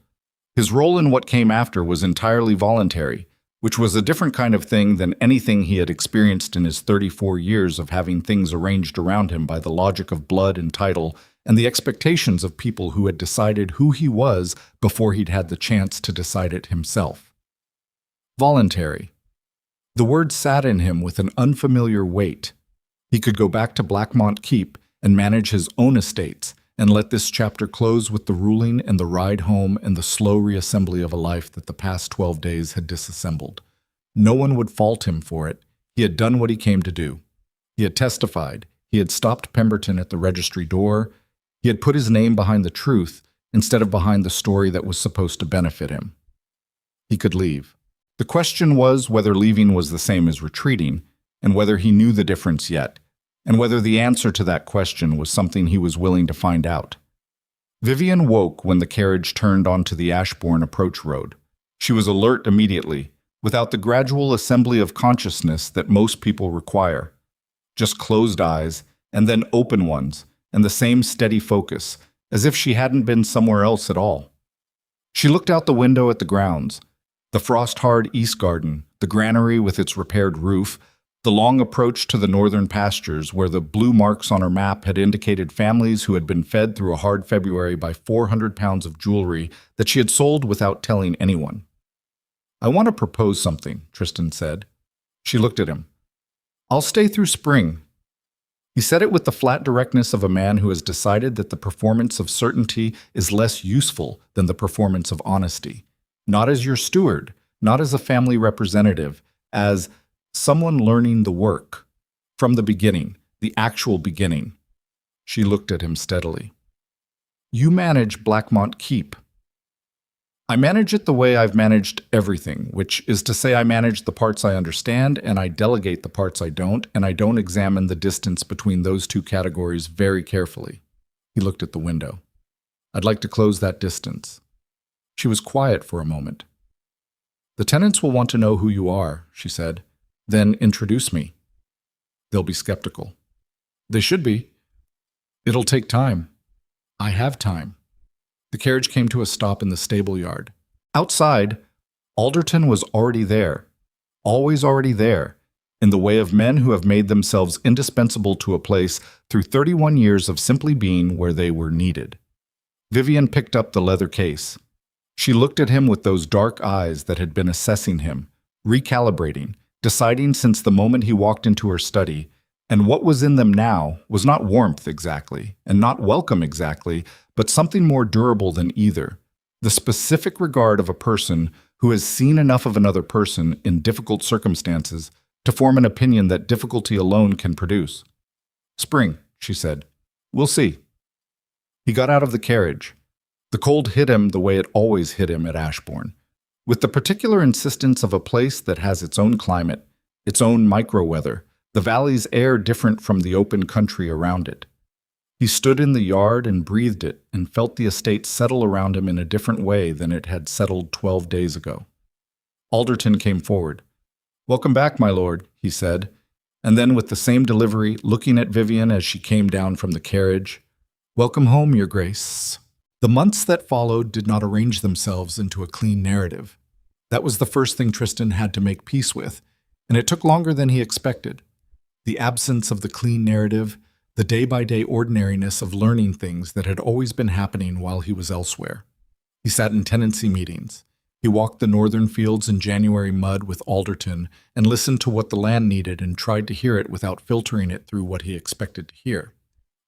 His role in what came after was entirely voluntary, which was a different kind of thing than anything he had experienced in his 34 years of having things arranged around him by the logic of blood and title and the expectations of people who had decided who he was before he'd had the chance to decide it himself. Voluntary. The word sat in him with an unfamiliar weight. He could go back to Blackmont Keep and manage his own estates, and let this chapter close with the ruling and the ride home and the slow reassembly of a life that the past 12 days had disassembled. No one would fault him for it. He had done what he came to do. He had testified. He had stopped Pemberton at the registry door. He had put his name behind the truth instead of behind the story that was supposed to benefit him. He could leave. The question was whether leaving was the same as retreating, and whether he knew the difference yet, and whether the answer to that question was something he was willing to find out. Vivian woke when the carriage turned onto the Ashbourne approach road. She was alert immediately, without the gradual assembly of consciousness that most people require. Just closed eyes, and then open ones, and the same steady focus, as if she hadn't been somewhere else at all. She looked out the window at the grounds, the frost-hard east garden, the granary with its repaired roof, The long approach to the northern pastures, where the blue marks on her map had indicated families who had been fed through a hard February by 400 pounds of jewelry that she had sold without telling anyone. "I want to propose something," Tristan said. She looked at him. "I'll stay through spring." He said it with the flat directness of a man who has decided that the performance of certainty is less useful than the performance of honesty. Not as your steward, not as a family representative, as someone learning the work. From the beginning, the actual beginning. She looked at him steadily. "You manage Blackmont Keep." "I manage it the way I've managed everything, which is to say I manage the parts I understand and I delegate the parts I don't, and I don't examine the distance between those two categories very carefully." He looked at the window. "I'd like to close that distance." She was quiet for a moment. "The tenants will want to know who you are," she said. "Then introduce me." "They'll be skeptical." "They should be." "It'll take time." "I have time." The carriage came to a stop in the stable yard. Outside, Alderton was already there, always already there, in the way of men who have made themselves indispensable to a place through 31 years of simply being where they were needed. Vivian picked up the leather case. She looked at him with those dark eyes that had been assessing him, recalibrating, deciding since the moment he walked into her study, and what was in them now was not warmth exactly, and not welcome exactly, but something more durable than either, the specific regard of a person who has seen enough of another person in difficult circumstances to form an opinion that difficulty alone can produce. "Spring," she said. "We'll see." He got out of the carriage. The cold hit him the way it always hit him at Ashbourne, with the particular insistence of a place that has its own climate, its own micro-weather, the valley's air different from the open country around it. He stood in the yard and breathed it and felt the estate settle around him in a different way than it had settled 12 days ago. Alderton came forward. "Welcome back, my lord," he said, and then with the same delivery, looking at Vivian as she came down from the carriage, "Welcome home, your grace." The months that followed did not arrange themselves into a clean narrative. That was the first thing Tristan had to make peace with, and it took longer than he expected. The absence of the clean narrative, the day-by-day ordinariness of learning things that had always been happening while he was elsewhere. He sat in tenancy meetings. He walked the northern fields in January mud with Alderton and listened to what the land needed and tried to hear it without filtering it through what he expected to hear.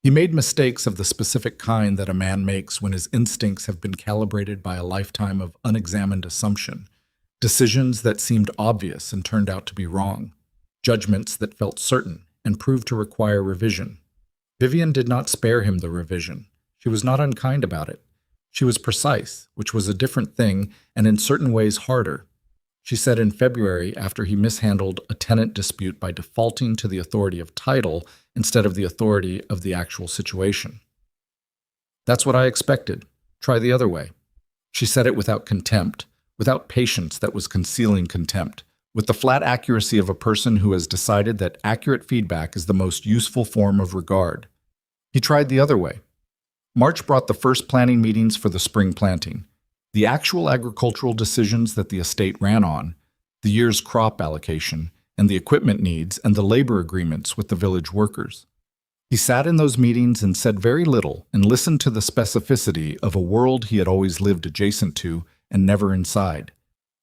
He made mistakes of the specific kind that a man makes when his instincts have been calibrated by a lifetime of unexamined assumption, decisions that seemed obvious and turned out to be wrong, judgments that felt certain and proved to require revision. Vivian did not spare him the revision. She was not unkind about it. She was precise, which was a different thing and in certain ways harder. She said in February, after he mishandled a tenant dispute by defaulting to the authority of title instead of the authority of the actual situation. "That's what I expected. Try the other way." She said it without contempt, without patience that was concealing contempt, with the flat accuracy of a person who has decided that accurate feedback is the most useful form of regard. He tried the other way. March brought the first planning meetings for the spring planting, the actual agricultural decisions that the estate ran on, the year's crop allocation, and the equipment needs and the labor agreements with the village workers. He sat in those meetings and said very little and listened to the specificity of a world he had always lived adjacent to and never inside.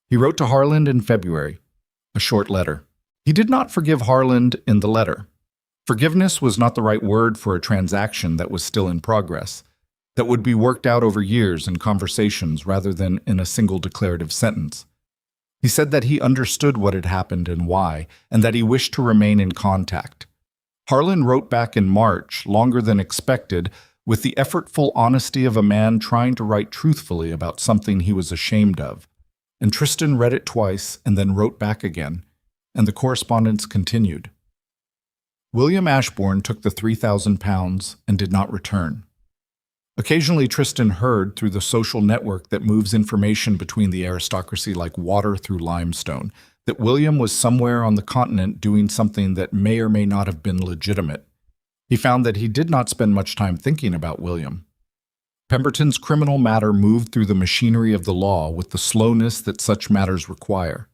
He wrote to Harland in February, a short letter. He did not forgive Harland in the letter. Forgiveness was not the right word for a transaction that was still in progress, that would be worked out over years in conversations rather than in a single declarative sentence. He said that he understood what had happened and why, and that he wished to remain in contact. Harland wrote back in March, longer than expected, with the effortful honesty of a man trying to write truthfully about something he was ashamed of. And Tristan read it twice and then wrote back again, and the correspondence continued. William Ashbourne took the £3,000 and did not return. Occasionally Tristan heard through the social network that moves information between the aristocracy like water through limestone that William was somewhere on the continent doing something that may or may not have been legitimate. He found that he did not spend much time thinking about William. Pemberton's criminal matter moved through the machinery of the law with the slowness that such matters require.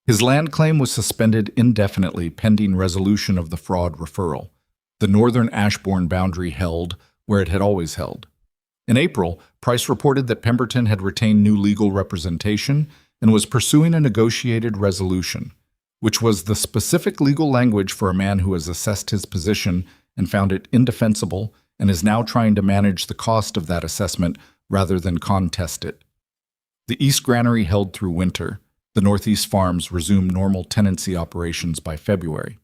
His land claim was suspended indefinitely pending resolution of the fraud referral. The northern Ashbourne boundary held where it had always held. In April, Price reported that Pemberton had retained new legal representation and was pursuing a negotiated resolution, which was the specific legal language for a man who has assessed his position and found it indefensible and is now trying to manage the cost of that assessment rather than contest it. The East Granary held through winter. The Northeast farms resumed normal tenancy operations by February.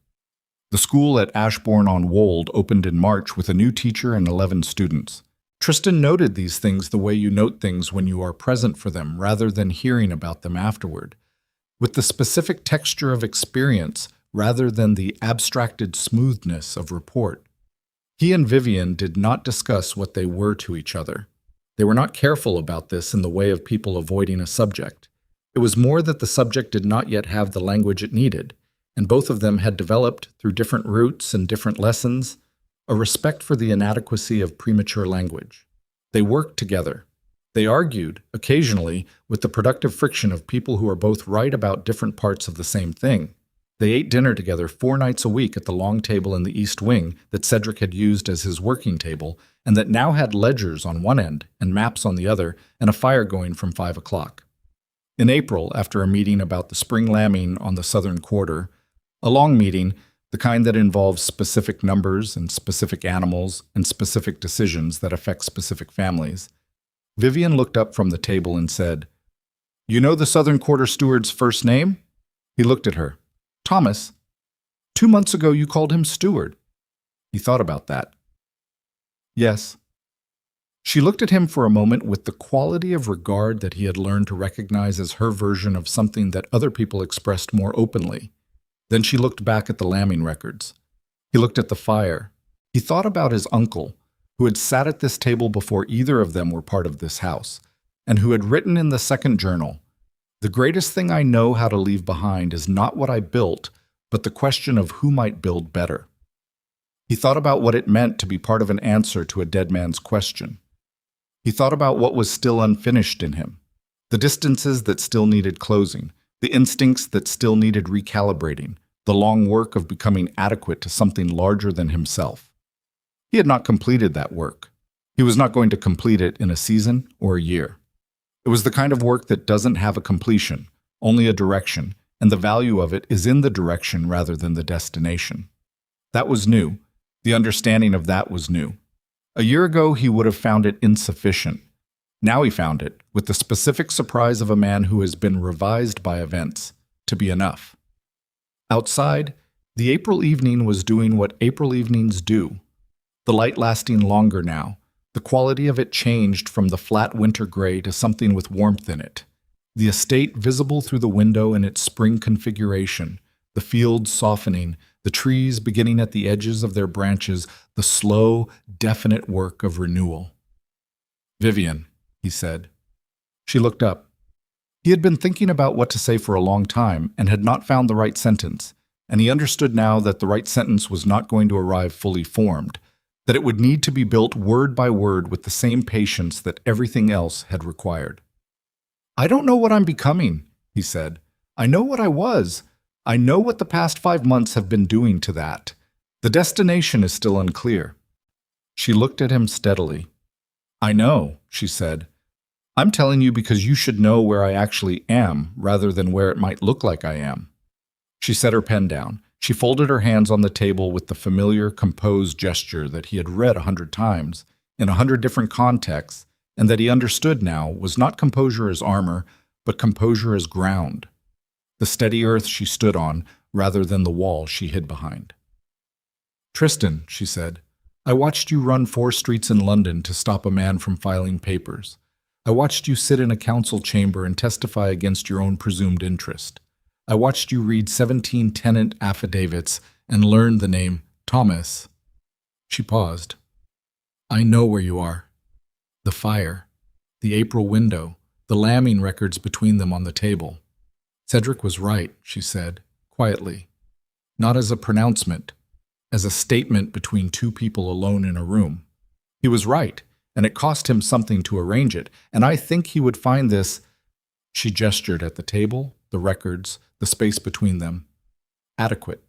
The school at Ashbourne-on-Wold opened in March with a new teacher and 11 students. Tristan noted these things the way you note things when you are present for them rather than hearing about them afterward, with the specific texture of experience rather than the abstracted smoothness of report. He and Vivian did not discuss what they were to each other. They were not careful about this in the way of people avoiding a subject. It was more that the subject did not yet have the language it needed, and both of them had developed, through different routes and different lessons, a respect for the inadequacy of premature language. They worked together. They argued, occasionally, with the productive friction of people who are both right about different parts of the same thing. They ate dinner together 4 nights a week at the long table in the East Wing that Cedric had used as his working table, and that now had ledgers on one end and maps on the other, and a fire going from 5 o'clock. In April, after a meeting about the spring lambing on the southern quarter, a long meeting, the kind that involves specific numbers and specific animals and specific decisions that affect specific families, Vivian looked up from the table and said, "You know the southern quarter steward's first name?" He looked at her. "Thomas. 2 months ago you called him steward." He thought about that. "Yes." She looked at him for a moment with the quality of regard that he had learned to recognize as her version of something that other people expressed more openly. Then she looked back at the lambing records. He looked at the fire. He thought about his uncle, who had sat at this table before either of them were part of this house, and who had written in the second journal, "The greatest thing I know how to leave behind is not what I built, but the question of who might build better." He thought about what it meant to be part of an answer to a dead man's question. He thought about what was still unfinished in him, the distances that still needed closing, the instincts that still needed recalibrating, the long work of becoming adequate to something larger than himself. He had not completed that work. He was not going to complete it in a season or a year. It was the kind of work that doesn't have a completion, only a direction, and the value of it is in the direction rather than the destination. That was new. The understanding of that was new. A year ago, he would have found it insufficient. Now he found it, with the specific surprise of a man who has been revised by events, to be enough. Outside, the April evening was doing what April evenings do. The light lasting longer now, the quality of it changed from the flat winter gray to something with warmth in it. The estate visible through the window in its spring configuration, the fields softening, the trees beginning at the edges of their branches, the slow, definite work of renewal. "Vivian," he said. She looked up. He had been thinking about what to say for a long time and had not found the right sentence, and he understood now that the right sentence was not going to arrive fully formed, that it would need to be built word by word with the same patience that everything else had required. "I don't know what I'm becoming," he said. "I know what I was. I know what the past 5 months have been doing to that. The destination is still unclear." She looked at him steadily. "I know," she said. "I'm telling you because you should know where I actually am, rather than where it might look like I am." She set her pen down. She folded her hands on the table with the familiar, composed gesture that he had read 100 times, in 100 different contexts, and that he understood now was not composure as armor, but composure as ground. The steady earth she stood on, rather than the wall she hid behind. "Tristan," she said, "I watched you run 4 streets in London to stop a man from filing papers. I watched you sit in a council chamber and testify against your own presumed interest. I watched you read 17 tenant affidavits and learn the name Thomas." She paused. "I know where you are. The fire, the April window, the lambing records between them on the table." "Cedric was right," she said, quietly. "Not as a pronouncement, as a statement between 2 people alone in a room. He was right, and it cost him something to arrange it, and I think he would find this—" She gestured at the table, the records, the space between them. Adequate.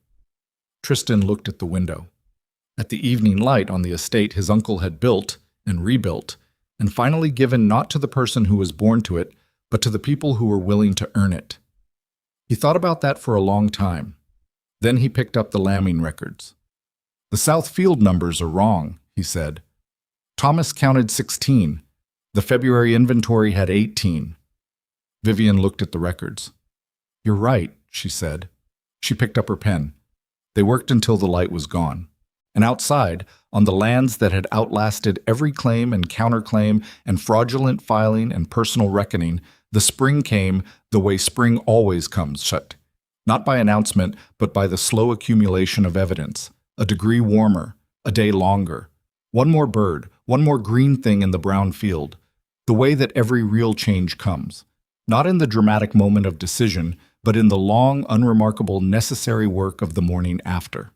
Tristan looked at the window. At the evening light on the estate his uncle had built and rebuilt, and finally given not to the person who was born to it, but to the people who were willing to earn it. He thought about that for a long time. Then he picked up the lambing records. "The South Field numbers are wrong," he said. "Thomas counted 16. The February inventory had 18. Vivian looked at the records. "You're right," she said. She picked up her pen. They worked until the light was gone. And outside, on the lands that had outlasted every claim and counterclaim and fraudulent filing and personal reckoning, the spring came the way spring always comes, shut. Not by announcement, but by the slow accumulation of evidence. A degree warmer, a day longer. One more bird, one more green thing in the brown field. The way that every real change comes. Not in the dramatic moment of decision, but in the long, unremarkable, necessary work of the morning after.